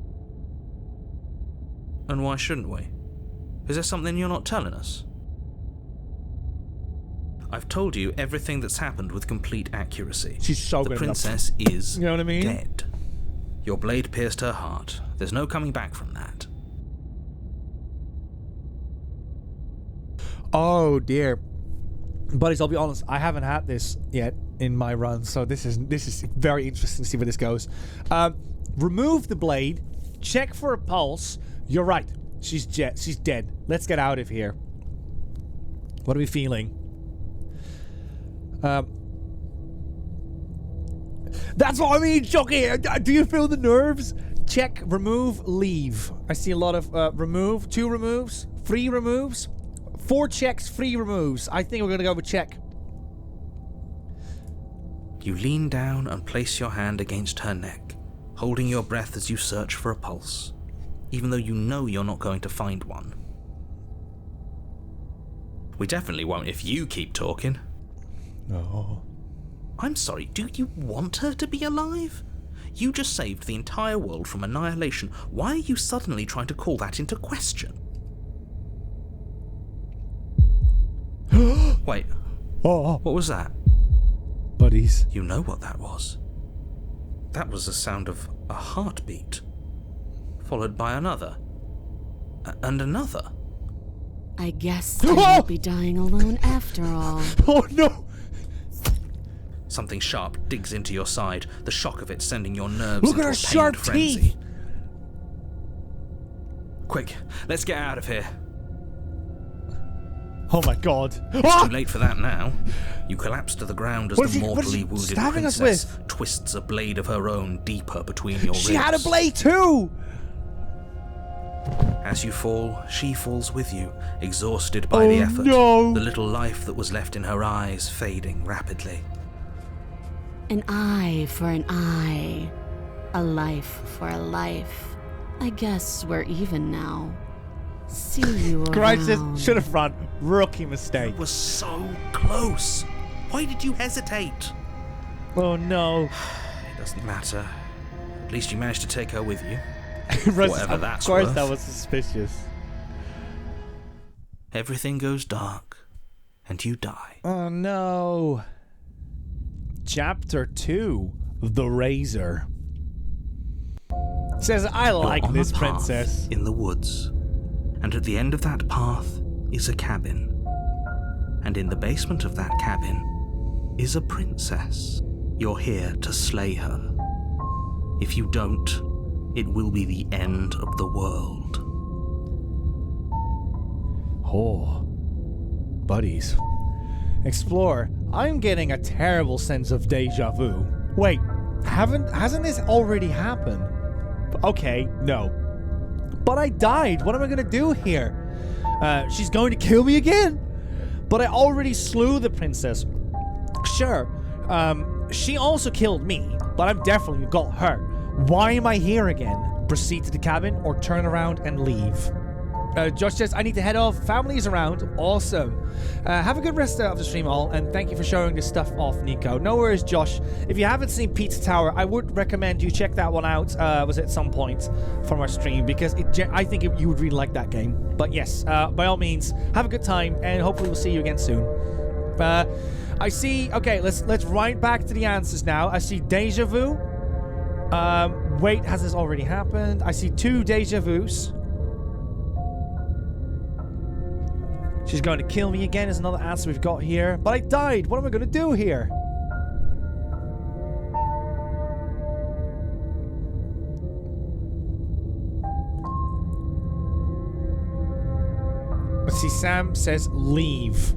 And why shouldn't we? Is there something you're not telling us? I've told you everything that's happened with complete accuracy. She's so good. The princess is You know what I mean? dead. Your blade pierced her heart. There's no coming back from that. Oh dear. Buddies, I'll be honest, I haven't had this yet in my run, so this is very interesting to see where this goes. Remove the blade, check for a pulse. You're right. She's dead. Let's get out of here. What are we feeling? That's what I mean, Chucky. Do you feel the nerves? Check, remove, leave. I see a lot of remove, 2 removes, 3 removes, 4 checks, 3 removes. I think we're gonna go with check. You lean down and place your hand against her neck, holding your breath as you search for a pulse, even though you know you're not going to find one. We definitely won't if you keep talking. No. I'm sorry, do you want her to be alive? You just saved the entire world from annihilation. Why are you suddenly trying to call that into question? Wait. Oh. What was that? Buddies. You know what that was. That was the sound of a heartbeat, followed by another, and another. I guess I won't be dying alone after all. Oh no! Something sharp digs into your side, the shock of it sending your nerves Look into at her a sharp pained frenzy. teeth! Quick, let's get out of here. Oh my god. It's too late for that now. You collapse to the ground as the mortally wounded stabbing us princess twists a blade of her own deeper between your ribs. She had a blade too! As you fall, she falls with you, exhausted by the effort, no. the little life that was left in her eyes fading rapidly. An eye for an eye. A life for a life. I guess we're even now. See you around. Crisis, should have run. Rookie mistake. You were so close. Why did you hesitate? Oh no. It doesn't matter. At least you managed to take her with you. Whatever that's worth. Of course worth. that was suspicious. Everything goes dark, and you die. Oh no. Chapter 2, The Razor. Says, I like You're on this a path princess. in the woods, and at the end of that path is a cabin. And in the basement of that cabin is a princess. You're here to slay her. If you don't, it will be the end of the world. Oh, buddies. Explore. I'm getting a terrible sense of deja vu. Wait, hasn't this already happened? Okay, no. But I died. What am I gonna do here? She's going to kill me again? But I already slew the princess. Sure. She also killed me, but I've definitely got her. Why am I here again? Proceed to the cabin or turn around and leave? Josh says, I need to head off. Family's around. Awesome. Have a good rest of the stream, all, and thank you for showing this stuff off, Nico. No worries, Josh. If you haven't seen Pizza Tower, I would recommend you check that one out. Was at some point from our stream, because I think you would really like that game. But yes, by all means, have a good time, and hopefully we'll see you again soon. I see. Okay, let's right back to the answers now. I see deja vu. Wait, has this already happened? I see 2 deja vus. She's going to kill me again is another answer we've got here. But I died. What am I going to do here? Let's see. Sam says leave.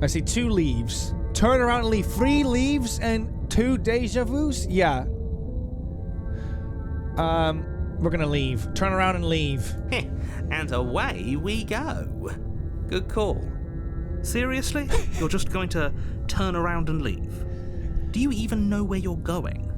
I see 2 leaves. Turn around and leave. 3 leaves and 2 deja vus? Yeah. We're gonna leave. Turn around and leave. And away we go. Good call. Seriously? You're just going to turn around and leave? Do you even know where you're going?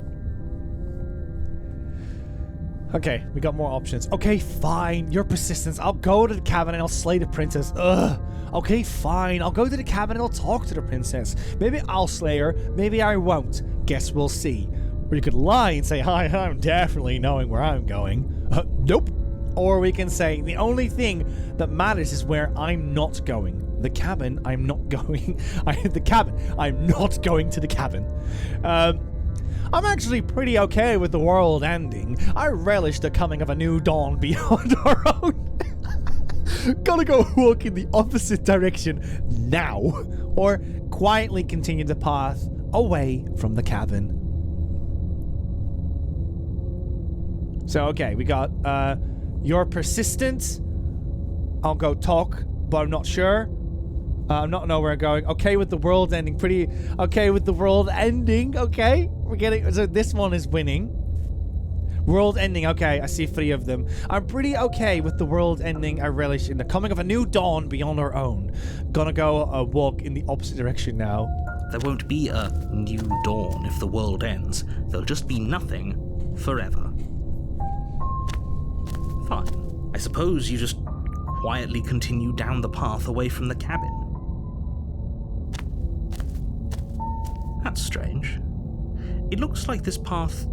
Okay, we got more options. Okay, fine. Your persistence. I'll go to the cabin and I'll slay the princess. Ugh. Okay, fine. I'll go to the cabin and I'll talk to the princess. Maybe I'll slay her. Maybe I won't. Guess we'll see. Or you could lie and say, hi, I'm definitely knowing where I'm going. Nope. Or we can say, the only thing that matters is where I'm not going. The cabin, I'm not going. The cabin, I'm not going to the cabin. I'm actually pretty okay with the world ending. I relish the coming of a new dawn beyond our own. Gotta go walk in the opposite direction now. Or quietly continue the path away from the cabin. So, okay, we got, you're persistent. I'll go talk, but I'm not sure. I'm not know where I'm going. Okay with the world ending. Pretty okay with the world ending. Okay. We're getting, so this one is winning. World ending. Okay, I see 3 of them. I'm pretty okay with the world ending. I relish in the coming of a new dawn beyond our own. Gonna go walk in the opposite direction now. There won't be a new dawn if the world ends. There'll just be nothing forever. Fine. I suppose you just quietly continue down the path away from the cabin. That's strange. It looks like this path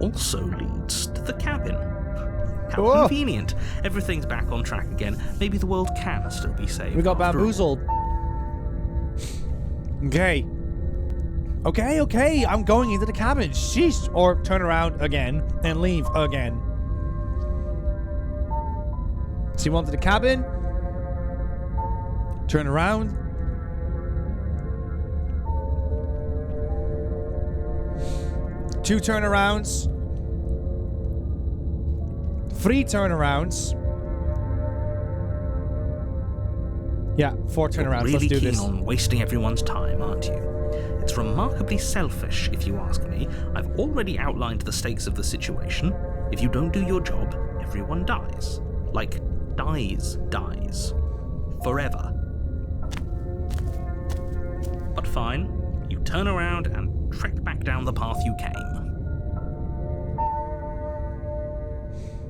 also leads to the cabin. How Whoa. convenient. Everything's back on track again. Maybe the world can still be saved. We got after all. bamboozled. Okay. Okay. I'm going into the cabin. Sheesh. Or turn around again and leave again. So you want to the cabin. Turn around. Two turnarounds. 3 turnarounds. Yeah, 4 turnarounds. You're really Let's do keen this. on wasting everyone's time, aren't you? It's remarkably selfish, if you ask me. I've already outlined the stakes of the situation. If you don't do your job, everyone dies. Like, dies. Forever. But fine, you turn around and trek back down the path you came.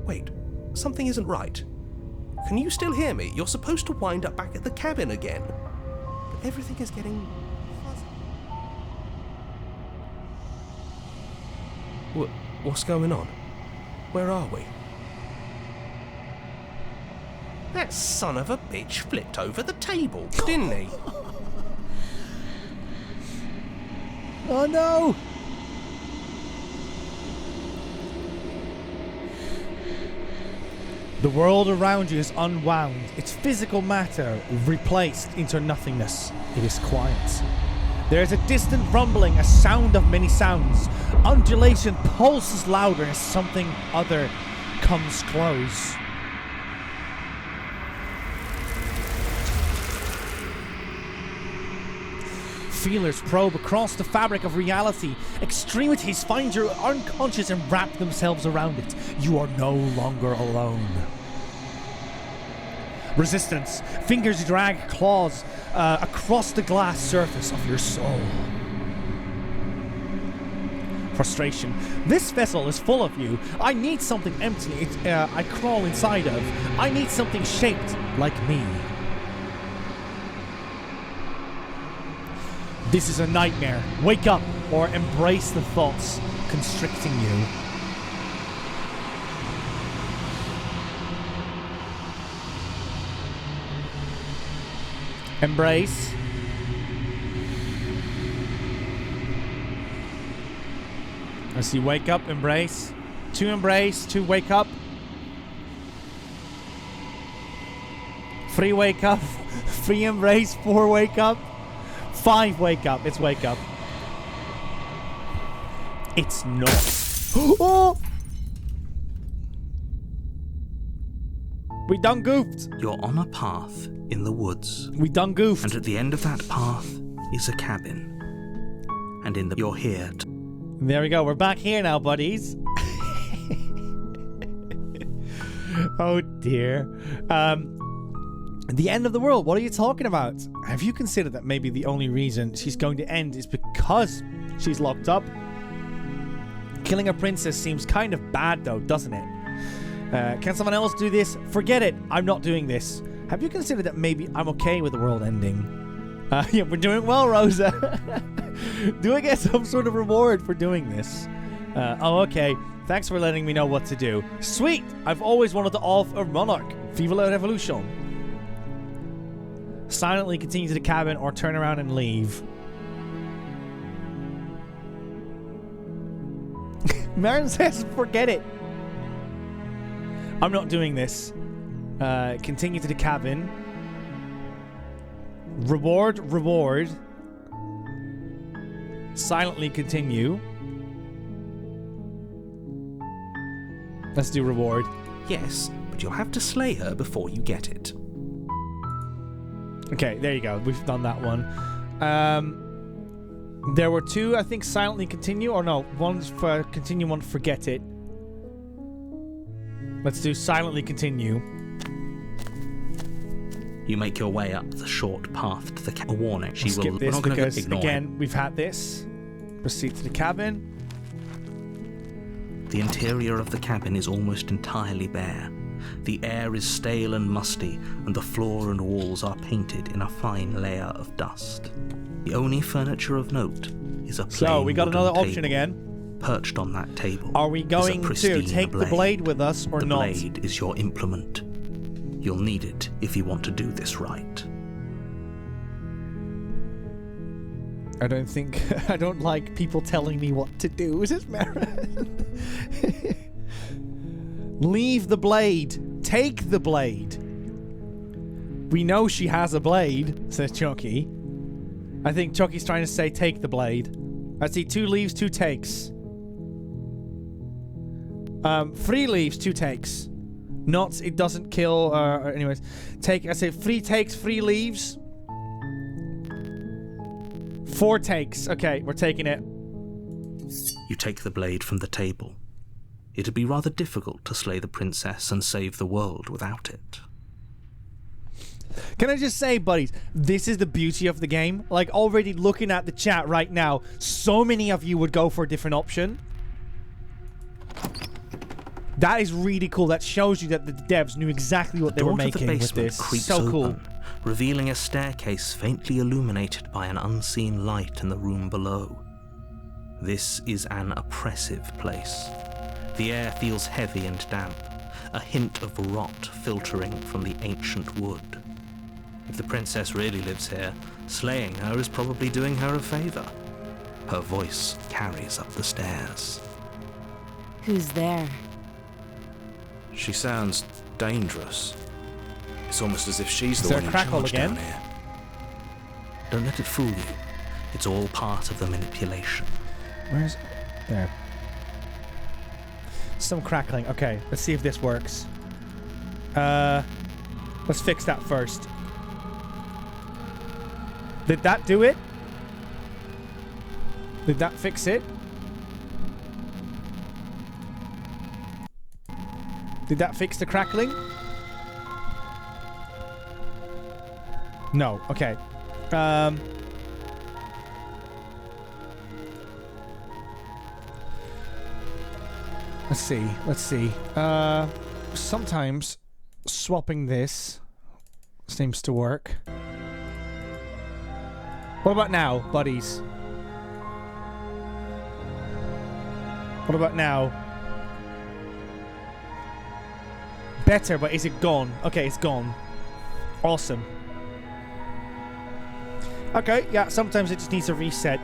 Wait, something isn't right. Can you still hear me? You're supposed to wind up back at the cabin again. But everything is getting fuzzy. What's going on? Where are we? That son of a bitch flipped over the table, didn't he? Oh no! The world around you is unwound. Its physical matter replaced into nothingness. It is quiet. There is a distant rumbling, a sound of many sounds. Undulation pulses louder as something other comes close. Feelers probe across the fabric of reality. Extremities find your unconscious and wrap themselves around it. You are no longer alone. Resistance. Fingers drag claws across the glass surface of your soul. Frustration. This vessel is full of you. I need something empty I crawl inside of. I need something shaped like me. This is a nightmare. Wake up or embrace the thoughts constricting you. Embrace. I see wake up, embrace. 2 embrace, 2 wake up. 3 wake up. 3 embrace, 4 wake up. 5 wake up. It's wake up. It's not. Oh! We done goofed. You're on a path in the woods. We done goofed. And at the end of that path is a cabin. And you're here. There we go. We're back here now, buddies. Oh dear. The end of the world. What are you talking about? Have you considered that maybe the only reason she's going to end is because she's locked up? Killing a princess seems kind of bad though, doesn't it? Can someone else do this? Forget it. I'm not doing this. Have you considered that maybe I'm okay with the world ending? Yeah, we're doing well, Rosa. Do I get some sort of reward for doing this? Oh, okay. Thanks for letting me know what to do. Sweet! I've always wanted to off a monarch. Vive la revolution. Silently continue to the cabin or turn around and leave. Marin says, forget it. I'm not doing this. Continue to the cabin. Reward. Silently continue. Let's do reward. Yes, but you'll have to slay her before you get it. Okay, there you go. We've done that one. There were 2, I think, silently continue. Or no, one's for continue, one forget it. Let's do silently continue. You make your way up the short path to the warning. We'll skip this because, again, we've had this. Proceed to the cabin. The interior of the cabin is almost entirely bare. The air is stale and musty, and the floor and walls are painted in a fine layer of dust. The only furniture of note is a plain So, we got another wooden option table. again. Perched on that table. Are we going to take the blade with us or not? The blade is your implement. You'll need it if you want to do this right. I don't like people telling me what to do. Is this Marin? Leave the blade. Take the blade. We know she has a blade, says Chucky. I think Chucky's trying to say take the blade. I see 2 leaves, 2 takes. 3 leaves, 2 takes. Not, it doesn't kill, anyways. I say 3 takes, 3 leaves. 4 takes. Okay, we're taking it. You take the blade from the table. it'd be rather difficult to slay the princess and save the world without it. Can I just say, buddies, this is the beauty of the game. Like, already looking at the chat right now, so many of you would go for a different option. That is really cool. That shows you that the devs knew exactly what they were making with this. Creaks So open, cool. revealing a staircase faintly illuminated by an unseen light in the room below. This is an oppressive place. The air feels heavy and damp, a hint of rot filtering from the ancient wood. If the princess really lives here, slaying her is probably doing her a favor. Her voice carries up the stairs. Who's there? She sounds dangerous. It's almost as if she's the there one a in crackle charge again? down here. Don't let it fool you. It's all part of the manipulation. Where's... There. Some crackling. Okay, let's see if this works. Let's fix that first. Did that do it? Did that fix it? Did that fix the crackling? No. Okay. Let's see. Let's see. Sometimes swapping this seems to work. What about now, buddies? What about now? Better, but is it gone? Okay, it's gone. Awesome. Okay, yeah, sometimes it just needs a reset.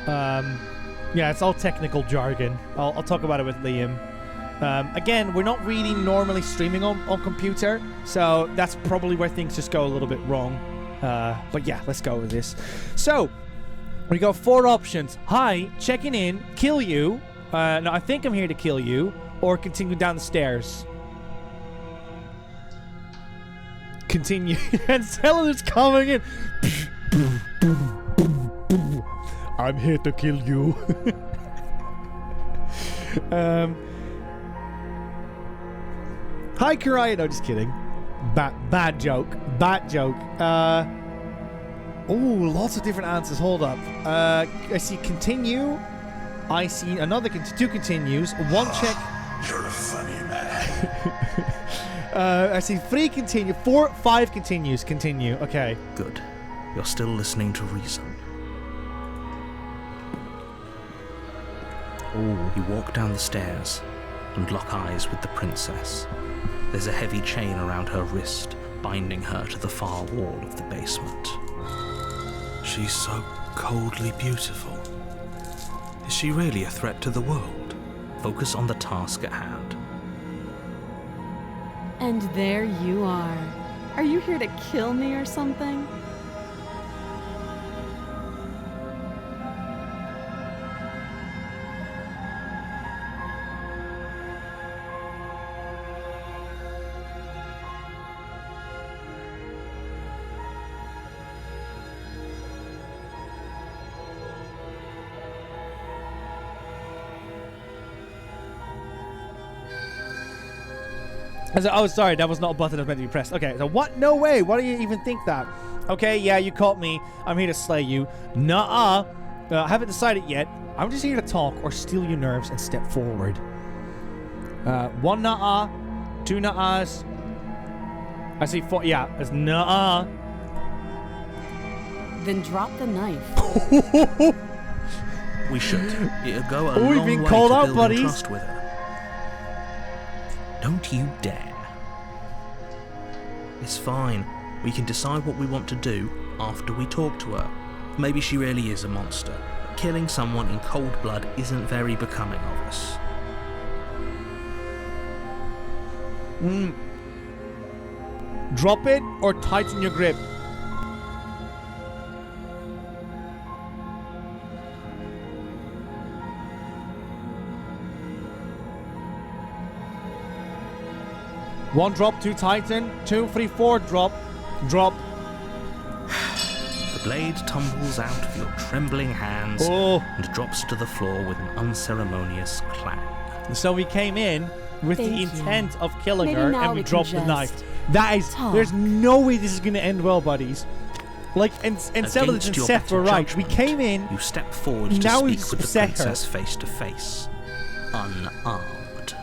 Yeah, it's all technical jargon. I'll talk about it with Liam. Again, we're not really normally streaming on computer, so that's probably where things just go a little bit wrong. But yeah, let's go with this. So, we got 4 options. Hi, checking in, kill you. No, I think I'm here to kill you. Or continue down the stairs. Continue. And Celadon's coming in. I'm here to kill you. Hi, Karaya. No, just kidding. Bad joke. Bad joke. Oh, lots of different answers. Hold up. I see continue. I see another 2 continues. 1 check. You're a funny man. I see 3 continue. 5 continues. Continue. Okay. Good. You're still listening to reason. You walk down the stairs and lock eyes with the princess. There's a heavy chain around her wrist, binding her to the far wall of the basement. She's so coldly beautiful. Is she really a threat to the world? Focus on the task at hand. And there you are. Are you here to kill me or something? Oh, sorry, that was not a button that was meant to be pressed. Okay, so what? No way. Why do you even think that? Okay, yeah, you caught me. I'm here to slay you. Nuh-uh. I haven't decided yet. I'm just here to talk or steal your nerves and step forward. 1 nuh-uh. 2 nuh-uhs. I see 4. Yeah, it's nuh-uh. Then drop the knife. We should. It'll go a We've long been way called to out, building buddies. trust with her. Don't you dare. It's fine. We can decide what we want to do after we talk to her. Maybe she really is a monster, but killing someone in cold blood isn't very becoming of us. Drop it or tighten your grip. One drop, 2 tighten, 2, 3, 4 drop, drop. The blade tumbles out of your trembling hands and drops to the floor with an unceremonious clang. So we came in with the Thank you. intent of killing Maybe her, now and we we can dropped the just knife. That is, talk. there's no way this is going to end well, buddies. Like, and Celadon Against and your Seth better were right. We judgment, came in. You step forward to Now we've speak with the set her. princess face to face, unarmed.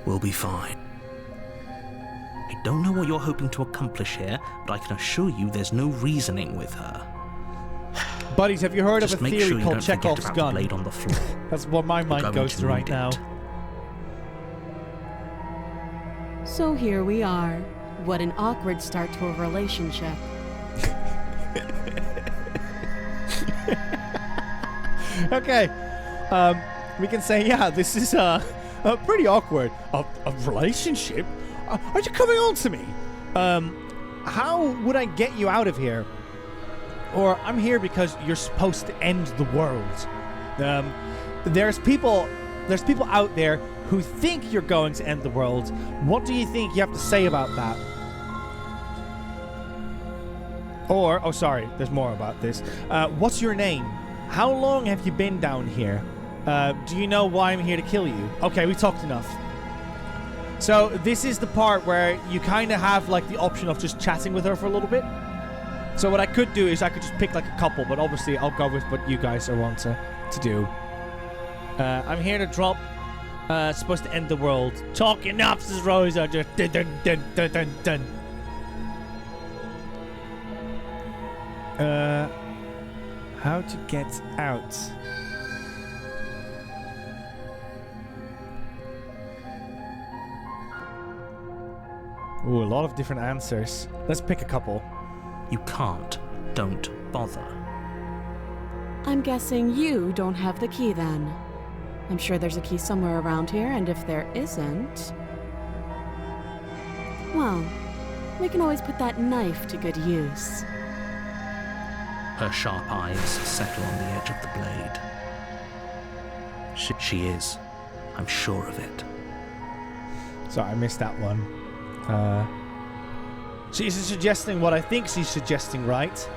We'll be fine. I don't know what you're hoping to accomplish here, but I can assure you there's no reasoning with her. Buddies, have you heard Just of a make theory sure you called don't forget Chekhov's about gun? the blade on the floor. That's what my We're mind going goes to right read now. it. So here we are. What an awkward start to a relationship. Okay, we can say, yeah, this is pretty awkward. A relationship? Are you coming on to me? How would I get you out of here? Or I'm here because you're supposed to end the world. There's people out there who think you're going to end the world. What do you think you have to say about that? Or, oh sorry, there's more about this. What's your name? How long have you been down here? Do you know why I'm here to kill you? Okay, we talked enough. So this is the part where you kind of have like the option of just chatting with her for a little bit. So what I could do is I could just pick like a couple, but obviously I'll go with what you guys are want to do. I'm here to drop. Supposed to end the world. Talk enough, says Rosa. Just dun dun dun dun dun dun. How to get out? Ooh, a lot of different answers. Let's pick a couple. You can't. Don't bother. I'm guessing you don't have the key then. I'm sure there's a key somewhere around here, and if there isn't... well, we can always put that knife to good use. Her sharp eyes settle on the edge of the blade. She is. I'm sure of it. Sorry, I missed that one. She's suggesting what I think she's suggesting, right?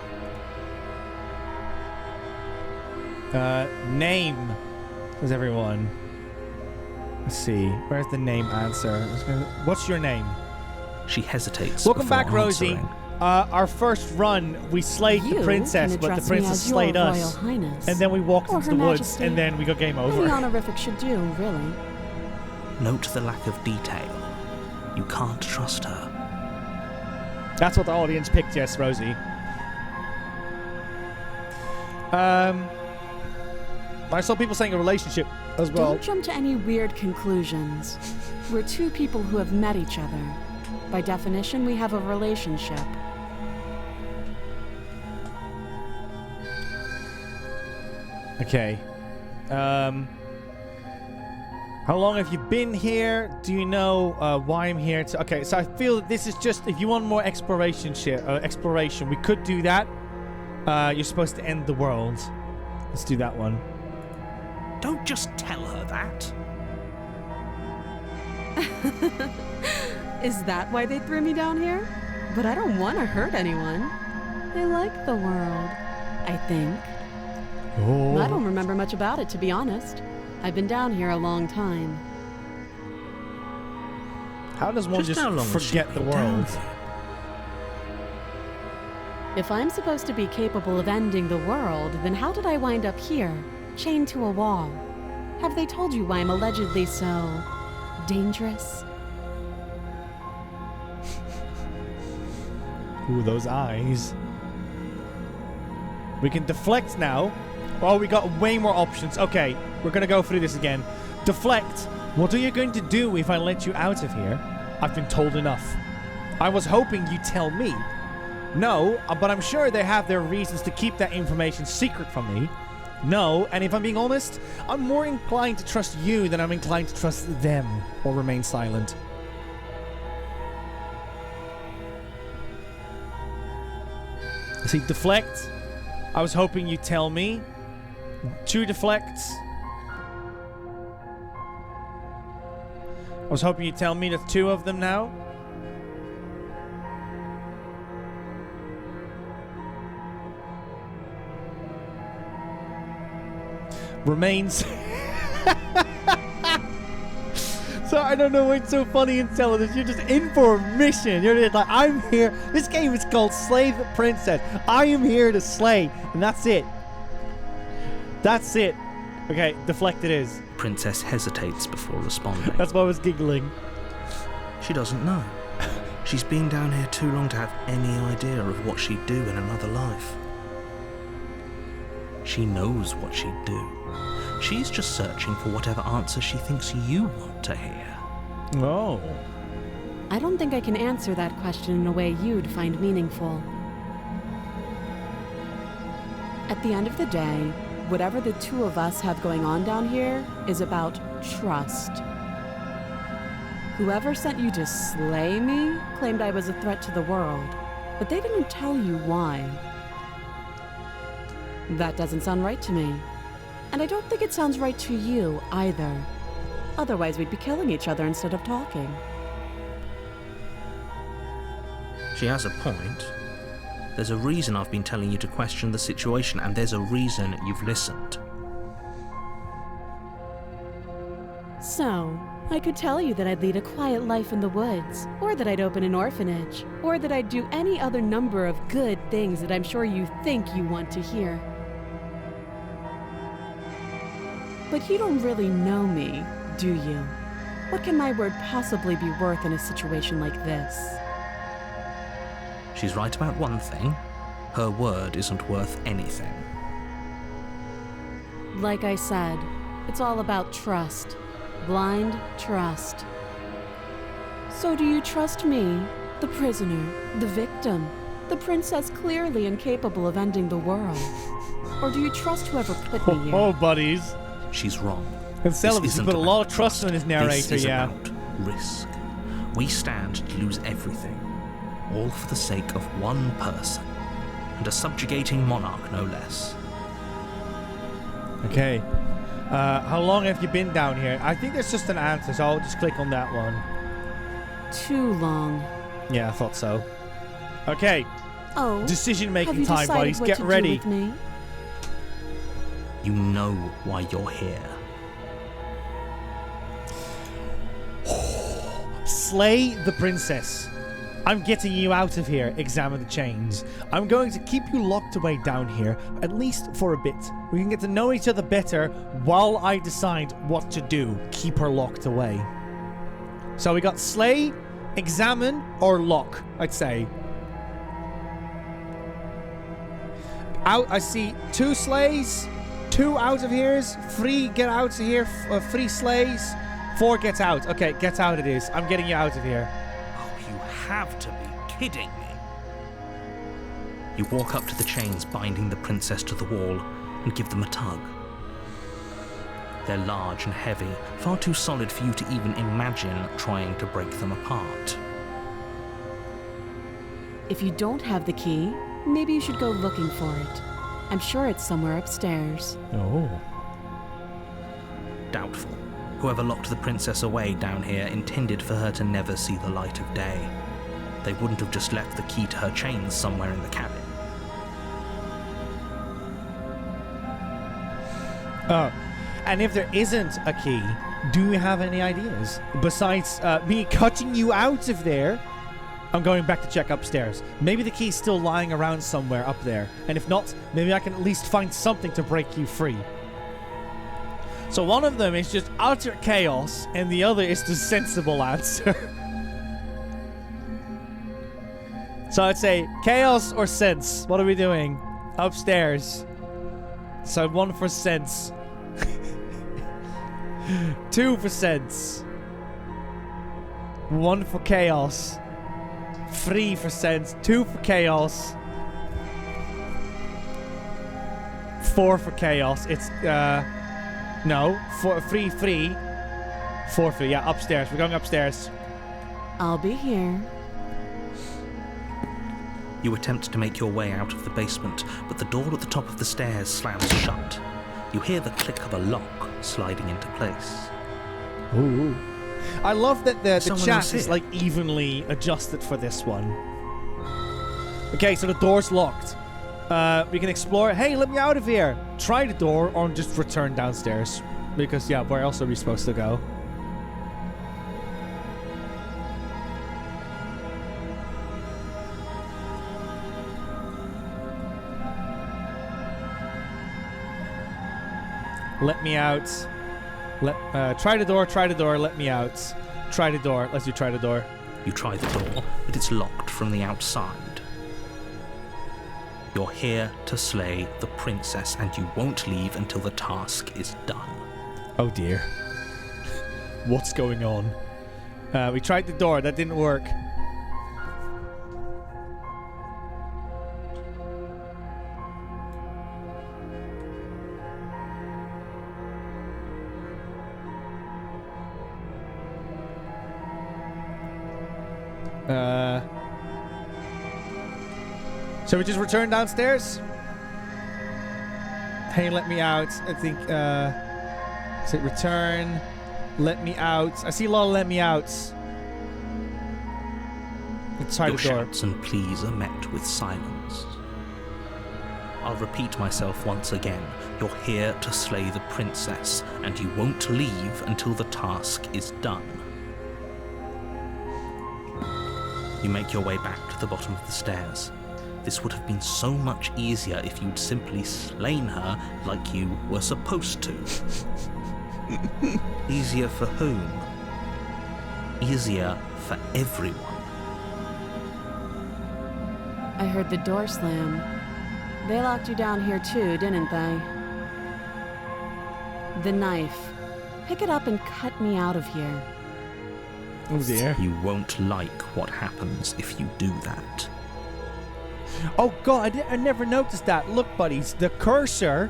Name, says everyone. Let's see. Where's the name answer? What's your name? She hesitates. Welcome before back, Rosie. answering. Our first run, we slayed the You princess, can but the address me princess as your slayed us. Royal Highness, And then we walked or into Her the woods, Majesty. and then we got game over. Any honorific should do, really. Note the lack of detail. You can't trust her. That's what the audience picked, yes, Rosie. I saw people saying a relationship as well. Don't jump to any weird conclusions. We're two people who have met each other. By definition, we have a relationship. Okay. How long have you been here? Do you know why I'm here? Okay, so I feel that this is just, if you want more exploration, we could do that. You're supposed to end the world. Let's do that one. Don't just tell her that. Is that why they threw me down here? But I don't want to hurt anyone. I like the world, I think. Oh. I don't remember much about it, to be honest. I've been down here a long time. How does one just how long has she forget the been down world? there? If I'm supposed to be capable of ending the world, then how did I wind up here, chained to a wall? Have they told you why I'm allegedly so dangerous? Ooh, those eyes. We can deflect now. Oh, we got way more options. Okay, we're gonna go through this again. Deflect. What are you going to do if I let you out of here? I've been told enough. I was hoping you'd tell me. No, but I'm sure they have their reasons to keep that information secret from me. No, and if I'm being honest, I'm more inclined to trust you than I'm inclined to trust them, or remain silent. See, deflect. I was hoping you'd tell me. 2 deflects. I was hoping you'd tell me there's 2 of them now. Remains. So I don't know what's so funny in telling this. You're just in for a mission. You're just like, I'm here. This game is called Slay the Princess. I am here to slay, and that's it. That's it. Okay, deflect it is. Princess hesitates before responding. That's why I was giggling. She doesn't know. She's been down here too long to have any idea of what she'd do in another life. She knows what she'd do. She's just searching for whatever answer she thinks you want to hear. Oh. I don't think I can answer that question in a way you'd find meaningful. At the end of the day, whatever the two of us have going on down here is about trust. Whoever sent you to slay me claimed I was a threat to the world, but they didn't tell you why. That doesn't sound right to me. And I don't think it sounds right to you either. Otherwise, we'd be killing each other instead of talking. She has a point. There's a reason I've been telling you to question the situation, and there's a reason you've listened. So, I could tell you that I'd lead a quiet life in the woods, or that I'd open an orphanage, or that I'd do any other number of good things that I'm sure you think you want to hear. But you don't really know me, do you? What can my word possibly be worth in a situation like this? She's right about one thing. Her word isn't worth anything. Like I said, it's all about trust. Blind trust. So do you trust me, the prisoner, the victim, the princess clearly incapable of ending the world? Or do you trust whoever put me here? Oh, buddies. She's wrong. And Celis, you put a lot of trust in his narrator, this is yeah. about risk. We stand to lose everything, all for the sake of one person, and a subjugating monarch, no less. Okay. How long have you been down here? I think there's just an answer, so I'll just click on that one. Too long. Yeah, I thought so. Okay. Oh. Decision-making time, buddies. Get ready. You know why you're here. Slay the princess. I'm getting you out of here. Examine the chains. I'm going to keep you locked away down here, at least for a bit. We can get to know each other better while I decide what to do. Keep her locked away. So we got slay, examine, or lock, I'd say. Out, I see 2 slays, 2 out of here's, 3 get out of here, 3 slays, 4 get out. Okay, get out it is. I'm getting you out of here. You have to be kidding me. You walk up to the chains binding the princess to the wall and give them a tug. They're large and heavy, far too solid for you to even imagine trying to break them apart. If you don't have the key, maybe you should go looking for it. I'm sure it's somewhere upstairs. Oh. Doubtful. Whoever locked the princess away down here intended for her to never see the light of day. They wouldn't have just left the key to her chains somewhere in the cabin. Oh. And if there isn't a key, do you have any ideas? Besides me cutting you out of there, I'm going back to check upstairs. Maybe the key's still lying around somewhere up there. And if not, maybe I can at least find something to break you free. So one of them is just utter chaos, and the other is the sensible answer. So I'd say chaos or sense. What are we doing? Upstairs. So 1 for sense. 2 for sense. 1 for chaos. 3 for sense. 2 for chaos. 4 for chaos. It's no, 3 free. 4 free. Yeah, upstairs. We're going upstairs. I'll be here. You attempt to make your way out of the basement, but the door at the top of the stairs slams shut. You hear the click of a lock sliding into place. Ooh. I love that the Someone chat else is here. like evenly adjusted for this one. Okay, so the door's locked. We can explore. Hey, let me out of here. Try the door or just return downstairs. Because, yeah, where else are we supposed to go? Let me out. Try the door, let me out. Try the door, let's do try the door. You try the door, but it's locked from the outside. You're here to slay the princess, and you won't leave until the task is done. Oh dear. What's going on? We tried the door, that didn't work. Shall we just return downstairs? Hey, let me out. I think, say return. Let me out. I see a lot of let me outs. Let's try the door. Your shouts and pleas are met with silence. I'll repeat myself once again. You're here to slay the princess, and you won't leave until the task is done. You make your way back to the bottom of the stairs. This would have been so much easier if you'd simply slain her like you were supposed to. Easier for whom? Easier for everyone. I heard the door slam. They locked you down here too, didn't they? The knife. Pick it up and cut me out of here. Oh dear. You won't like what happens if you do that. Oh god, I never noticed that. Look, buddies, the cursor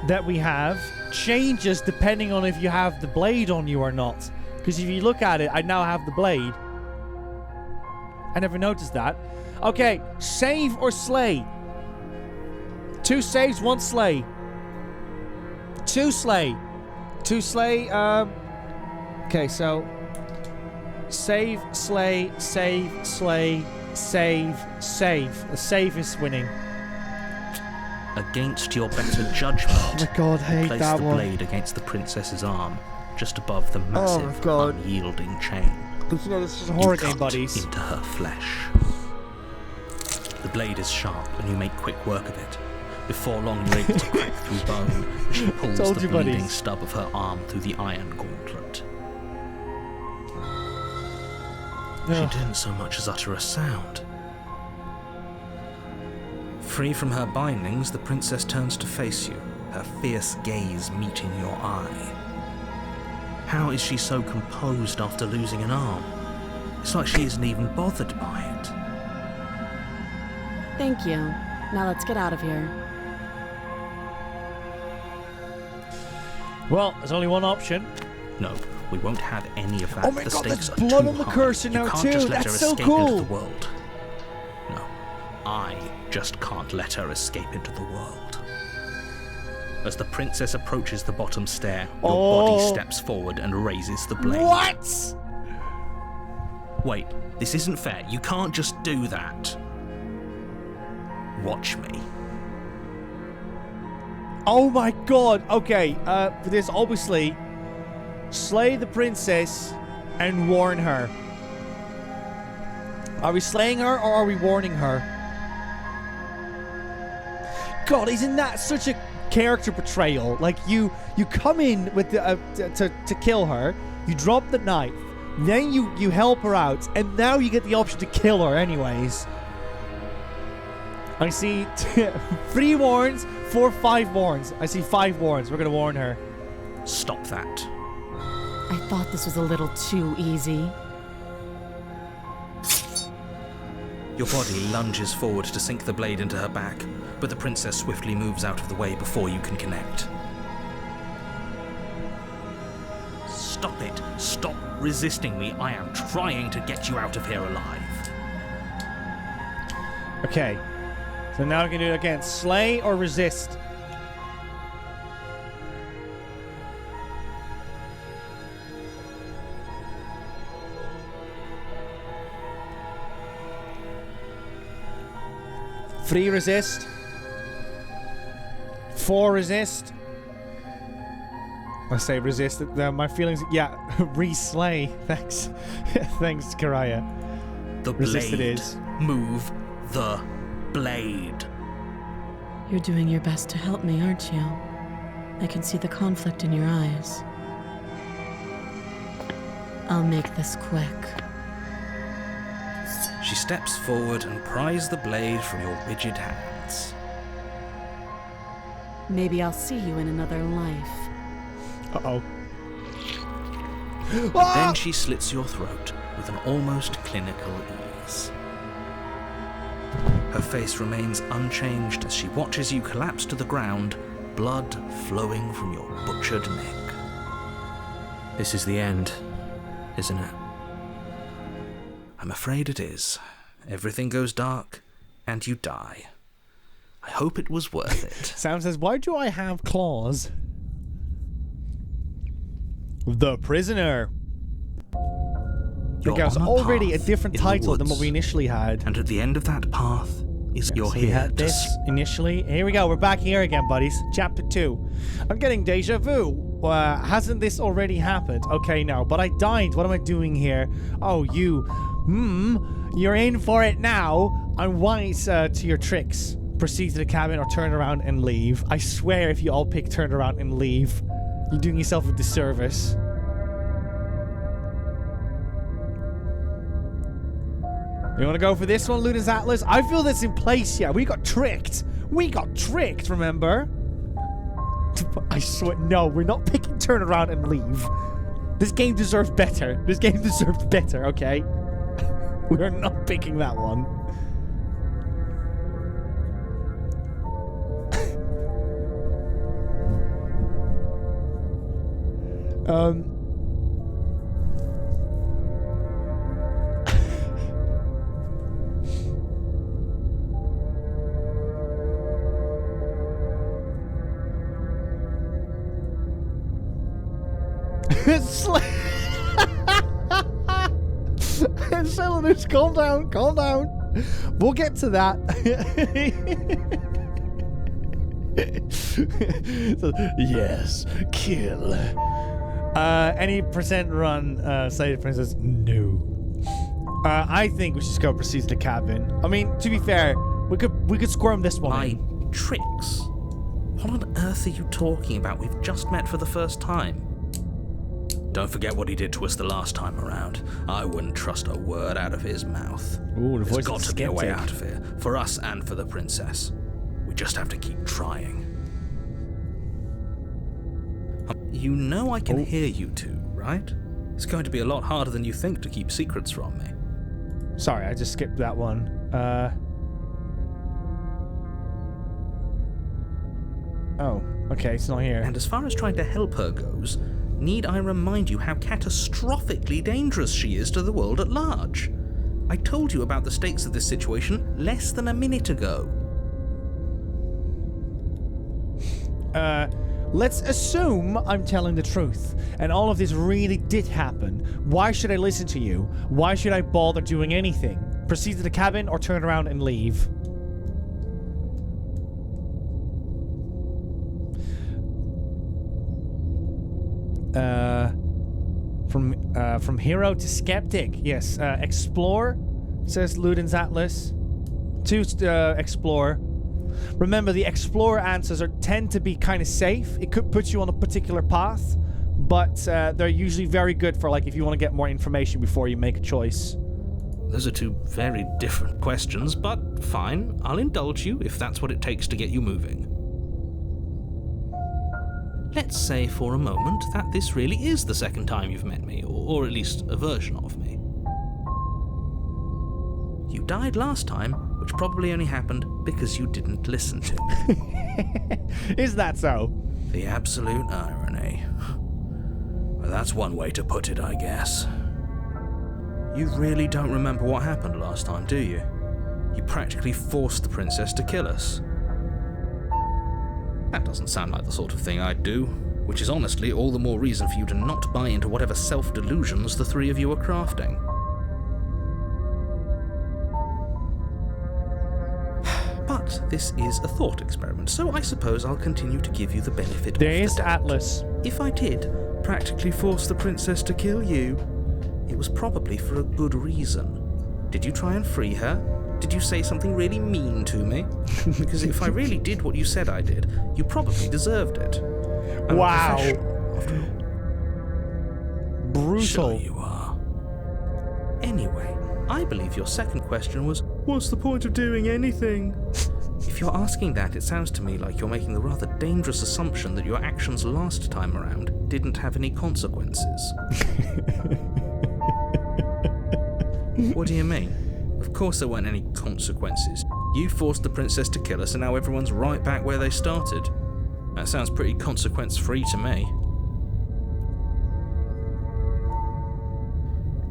that we have changes depending on if you have the blade on you or not. Because if you look at it, I now have the blade. I never noticed that. Okay, save or slay? 2 saves, 1 slay. 2 slay. 2 slay, okay, so... Save, slay, save, slay, save, save. The save is winning. Against your better judgment, oh my god, I hate place that the one. blade against the princess's arm, just above the massive, unyielding chain. You know, this is a horror game, cut buddies. into her flesh. The blade is sharp, and you make quick work of it. Before long, you're able to crack through bone. She pulls the bleeding buddies. stub of her arm through the iron gauntlet. She didn't so much as utter a sound. Free from her bindings, the princess turns to face you, her fierce gaze meeting your eye. How is she so composed after losing an arm? It's like she isn't even bothered by it. Thank you. Now let's get out of here. Well, there's only one option. No, we won't have any of that. Oh my the god, stakes there's are blood too on the high. cursor You now can't too. just let That's her so escape cool. into the world. No, I just can't let her escape into the world. As the princess approaches the bottom stair, your body steps forward and raises the blade. What? Wait, this isn't fair. You can't just do that. Watch me. Oh my god. Okay, for this, obviously, slay the princess and warn her. Are we slaying her or are we warning her? God, isn't that such a character portrayal? Like, you come in with the, to kill her, you drop the knife, then you help her out, and now you get the option to kill her anyways. I see 3 warns, 5 warns. I see 5 warns. We're gonna warn her. Stop that. I thought this was a little too easy. Your body lunges forward to sink the blade into her back, but the princess swiftly moves out of the way before you can connect. Stop it. Stop resisting me. I am trying to get you out of here alive. Okay. So now we're gonna do it again. Slay or resist? Three resist. 4 resist. I say resist. My feelings. Yeah, re-slay. Thanks. Thanks, Karaya. The Resist blade. it is. Move the blade. You're doing your best to help me, aren't you? I can see the conflict in your eyes. I'll make this quick. She steps forward and pries the blade from your rigid hands. Maybe I'll see you in another life. Uh-oh. Then she slits your throat with an almost clinical ease. Her face remains unchanged as she watches you collapse to the ground, blood flowing from your butchered neck. This is the end, isn't it? I'm afraid it is. Everything goes dark, and you die. I hope it was worth it. Sam says, why do I have claws? The Prisoner. You're Because on a already a path different in the title than what woods, we initially had. And at the end of that path is you're So we here had to this initially. Here we go. We're back here again, buddies. Chapter 2. I'm getting deja vu. Hasn't this already happened? Okay, no. But I died. What am I doing here? Oh, you. You're in for it now. I'm wise to your tricks. Proceed to the cabin or turn around and leave. I swear if you all pick turn around and leave, you're doing yourself a disservice. You want to go for this one, Luna's Atlas? I feel this in place, yeah. We got tricked. We got tricked, remember? I swear, no, we're not picking turn around and leave. This game deserves better. This game deserves better, okay? We're not picking that one. Cylinders, calm down, calm down. We'll get to that. Yes, kill. Any percent run, say the princess? No. I think we should just go proceed to the cabin. I mean, to be fair, we could squirm this one. My tricks? What on earth are you talking about? We've just met for the first time. Don't forget what he did to us the last time around. I wouldn't trust a word out of his mouth. Ooh, the There's voice got is to be a way skeptic. out of here, for us and for the princess. We just have to keep trying. You know I can hear you two, right? It's going to be a lot harder than you think to keep secrets from me. Sorry, I just skipped that one. Oh, okay, it's not here. And as far as trying to help her goes, need I remind you how catastrophically dangerous she is to the world at large? I told you about the stakes of this situation less than a minute ago. Let's assume I'm telling the truth, and all of this really did happen. Why should I listen to you? Why should I bother doing anything? Proceed to the cabin or turn around and leave? From hero to skeptic. Yes, explore, says Luden's Atlas. To explore. Remember, the explorer answers tend to be kind of safe. It could put you on a particular path, but they're usually very good for, like, if you want to get more information before you make a choice. Those are two very different questions, but fine. I'll indulge you if that's what it takes to get you moving. Let's say for a moment that this really is the second time you've met me, or at least a version of me. You died last time, which probably only happened because you didn't listen to me. Is that so? The absolute irony. Well, that's one way to put it, I guess. You really don't remember what happened last time, do you? You practically forced the princess to kill us. That doesn't sound like the sort of thing I'd do, which is honestly all the more reason for you to not buy into whatever self-delusions the three of you are crafting. But this is a thought experiment, so I suppose I'll continue to give you the benefit of the doubt. There is Atlas. If I did practically force the princess to kill you, it was probably for a good reason. Did you try and free her? Did you say something really mean to me? Because if I really did what you said I did, you probably deserved it. I'm a Wow. professional, after all. Brutal. Sure you are. Anyway, I believe your second question was, what's the point of doing anything? If you're asking that, it sounds to me like you're making the rather dangerous assumption that your actions last time around didn't have any consequences. What do you mean? Of course there weren't any consequences. You forced the princess to kill us and now everyone's right back where they started. That sounds pretty consequence-free to me.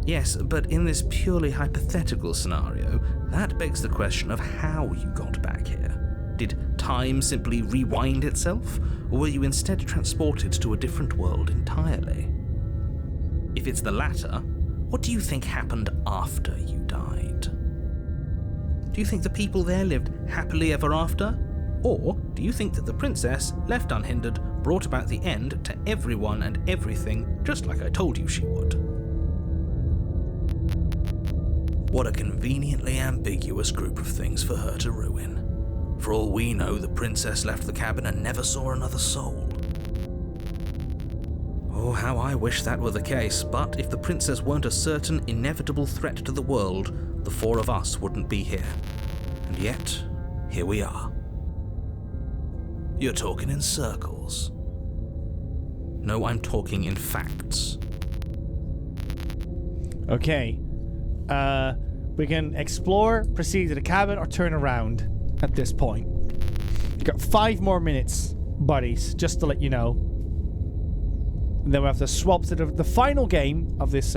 Yes, but in this purely hypothetical scenario, that begs the question of how you got back here. Did time simply rewind itself, or were you instead transported to a different world entirely? If it's the latter, what do you think happened after you died? Do you think the people there lived happily ever after? Or do you think that the princess, left unhindered, brought about the end to everyone and everything, just like I told you she would? What a conveniently ambiguous group of things for her to ruin. For all we know, the princess left the cabin and never saw another soul. Oh, how I wish that were the case, but if the princess weren't a certain, inevitable threat to the world, the four of us wouldn't be here. And yet, here we are. You're talking in circles. No, I'm talking in facts. Okay. We can explore, proceed to the cabin, or turn around at this point. You got 5 more minutes, buddies, just to let you know. And then we have to swap to the final game of this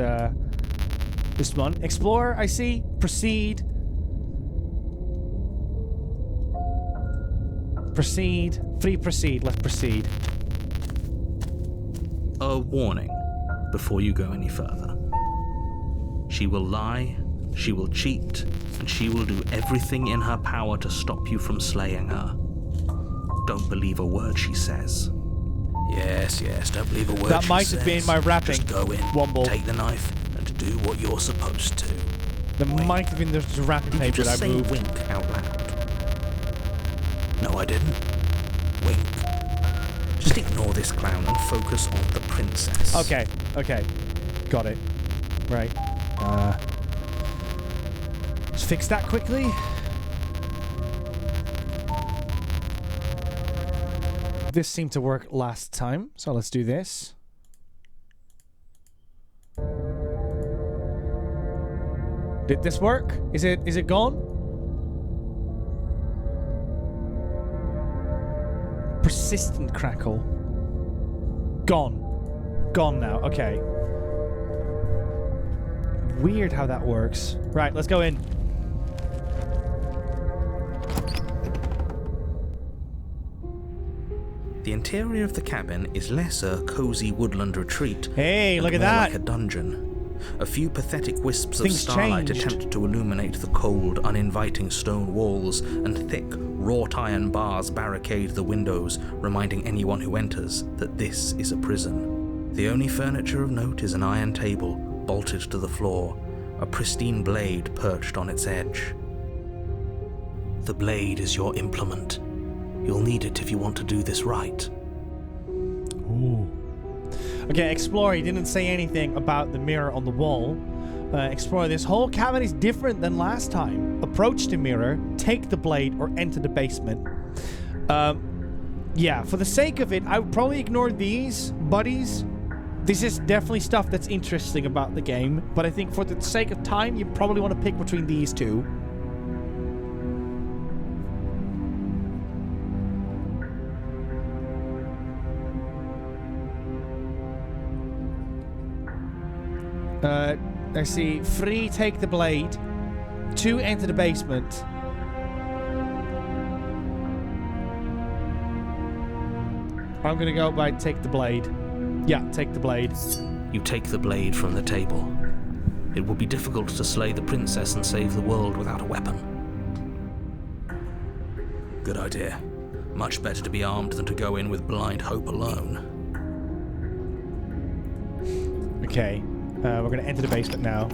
this one. Explore, I see. Proceed. Proceed. Free proceed. Let's proceed. A warning before you go any further. She will lie, she will cheat, and she will do everything in her power to stop you from slaying her. Don't believe a word she says. Yes, don't believe a word that she might says. have been my rapping. Just go in, Womble. take the knife, and do what you're supposed to. That might have been the rapping Did you paper just that I say moved. wink out loud? No, I didn't. Wink. Just ignore this clown and focus on the princess. Okay. Got it. Right. Let's fix that quickly. This seemed to work last time, so let's do this. Did this work? Is it gone? Persistent crackle. Gone now. Okay. Weird how that works. Right, let's go in. The interior of the cabin is less a cozy woodland retreat. Hey, and look at more that. like a dungeon. A few pathetic wisps of Things starlight changed. attempt to illuminate the cold, uninviting stone walls, and thick, wrought iron bars barricade the windows, reminding anyone who enters that this is a prison. The only furniture of note is an iron table, bolted to the floor, a pristine blade perched on its edge. The blade is your implement. You'll need it if you want to do this right. Ooh. Okay, explore. He didn't say anything about the mirror on the wall. Explore. This whole cabin is different than last time. Approach the mirror, take the blade, or enter the basement. Yeah, for the sake of it, I would probably ignore these, buddies. This is definitely stuff that's interesting about the game, but I think for the sake of time, you probably want to pick between these two. I see 3, take the blade. 2, enter the basement. I'm gonna go by take the blade. Yeah, take the blade. You take the blade from the table. It will be difficult to slay the princess and save the world without a weapon. Good idea. Much better to be armed than to go in with blind hope alone. Okay, we're gonna enter the basement now.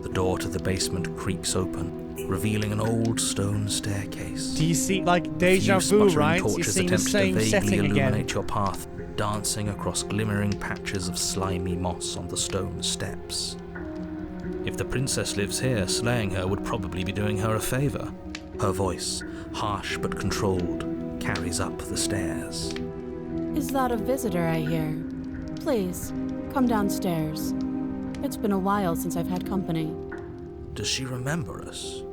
The door to the basement creaks open. revealing an old stone staircase. Do you see, like, deja A few vu, sputtering right? You're torches seeing the attempt same to vaguely setting again. illuminate your path, dancing across glimmering patches of slimy moss on the stone steps. If the princess lives here, slaying her would probably be doing her a favor. Her voice, harsh but controlled, carries up the stairs. Is that a visitor I hear? Please, come downstairs. It's been a while since I've had company. Does she remember us?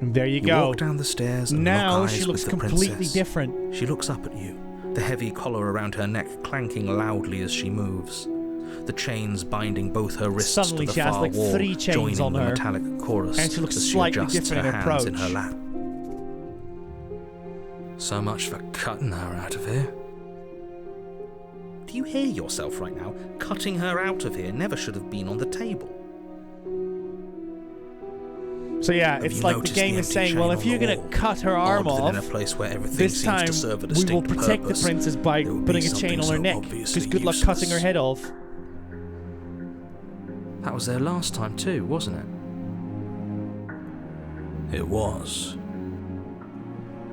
And there you You go. walk down the stairs and Now lock she eyes looks with the completely princess. different. She looks up at you, the heavy collar around her neck clanking loudly as she moves. The chains binding both her wrists Suddenly to the she has far like wall, 3 chains joining on the her, metallic chorus and she looks as slightly adjusts different her in hands in her approach. lap. So much for cutting her out of here. Do you hear yourself right now? Cutting her out of here never should have been on the table. So yeah, Have it's you like the noticed game the is empty saying, chain well, on if the you're going wall? to cut her arm Odd that off, in a place where everything this seems time to serve a we will distinct protect purpose, the princess by there would putting be a chain something on her so neck. obviously Because good luck cutting her useless. head off. That was there last time too, wasn't it? It was.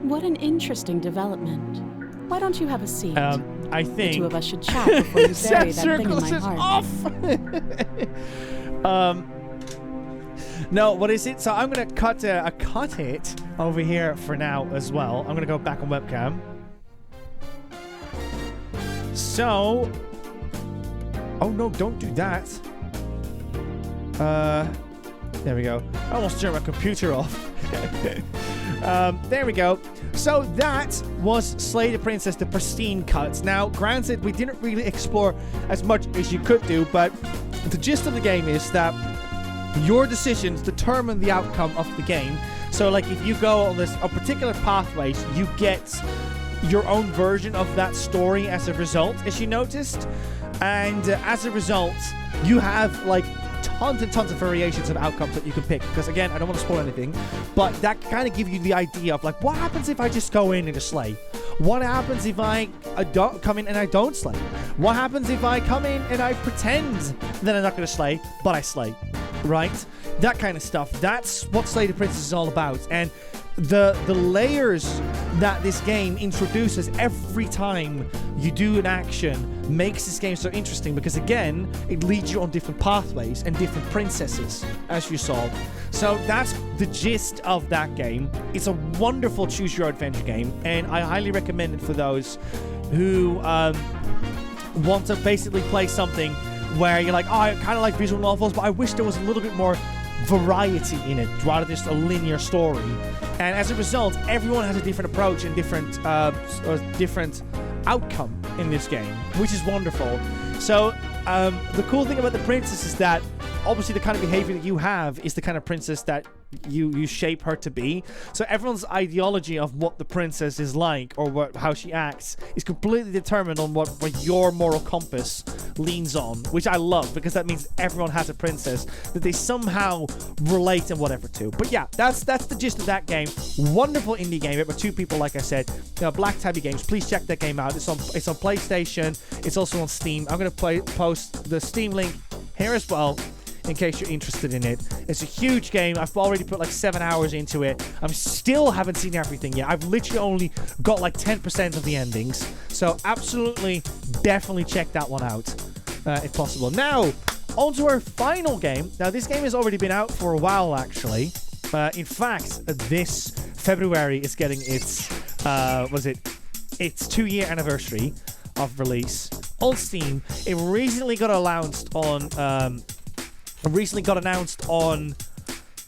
What an interesting development. Why don't you have a seat? I The think... two of us should chat before you bury that thing in my Circles is heart. off! No, what is it? So I'm going to cut it over here for now as well. I'm going to go back on webcam. So... Oh no, don't do that. There we go. I almost turned my computer off. There we go. So that was Slay the Princess, the Pristine cut. Now, granted, we didn't really explore as much as you could do, but the gist of the game is that your decisions determine the outcome of the game. So, like, if you go on a particular pathways, you get your own version of that story as a result, as you noticed. And as a result, you have, like, tons and tons of variations of outcomes that you can pick. Because, again, I don't want to spoil anything, but that kind of gives you the idea of, like, what happens if I just go in and just slay? What happens if I don't come in and I don't slay? What happens if I come in and I pretend that I'm not going to slay, but I slay? Right? That kind of stuff. That's what Slay the Princess is all about. And the layers that this game introduces every time you do an action makes this game so interesting, because again, it leads you on different pathways and different princesses as you solve. So that's the gist of that game. It's a wonderful choose your adventure game, and I highly recommend it for those who want to basically play something where you're like, oh, I kind of like visual novels, but I wish there was a little bit more variety in it rather than just a linear story. And as a result, everyone has a different approach and different outcome in this game, which is wonderful. So the cool thing about the princess is that obviously the kind of behavior that you have is the kind of princess that you shape her to be. So everyone's ideology of what the princess is like or how she acts is completely determined on what your moral compass leans on, which I love, because that means everyone has a princess that they somehow relate and whatever to. But yeah, that's the gist of that game. Wonderful indie game by 2 people, like I said. Black Tabby Games. Please check that game out. It's on PlayStation. It's also on Steam. I'm gonna post the Steam link here as well, in case you're interested in it. It's a huge game. I've already put like 7 hours into it. I still haven't seen everything yet. I've literally only got like 10% of the endings. So absolutely, definitely check that one out, if possible. Now, on to our final game. Now, this game has already been out for a while, actually. In fact, this February is getting its, its 2-year anniversary of release on Steam. It recently got announced on...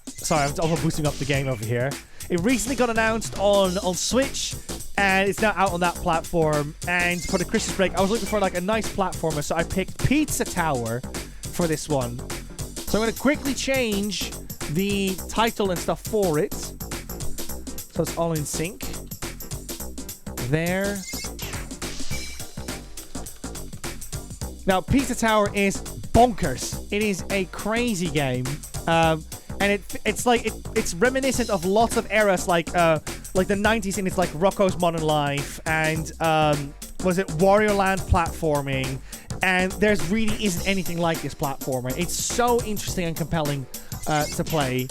Sorry, I'm boosting up the game over here. It recently got announced on Switch, and it's now out on that platform. And for the Christmas break, I was looking for like a nice platformer, so I picked Pizza Tower for this one. So I'm going to quickly change the title and stuff for it, so it's all in sync. There. Now, Pizza Tower is bonkers. It is a crazy game, and it's reminiscent of lots of eras like the 90s, and it's like Rocko's Modern Life and Wario Land platforming And there's really isn't anything like this platformer. It's so interesting and compelling to play.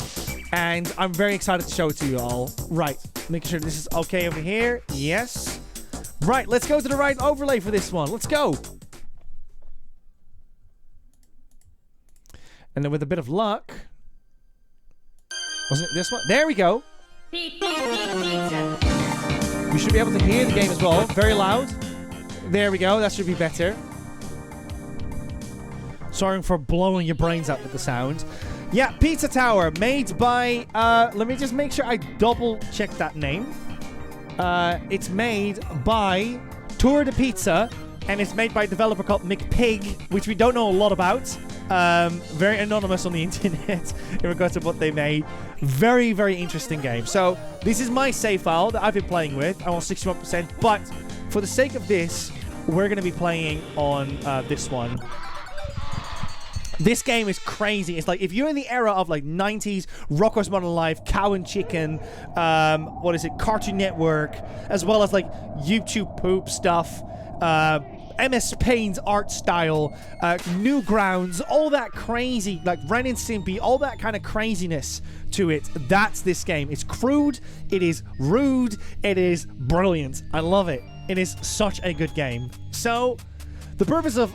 And I'm very excited to show it to you all. Right. Making sure this is okay over here. Yes. Right. Let's go to the right overlay for this one. Let's go. And then with a bit of luck... Wasn't it this one? There we go. You should be able to hear the game as well. Very loud. There we go. That should be better. Sorry for blowing your brains out with the sound. Yeah, Pizza Tower, made by... let me just make sure I double check that name. It's made by Tour de Pizza, and it's made by a developer called McPig, which we don't know a lot about. Very anonymous on the internet in regards to what they made. Very, very interesting game. So, this is my save file that I've been playing with. I'm on 61%, but for the sake of this, we're going to be playing on this one. This game is crazy. It's like, if you're in the era of like 90s, Rocko's Modern Life, Cow and Chicken, Cartoon Network, as well as like YouTube poop stuff, MS Paint's art style, Newgrounds, all that crazy, like Ren and Stimpy, all that kind of craziness to it. That's this game. It's crude, it is rude, it is brilliant. I love it. It is such a good game. So... the purpose of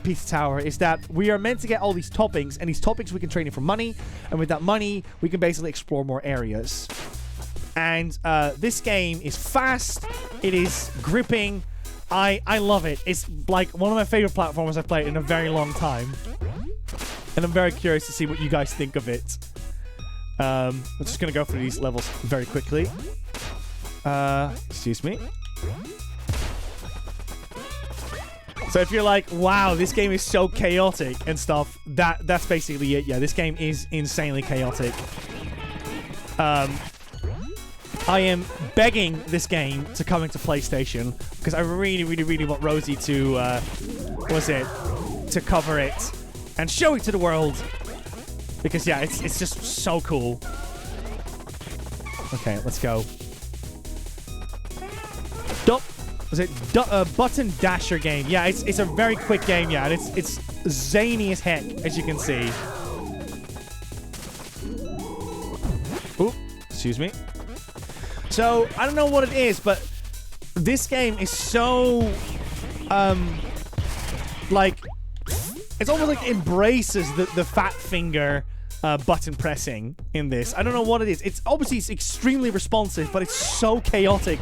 Pizza Tower is that we are meant to get all these toppings, and these toppings we can trade in for money, and with that money, we can basically explore more areas. And this game is fast, it is gripping, I love it. It's like one of my favorite platformers I've played in a very long time. And I'm very curious to see what you guys think of it. I'm just going to go through these levels very quickly. Excuse me. So if you're like, wow, this game is so chaotic and stuff, that's basically it. Yeah, this game is insanely chaotic. I am begging this game to come into PlayStation because I really, really, really want Rosie to, to cover it and show it to the world. Because yeah, it's just so cool. Okay, let's go. Button Dasher game. Yeah, it's a very quick game, yeah, and it's zany as heck, as you can see. Oop, excuse me. So, I don't know what it is, but this game is so, like, it's almost like embraces the fat finger button pressing in this. I don't know what it is. It's obviously extremely responsive, but it's so chaotic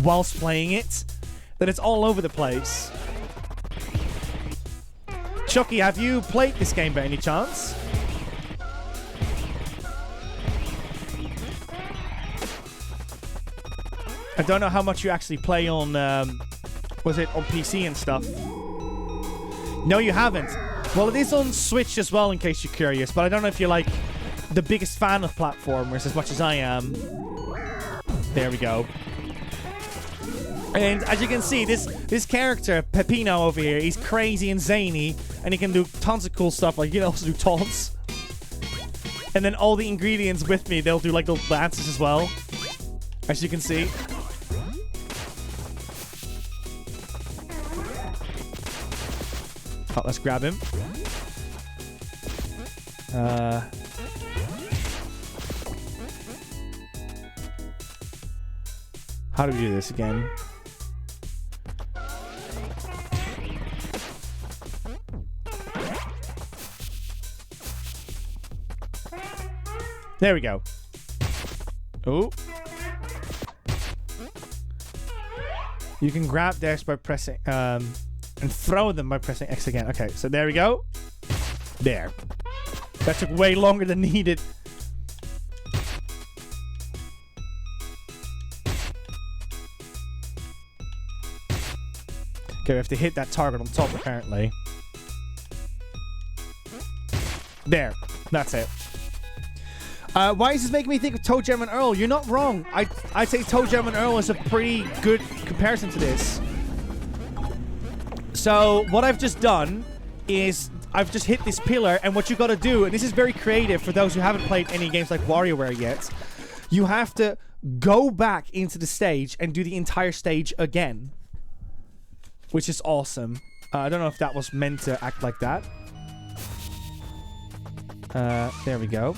whilst playing it that it's all over the place. Chucky, have you played this game by any chance? I don't know how much you actually play on was it on PC and stuff? No, you haven't. Well, it is on Switch as well, in case you're curious, but I don't know if you're like the biggest fan of platformers as much as I am. There we go. And as you can see, this character, Peppino over here, he's crazy and zany, and he can do tons of cool stuff, like he can also do taunts. And then all the ingredients with me, they'll do like little dances as well, as you can see. Oh, let's grab him. How do we do this again? There we go. Oh. You can grab dash by pressing, and throw them by pressing X again. Okay, so there we go. There. That took way longer than needed. Okay, we have to hit that target on top, apparently. There. That's it. Why is this making me think of Toe Jam and Earl? You're not wrong. I'd say Toe Jam and Earl is a pretty good comparison to this. So, what I've just done is I've just hit this pillar, and what you got to do, and this is very creative for those who haven't played any games like WarioWare yet, you have to go back into the stage and do the entire stage again. Which is awesome. I don't know if that was meant to act like that. There we go.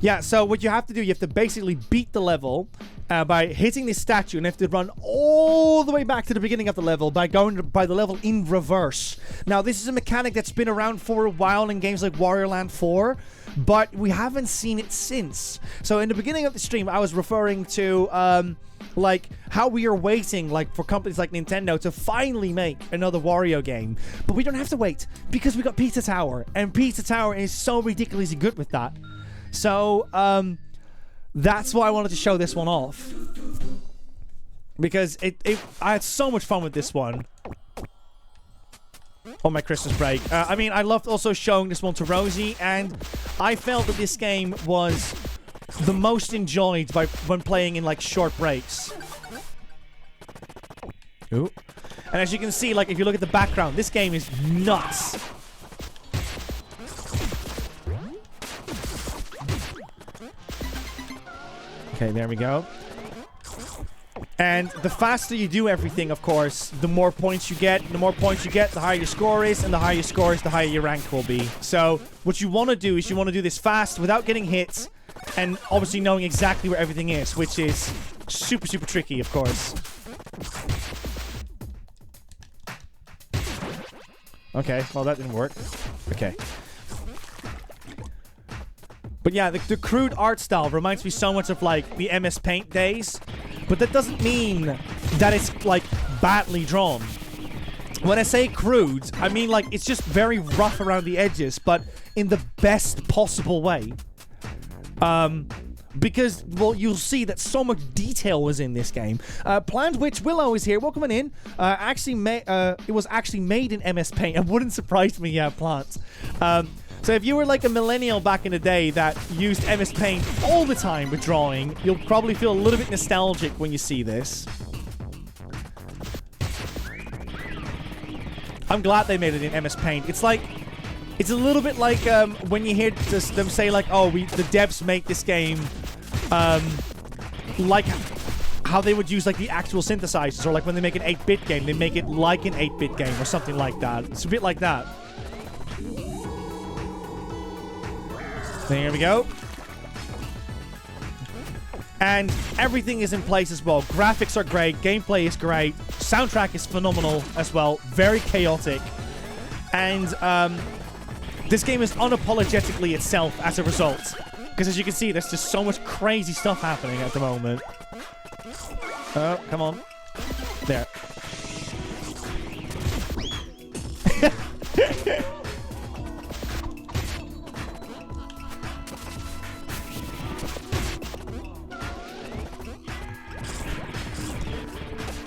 Yeah, so what you have to do, you have to basically beat the level by hitting this statue, and you have to run all the way back to the beginning of the level by going by the level in reverse. Now, this is a mechanic that's been around for a while in games like Wario Land 4, but we haven't seen it since. So in the beginning of the stream, I was referring to like how we are waiting like for companies like Nintendo to finally make another Wario game, but we don't have to wait because we got Pizza Tower, and Pizza Tower is so ridiculously good with that. So that's why I wanted to show this one off, because I had so much fun with this one on my Christmas break. I mean, I loved also showing this one to Rosie, and I felt that this game was the most enjoyed when playing in like short breaks. Ooh. And as you can see, like if you look at the background, this game is nuts. Okay, there we go. And the faster you do everything, of course, the more points you get. The more points you get, the higher your score is. And the higher your score is, the higher your rank will be. So what you want to do is you want to do this fast without getting hit. And obviously knowing exactly where everything is, which is super, super tricky, of course. Okay, well, that didn't work. Okay. But yeah, the crude art style reminds me so much of, like, the MS Paint days. But that doesn't mean that it's, like, badly drawn. When I say crude, I mean, like, it's just very rough around the edges, but in the best possible way. Because, well, you'll see that so much detail was in this game. Planned Witch Willow is here. Welcome on in. It was actually made in MS Paint. It wouldn't surprise me, yeah, Plant. So if you were like a millennial back in the day that used MS Paint all the time with drawing, you'll probably feel a little bit nostalgic when you see this. I'm glad they made it in MS Paint. It's like, it's a little bit like when you hear them say like, oh, the devs make this game like how they would use like the actual synthesizers, or like when they make an 8-bit game, they make it like an 8-bit game or something like that. It's a bit like that. There we go. And everything is in place as well. Graphics are great. Gameplay is great. Soundtrack is phenomenal as well. Very chaotic. And this game is unapologetically itself as a result. Because as you can see, there's just so much crazy stuff happening at the moment. Oh, come on. There.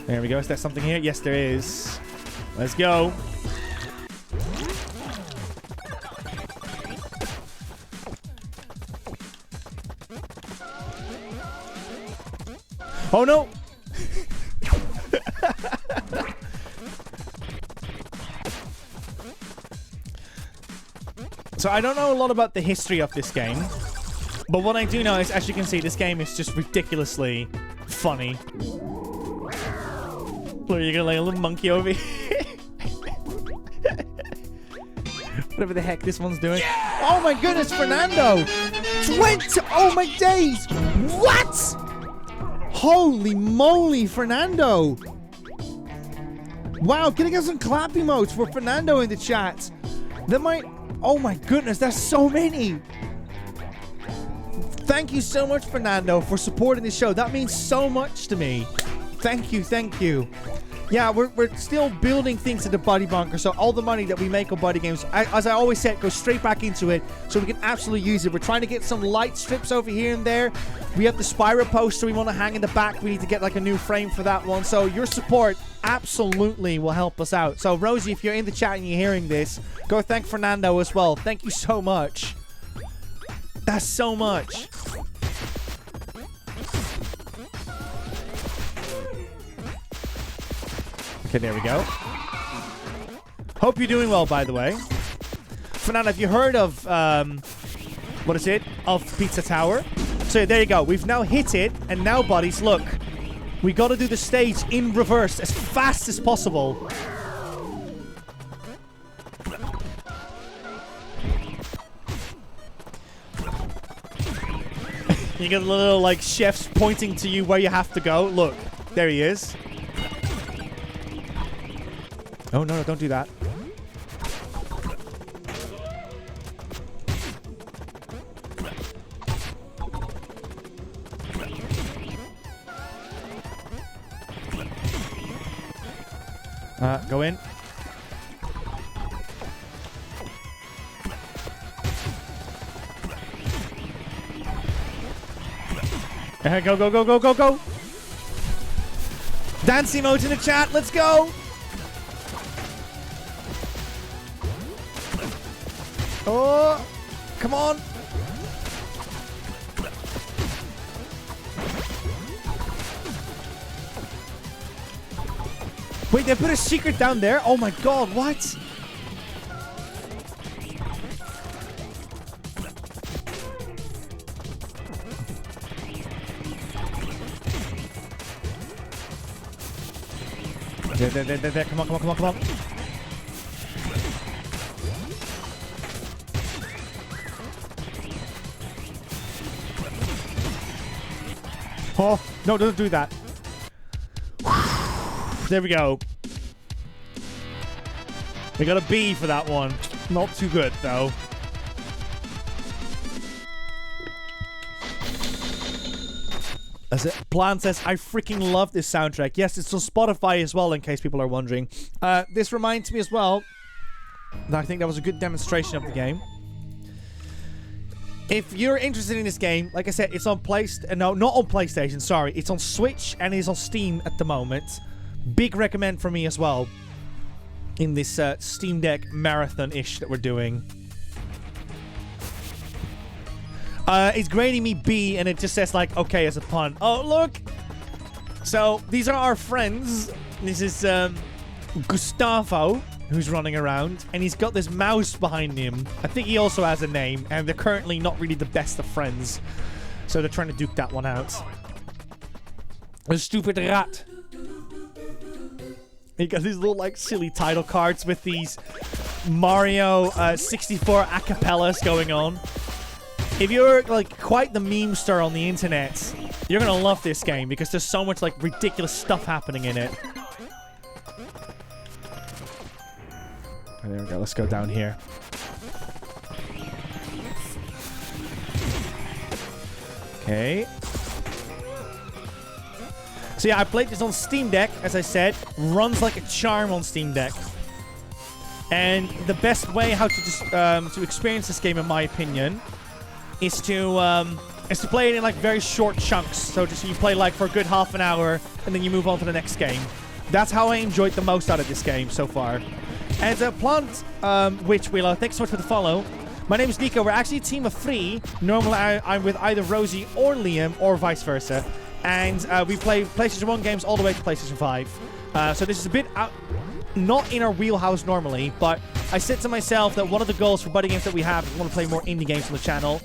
There we go. Is there something here? Yes, there is. Let's go. Oh, no! So I don't know a lot about the history of this game. But what I do know is, as you can see, this game is just ridiculously funny. Look, you're gonna lay a little monkey over here. Whatever the heck this one's doing. Yeah! Oh my goodness, Fernando! 20! Oh my days! What? Holy moly, Fernando! Wow, can I get some clap emotes for Fernando in the chat? That might... Oh my goodness, there's so many! Thank you so much, Fernando, for supporting the show. That means so much to me. Thank you, thank you. Yeah, we're still building things in the Buddy Bunker, so all the money that we make on BuddyGames, as I always said, goes straight back into it, so we can absolutely use it. We're trying to get some light strips over here and there. We have the Spyro poster we want to hang in the back. We need to get like a new frame for that one. So your support absolutely will help us out. So Rosie, if you're in the chat and you're hearing this, go thank Fernando as well. Thank you so much. That's so much. Okay, there we go. Hope you're doing well, by the way. Fernando, have you heard of, what is it? Of Pizza Tower? So there you go. We've now hit it, and now, buddies, look. We got to do the stage in reverse as fast as possible. You get the little, like, chefs pointing to you where you have to go. Look, there he is. Oh, no, don't do that. Go in. Go. Dance emotes in the chat. Let's go. Oh, come on. Wait, they put a secret down there? Oh my god, what? There. Come on. Oh, no, don't do that. There we go. We got a B for that one. Not too good, though. As Plan says, I freaking love this soundtrack. Yes, it's on Spotify as well, in case people are wondering. This reminds me as well that I think that was a good demonstration of the game. If you're interested in this game, like I said, it's on no, not on PlayStation, sorry. It's on Switch and it's on Steam at the moment. Big recommend for me as well in this Steam Deck marathon-ish that we're doing. It's grading me B, and it just says, like, okay, as a pun. Oh, look! So, these are our friends. This is Gustavo, who's running around, and he's got this mouse behind him. I think he also has a name, and they're currently not really the best of friends. So they're trying to duke that one out. A stupid rat. You got these little, like, silly title cards with these Mario 64 acapellas going on. If you're, like, quite the memester on the internet, you're gonna love this game because there's so much, like, ridiculous stuff happening in it. Oh, there we go. Let's go down here. Okay. So yeah, I played this on Steam Deck, as I said. Runs like a charm on Steam Deck. And the best way how to just to experience this game, in my opinion, is to play it in like very short chunks. So just you play like for a good half an hour, and then you move on to the next game. That's how I enjoyed the most out of this game so far. And Plant Witch Willow, thanks so much for the follow. My name is Nico. We're actually a team of 3. Normally I'm with either Rosie or Liam, or vice versa. And we play PlayStation 1 games all the way to PlayStation 5. So this is a bit out, not in our wheelhouse normally, but I said to myself that one of the goals for BuddyGames that we have is we want to play more indie games on the channel.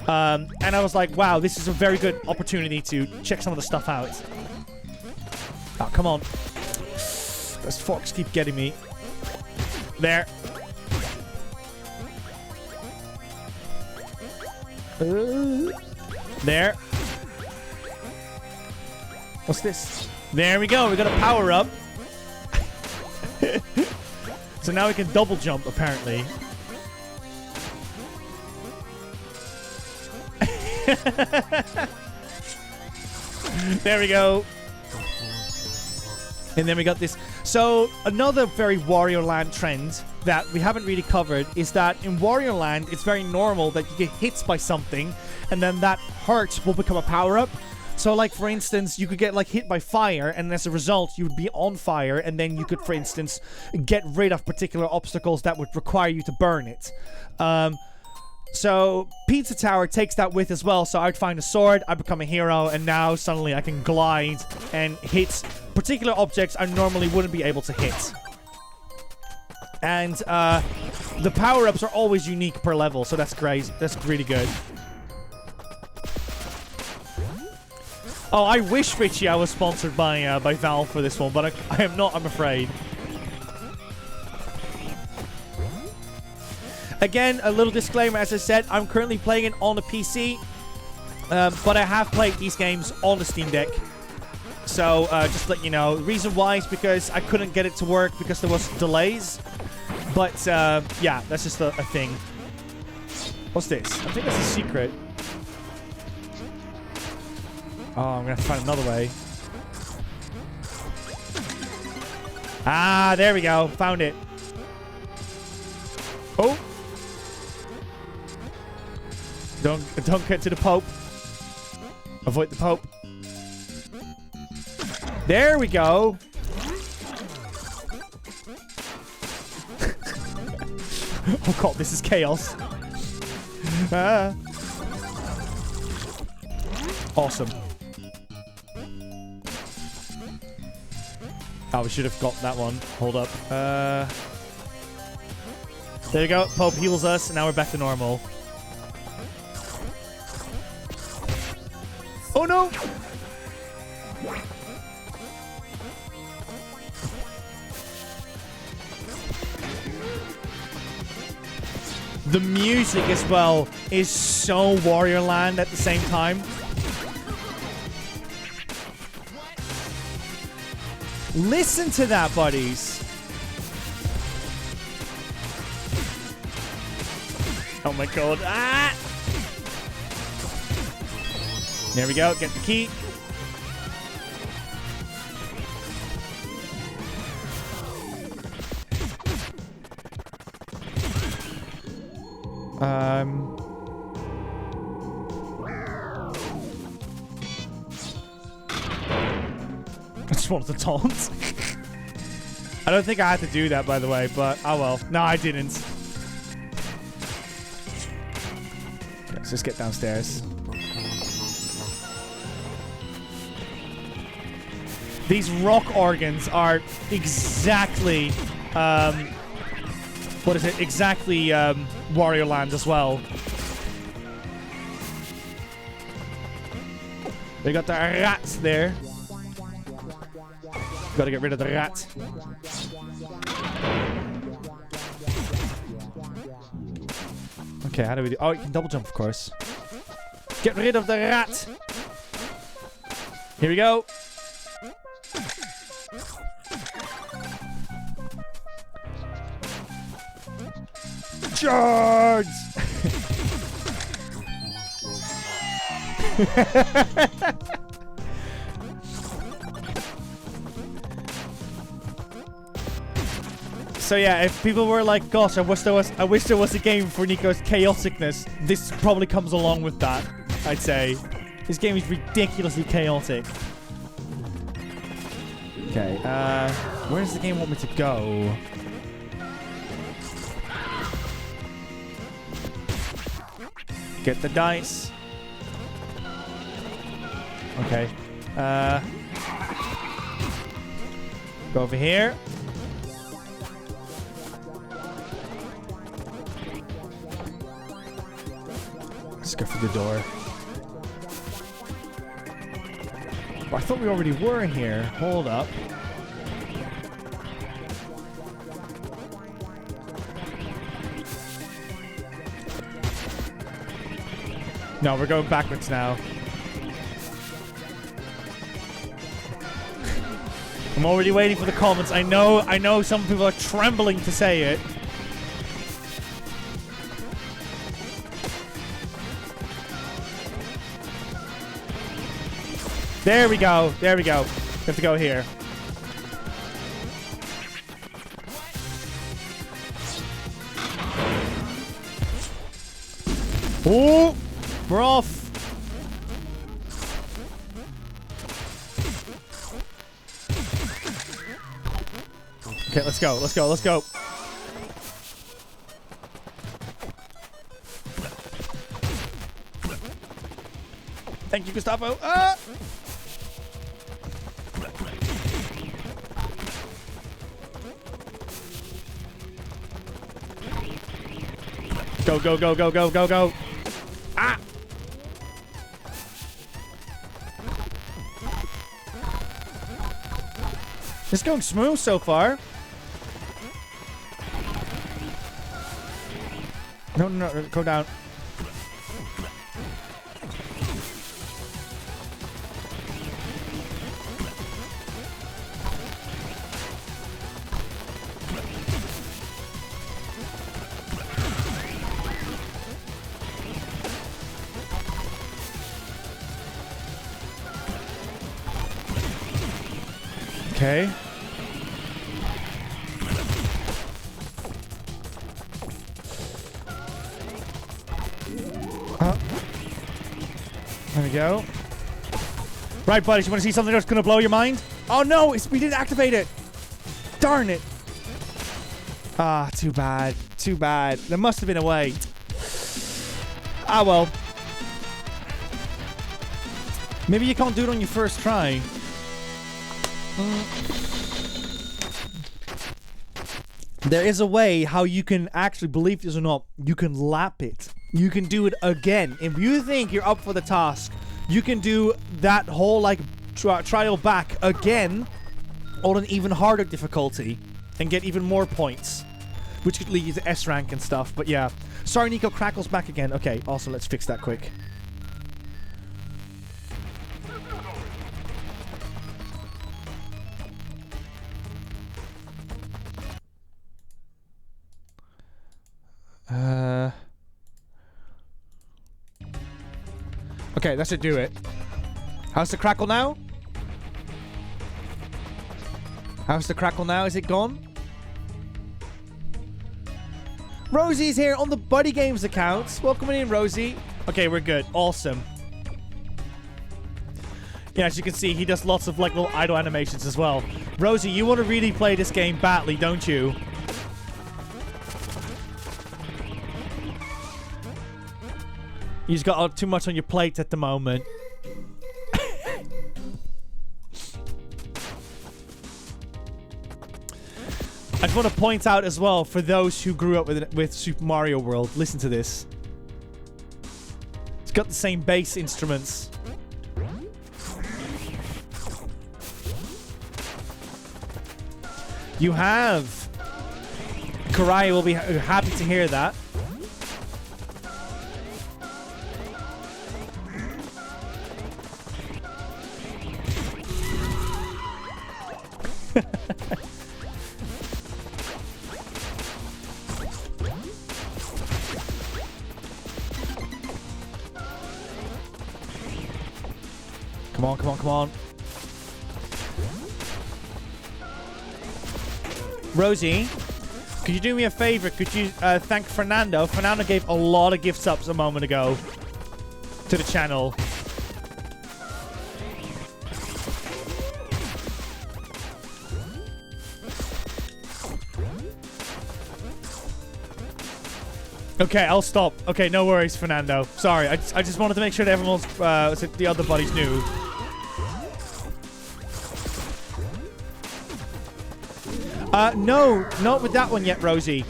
And I was like, wow, this is a very good opportunity to check some of the stuff out. Oh, come on. Those forks keep getting me. There. There. What's this? There we go. We got a power up. So now we can double jump, apparently. There we go. And then we got this. So another very Wario Land trend that we haven't really covered is that in Wario Land, it's very normal that you get hit by something, and then that hurt will become a power-up. So, like, for instance, you could get, like, hit by fire, and as a result, you would be on fire, and then you could, for instance, get rid of particular obstacles that would require you to burn it. So, Pizza Tower takes that with as well. So, I'd find a sword, I become a hero, and now suddenly I can glide and hit particular objects I normally wouldn't be able to hit. And the power-ups are always unique per level, so that's great. That's really good. Oh, I wish, Richie, I was sponsored by Valve for this one, but I am not, I'm afraid. Again, a little disclaimer, as I said, I'm currently playing it on the PC. but I have played these games on the Steam Deck. So, just to let you know. The reason why is because I couldn't get it to work because there was delays. But, yeah, that's just a thing. What's this? I think that's a secret. Oh, I'm going to have to find another way. Ah, there we go. Found it. Oh. Don't get to the Pope. Avoid the Pope. There we go. Oh god, this is chaos. Ah. Awesome. Oh, we should have got that one. Hold up. There you go. Pope heals us, and now we're back to normal. Oh no! The music as well is so Warrior Land at the same time. Listen to that, buddies. Oh my god. Ah! There we go. Get the key. I just wanted to taunt. I don't think I had to do that, by the way, but oh well. No, I didn't. Okay, let's just get downstairs. These rock organs are exactly, what is it? Exactly, Warrior Land as well. We got the rats there. Gotta get rid of the rat. Okay, how do we do? Oh, you can double jump, of course. Get rid of the rat. Here we go. Charge! So yeah, if people were like, "Gosh, I wish there was a game for Nico's chaoticness," this probably comes along with that. I'd say this game is ridiculously chaotic. Okay, where does the game want me to go? Get the dice. Okay. Go over here. Let's go through the door. Oh, I thought we already were here. Hold up. No, we're going backwards now. I'm already waiting for the comments. I know some people are trembling to say it. There we go. There we go. We have to go here. Oh, we're off. Okay, let's go. Let's go. Let's go. Thank you, Gustavo. Ah! Go, go, go, go, go, go, go. Ah! It's going smooth so far. No, no, no, go down. Okay. There we go. Right, buddies, you want to see something that's going to blow your mind? Oh, no, we didn't activate it. Darn it. Ah, too bad. Too bad. There must have been a way. Ah, well. Maybe you can't do it on your first try. There is a way how you can actually, believe this or not, you can lap it. You can do it again. If you think you're up for the task, you can do that whole like trial back again on an even harder difficulty and get even more points, which could lead you to S rank and stuff. But yeah, sorry, Nico, Crackle's back again. Okay, also let's fix that quick. Okay, that should do it. How's the crackle now? How's the crackle now? Is it gone? Rosie's here on the BuddyGames account. Welcome in, Rosie. Okay, we're good. Awesome. Yeah, as you can see, he does lots of like little idle animations as well. Rosie, you want to really play this game badly, don't you? You just got too much on your plate at the moment. I just want to point out as well, for those who grew up with Super Mario World, listen to this. It's got the same bass instruments. You have. Karai will be happy to hear that. Come on, come on, come on. Rosie, could you do me a favor? Could you thank Fernando? Fernando gave a lot of gift subs a moment ago to the channel. Okay, I'll stop. Okay, no worries, Fernando. Sorry, I just wanted to make sure that everyone's, the other buddies knew. No, not with that one yet, Rosie.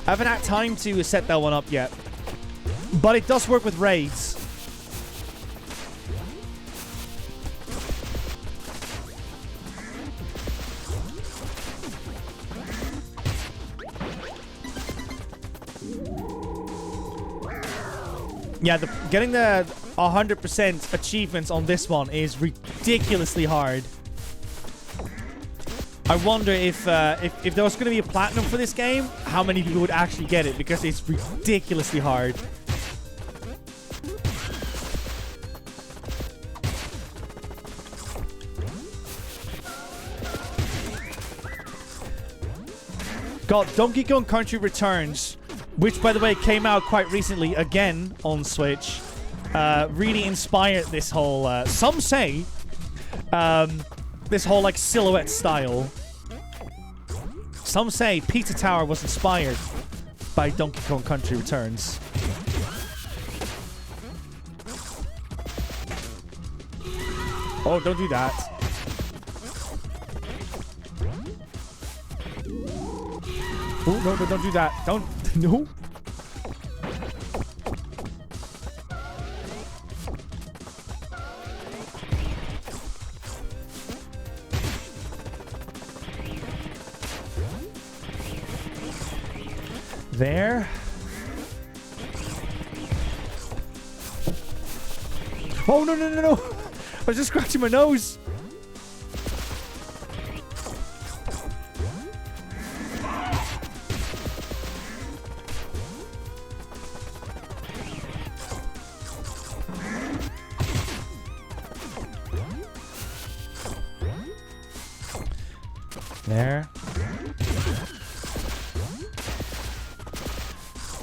I haven't had time to set that one up yet. But it does work with raids. Yeah, getting the 100% achievements on this one is ridiculously hard. I wonder if there was going to be a platinum for this game, how many people would actually get it, because it's ridiculously hard. God, Donkey Kong Country Returns, which, by the way, came out quite recently again on Switch, really inspired this whole, some say, this whole, like, silhouette style. Some say Pizza Tower was inspired by Donkey Kong Country Returns. Oh, don't do that. Oh, no, don't do that. Don't. No. There. Oh, no, no, no, no. I was just scratching my nose. There.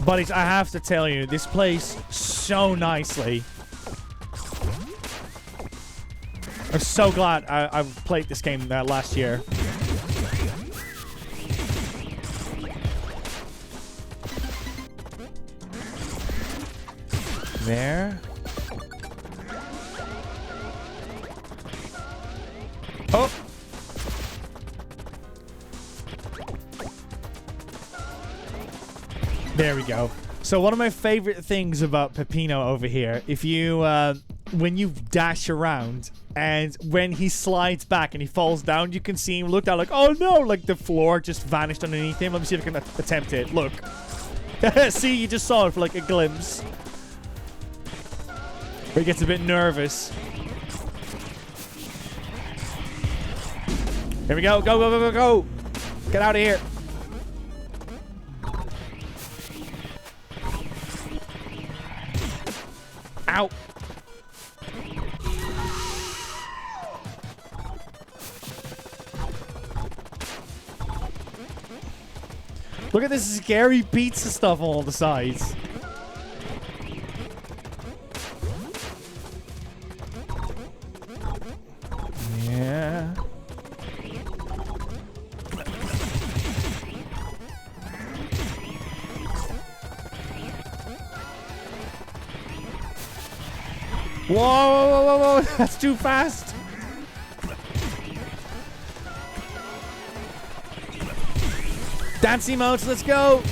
Buddies, I have to tell you, this plays so nicely. I'm so glad I played this game last year. There. Oh! There we go. So one of my favorite things about Peppino over here, if you, when you dash around and when he slides back and he falls down, you can see him look down like, oh no, like the floor just vanished underneath him. Let me see if I can attempt it. Look. See, you just saw it for like a glimpse. Where he gets a bit nervous. Here we go. Go, go, go, go, go. Get out of here. Ow. Look at this scary pizza stuff on all the sides. Yeah. Whoa, whoa, whoa, whoa, that's too fast. Dance emotes, let's go.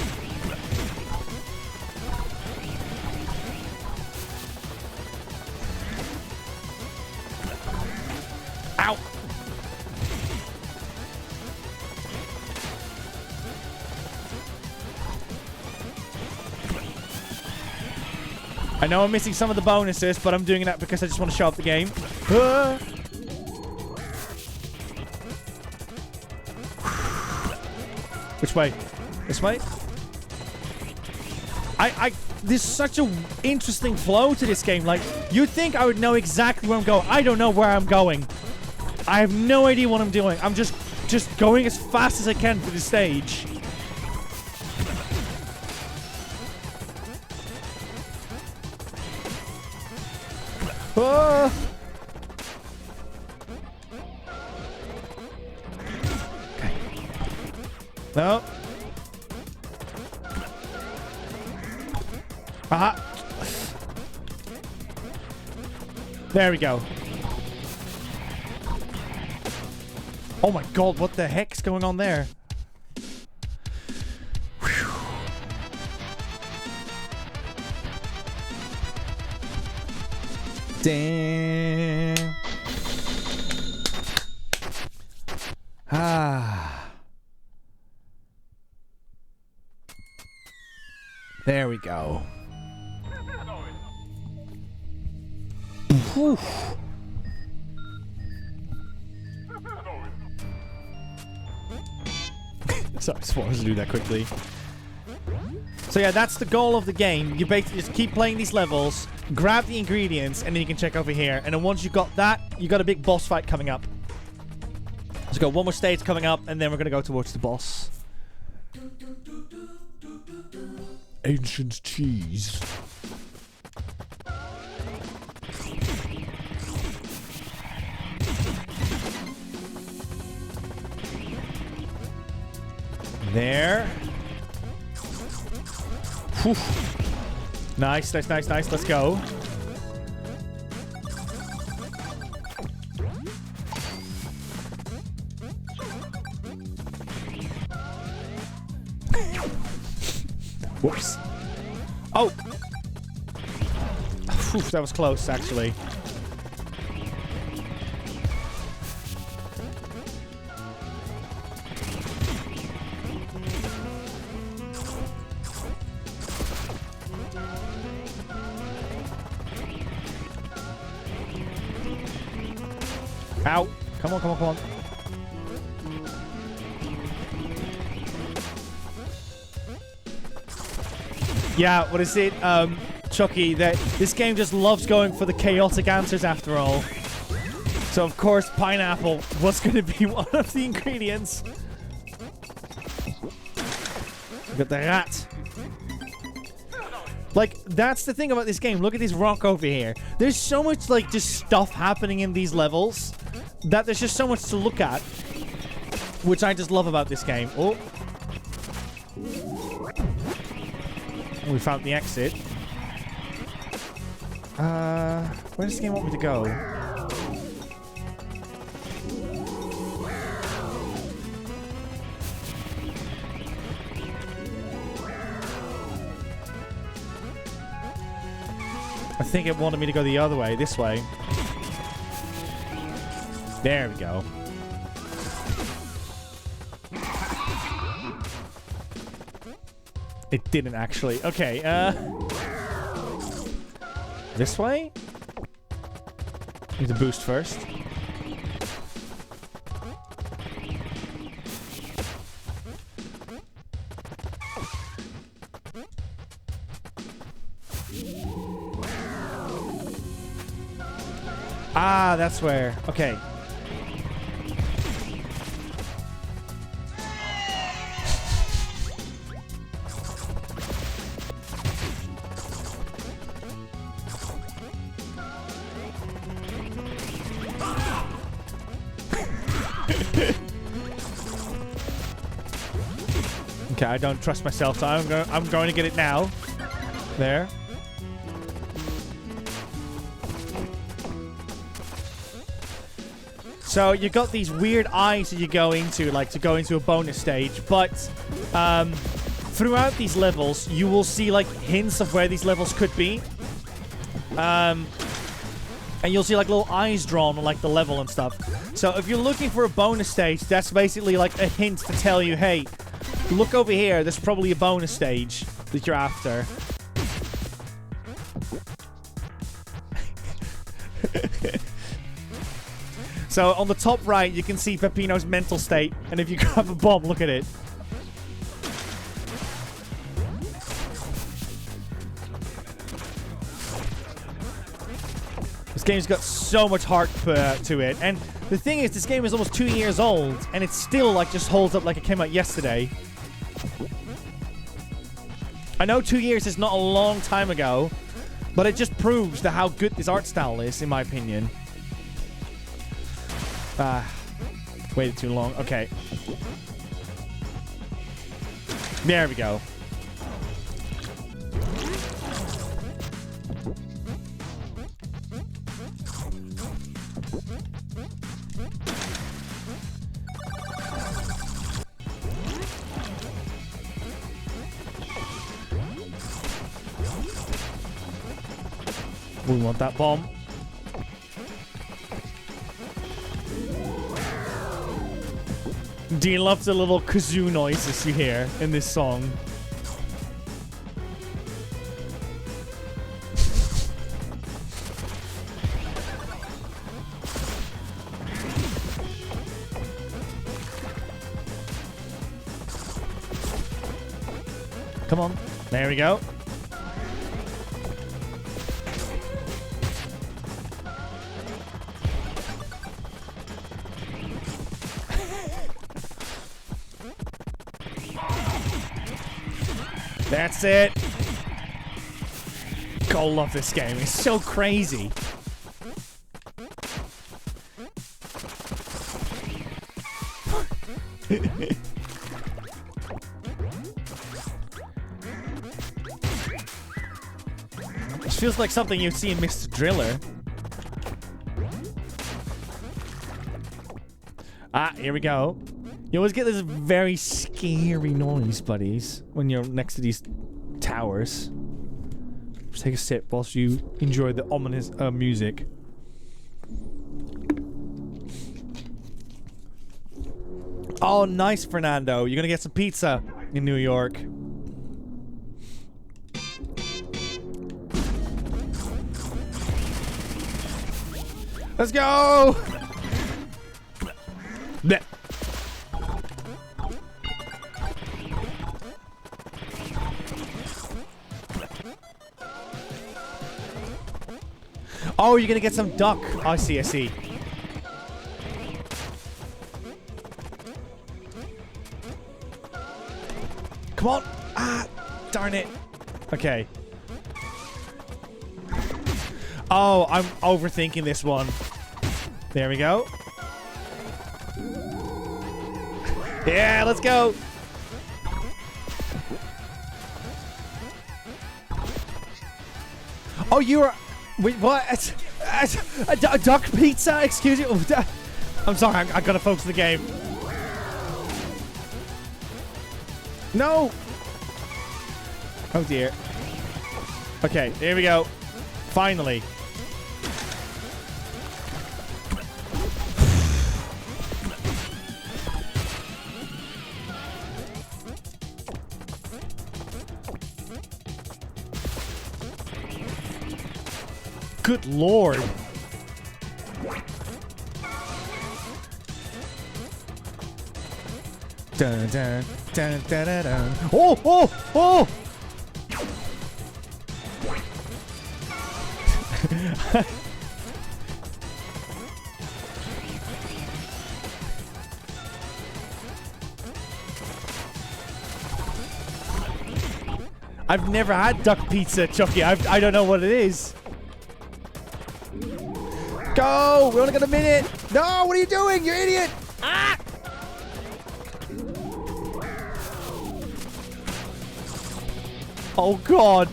Ow. I know I'm missing some of the bonuses, but I'm doing that because I just want to show off the game. Which way? This way? There's such an interesting flow to this game. Like, you'd think I would know exactly where I'm going. I don't know where I'm going. I have no idea what I'm doing. I'm just going as fast as I can through the stage. Oh. Okay. No. Aha. There we go. Oh my god, what the heck's going on there? Damn. Ah. There we go. Whew. Sorry, I just wanted to do that quickly. So yeah, that's the goal of the game. You basically just keep playing these levels, grab the ingredients, and then you can check over here. And then once you got that, you got a big boss fight coming up. Let's go. One more stage coming up, and then we're going to go towards the boss. Ancient cheese. There. Whew. Nice, nice, nice, nice. Let's go. Whoops. Oh! Whew, that was close, actually. Ow. Come on, come on, come on. Yeah, what is it, Chucky? That this game just loves going for the chaotic answers after all. So, of course, pineapple was going to be one of the ingredients. Got the rat. Like, that's the thing about this game. Look at this rock over here. There's so much, like, just stuff happening in these levels that there's just so much to look at, which I just love about this game. Oh. We found the exit. Where does this game want me to go? I think it wanted me to go the other way, this way. There we go. It didn't actually. Okay, this way? Need to boost first. Ah, that's where. Okay. Okay, I don't trust myself, so I'm going to get it now. There. So you got these weird eyes that you go into, like to go into a bonus stage, but throughout these levels, you will see like hints of where these levels could be. And you'll see like little eyes drawn on like the level and stuff. So if you're looking for a bonus stage, that's basically like a hint to tell you, hey, look over here, there's probably a bonus stage that you're after. So on the top right, you can see Peppino's mental state, and if you grab a bomb, look at it. This game's got so much heart to it, and the thing is, this game is almost 2 years old, and it still like just holds up like it came out yesterday. I know 2 years is not a long time ago, but it just proves how good this art style is, in my opinion. Waited too long. Okay. There we go. We want that bomb. Do you love the little kazoo noises you hear in this song? Come on. There we go. That's it. God, I love this game. It's so crazy. This feels like something you'd see in Mr. Driller. Ah, here we go. You always get this very scary noise, buddies, when you're next to these towers. Just take a sip whilst you enjoy the ominous music. Oh, nice, Fernando. You're gonna get some pizza in New York. Let's go! Blech. Oh, you're gonna get some duck. I see, I see. Come on. Ah, darn it. Okay. Oh, I'm overthinking this one. There we go. Yeah, let's go. Oh, you are... Wait, what? A duck pizza? Excuse me. I'm sorry, I gotta focus on the game. No! Oh dear. Okay, here we go. Finally. Good lord. Dun, dun, dun, dun, dun, dun. Oh, oh, oh! I've never had duck pizza, Chucky. I don't know what it is. Go! We only got a minute. No, what are you doing? You idiot! Ah! Oh God!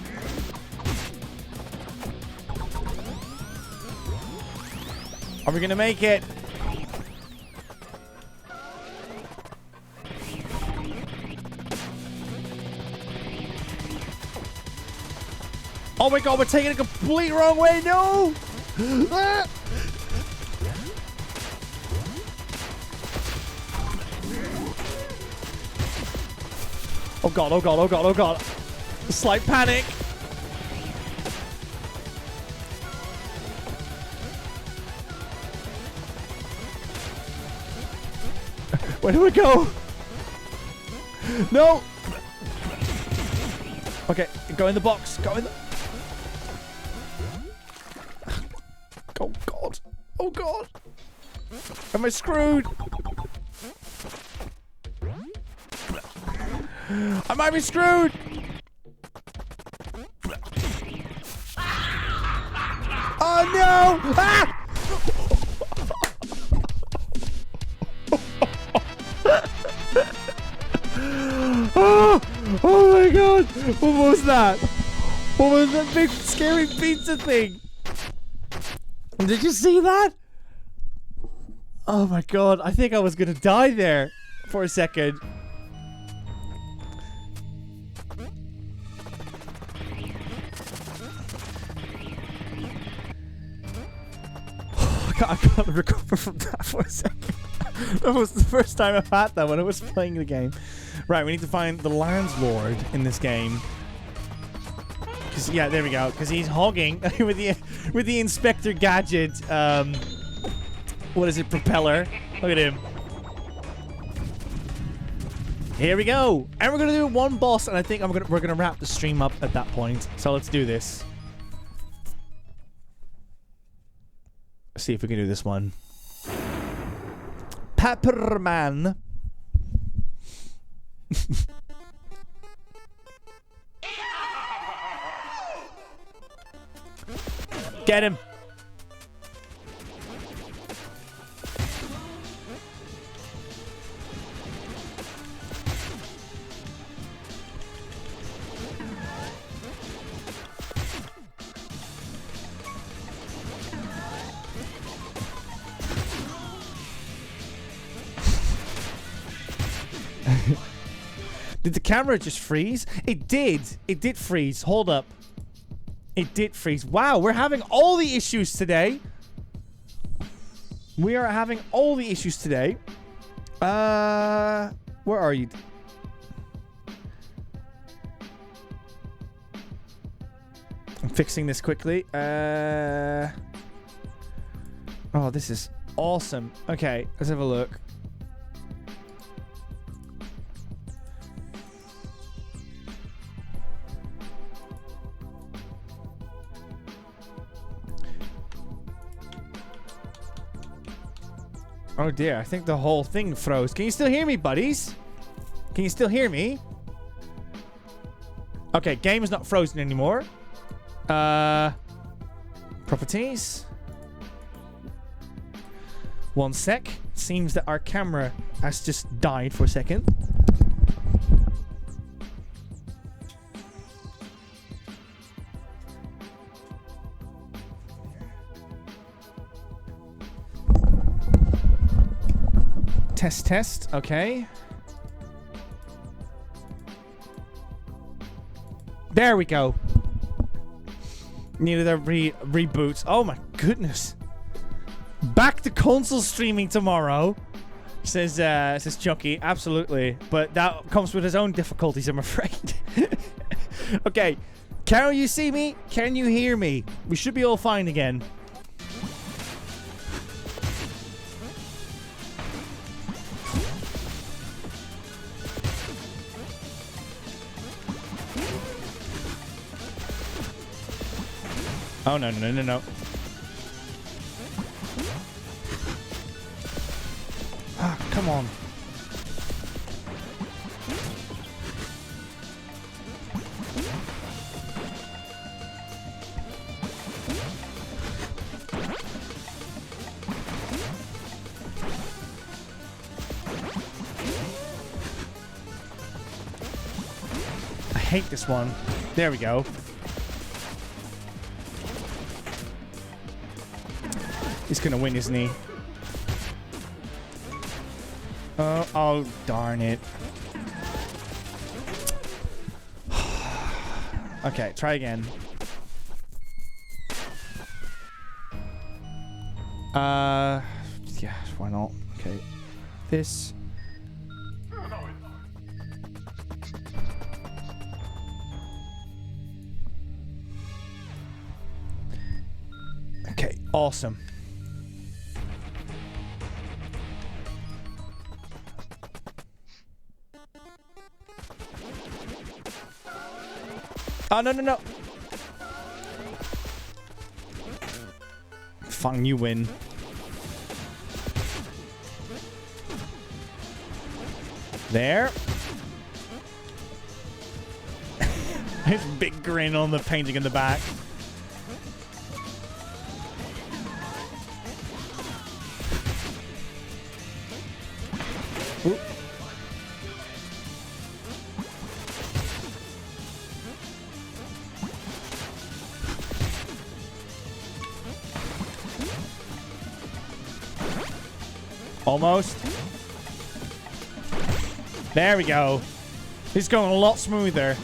Are we gonna make it? Oh my God, we're taking it a complete wrong way. No! Ah! Oh God, oh God, oh God, oh God. Slight panic. Where do we go? No! Okay, go in the box. Go in the... Oh God. Oh God. Am I screwed? I might be screwed! Oh no! Ah! Oh my God! What was that? What was that big scary pizza thing? Did you see that? Oh my God! I think I was gonna die there for a second. I gotta recover from that for a second. That was the first time I've had that when I was playing the game. Right, we need to find the landlord in this game. Cause yeah, there we go. Cause he's hogging with the Inspector Gadget. What is it? Propeller. Look at him. Here we go, and we're gonna do one boss, and I think we're gonna wrap the stream up at that point. So let's do this. See if we can do this one. Pepperman. Get him. Did the camera just freeze? It did. It did freeze. Hold up. It did freeze. Wow, we're having all the issues today. We are having all the issues today. Where are you? I'm fixing this quickly. Oh, this is awesome. Okay, let's have a look. Oh dear, I think the whole thing froze. Can you still hear me, buddies? Can you still hear me? Okay, game is not frozen anymore. Properties. 1 sec. Seems that our camera has just died for a second. Test. Okay. There we go. Needed a reboot. Oh my goodness. Back to console streaming tomorrow, says Chucky. Absolutely, but that comes with its own difficulties, I'm afraid. Okay, can you see me? Can you hear me? We should be all fine again. Oh no. Ah, come on. I hate this one. There we go. He's gonna win, isn't he? Oh, darn it. Okay, try again. Yeah, why not? Okay. This. Okay, awesome. Oh, no. Fine, you win. There. His big grin on the painting in the back. Ooh. Almost. There we go. He's going a lot smoother.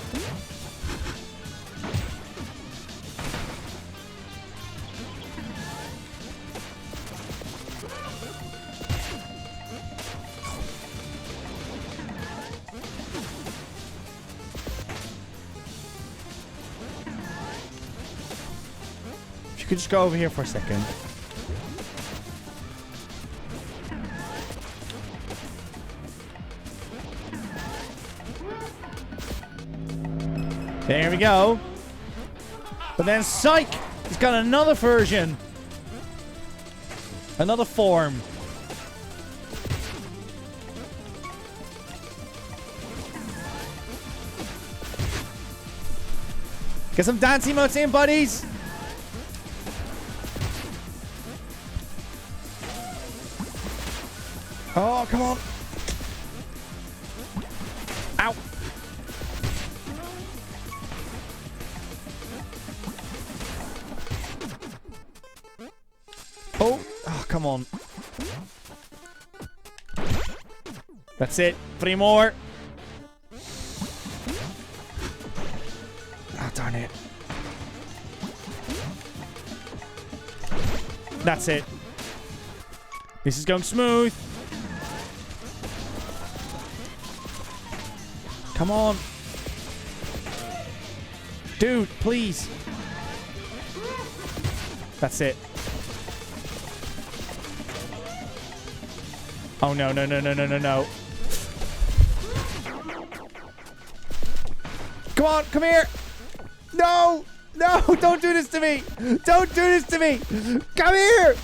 If you could just go over here for a second. There we go. But then Psych! He's got another version. Another form. Get some dance emotes in, buddies! Oh, come on. Ow. Oh, come on. That's it. 3 more. Ah, darn it. That's it. This is going smooth. Come on. Dude, please. That's it. Oh, no. Come on, come here. No, don't do this to me. Don't do this to me. Come here.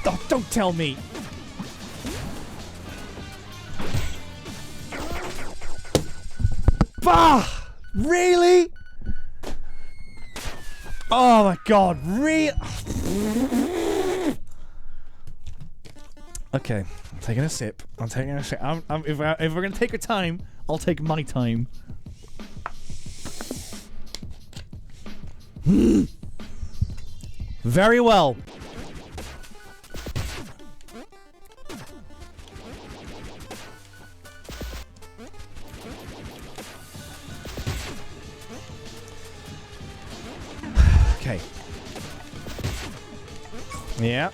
Oh, don't tell me. Bah! Really? Oh my god, really? Okay, I'm taking a sip. If we're gonna take our time, I'll take my time. Very well. Okay. Yeah.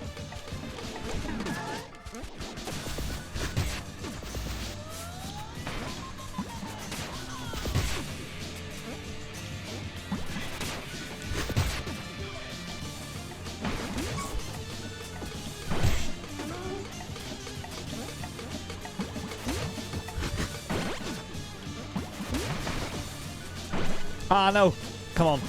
Ah, no. Come on.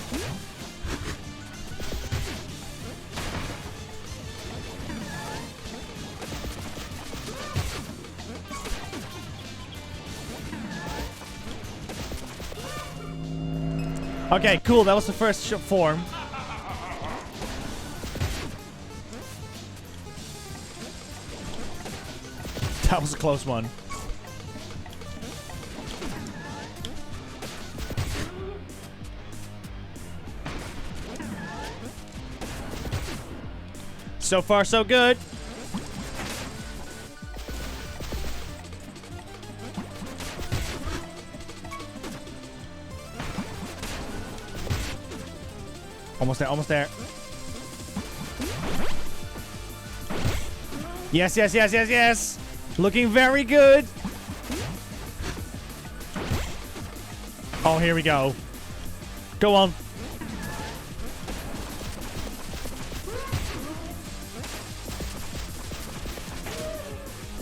Okay, cool. That was the first form. That was a close one. So far, so good. Almost there, almost there. Yes, yes, yes, yes, yes. Looking very good. Oh, here we go. Go on.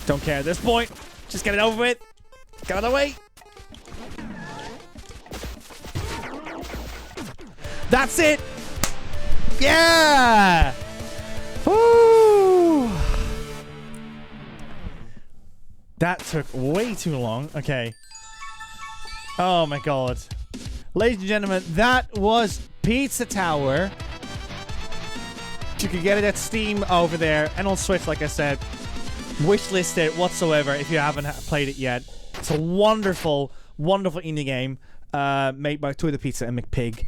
Don't care at this point. Just get it over with. Get out of the way. That's it. Yeah. Woo. That took way too long. Okay. Oh my god. Ladies and gentlemen, that was Pizza Tower. You can get it at Steam over there and on Switch, like I said. Wishlist it whatsoever if you haven't played it yet. It's a wonderful, wonderful indie game made by Toy the Pizza and McPig.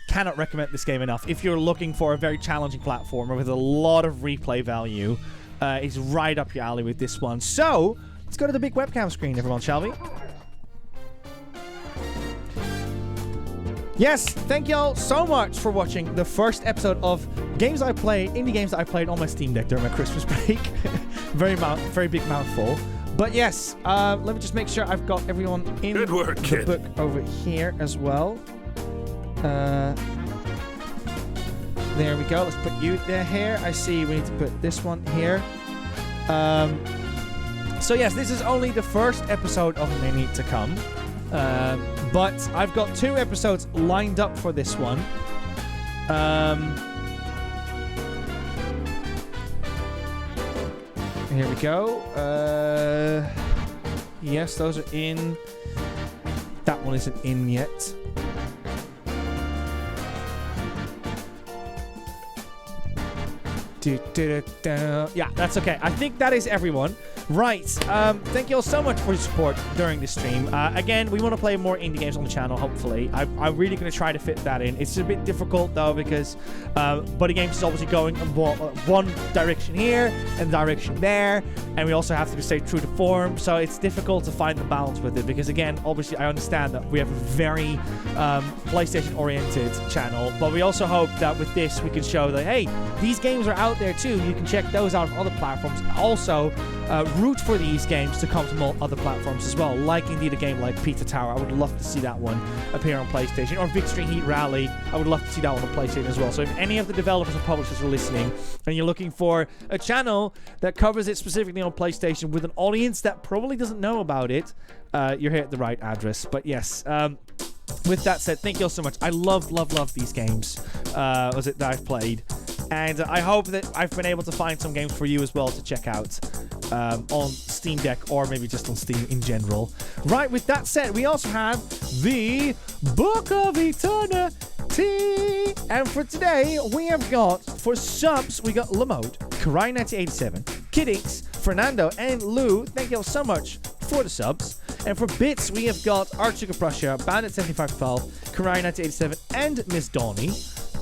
Cannot recommend this game enough. If you're looking for a very challenging platformer with a lot of replay value, it's right up your alley with this one. So, let's go to the big webcam screen, everyone, shall we? Yes, thank y'all so much for watching the first episode of games I play, indie games that I played on my Steam Deck during my Christmas break. very big mouthful. But yes, let me just make sure I've got everyone in Good work, the kid. book over here as well. There we go. Let's put you there here. I see we need to put this one here. So yes, this is only the first episode of many to come. But I've got 2 episodes lined up for this one. Here we go. Yes, those are in. That one isn't in yet. Yeah, that's okay. I think that is everyone. Right. Thank you all so much for your support during this stream. Again, we want to play more indie games on the channel, hopefully. I'm really going to try to fit that in. It's a bit difficult, though, because BuddyGames is obviously going one direction here and direction there, and we also have to stay true to form, so it's difficult to find the balance with it, because, again, obviously, I understand that we have a very PlayStation-oriented channel, but we also hope that with this, we can show that, hey, these games are out there, too. You can check those out on other platforms. Also, root for these games to come to other platforms as well, like indeed a game like Pizza Tower. I would love to see that one appear on PlayStation, or Victory Heat Rally. I would love to see that one on PlayStation as well. So if any of the developers or publishers are listening and you're looking for a channel that covers it specifically on PlayStation with an audience that probably doesn't know about it, you're here at the right address. But yes, with that said, thank you all so much. I love these games that I've played. And I hope that I've been able to find some games for you as well to check out. on Steam Deck or maybe just on Steam in general. Right, with that said, we also have the Book of Eternity. And for today, we have got, for subs, we got Lamode, Karai1987, Kiddix, Fernando, and Lou. Thank you all so much for the subs. And for bits, we have got Archduke of Prussia, Bandit7512, Karai1987, and Miss Donnie.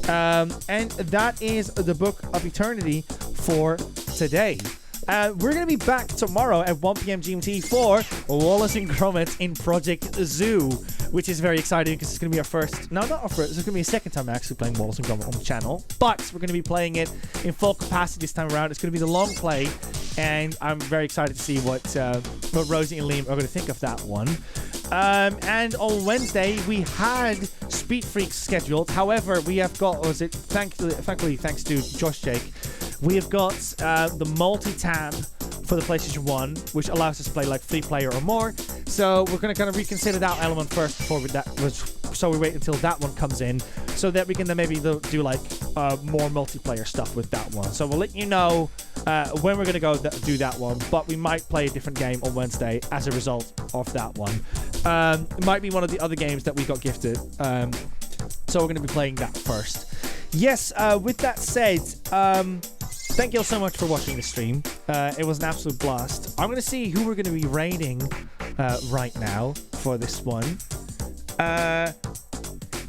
And that is the Book of Eternity for today. We're going to be back tomorrow at 1 p.m. GMT for Wallace and Gromit in Project Zoo, which is very exciting because it's going to be our first... No, not our first. It's going to be a second time actually playing Wallace and Gromit on the channel. But we're going to be playing it in full capacity this time around. It's going to be the long play, and I'm very excited to see what Rosie and Liam are going to think of that one. And on Wednesday, we had Speed Freaks scheduled. However, we have got... Thankfully, thanks to Josh Jake, we have got the multi-tab for the PlayStation 1, which allows us to play like 3-player or more. So we're going to kind of reconsider that element first before so we wait until that one comes in, so that we can then maybe do like more multiplayer stuff with that one. So we'll let you know when we're going to go do that one, but we might play a different game on Wednesday as a result of that one. It might be one of the other games that we got gifted. So we're going to be playing that first. Yes, with that said, thank you all so much for watching the stream. It was an absolute blast. I'm going to see who we're going to be rating right now for this one.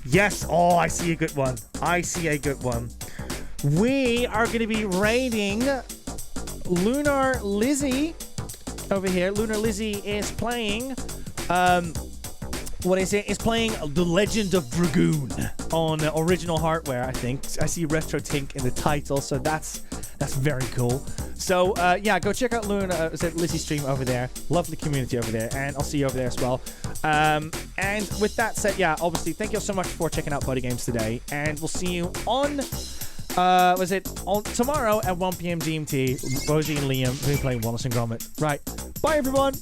Yes. Oh, I see a good one. We are going to be rating Lunar Lizzie over here. Lunar Lizzie is playing... Is playing The Legend of Dragoon on original hardware, I think. I see Retro Tink in the title, so that's very cool. So, yeah, go check out Lizzie's stream over there. Lovely community over there, and I'll see you over there as well. And with that said, yeah, obviously, thank you all so much for checking out BuddyGames today, and we'll see you on... on tomorrow at 1 p.m. GMT. Rosie and Liam will be playing Wallace and Gromit. Right. Bye, everyone.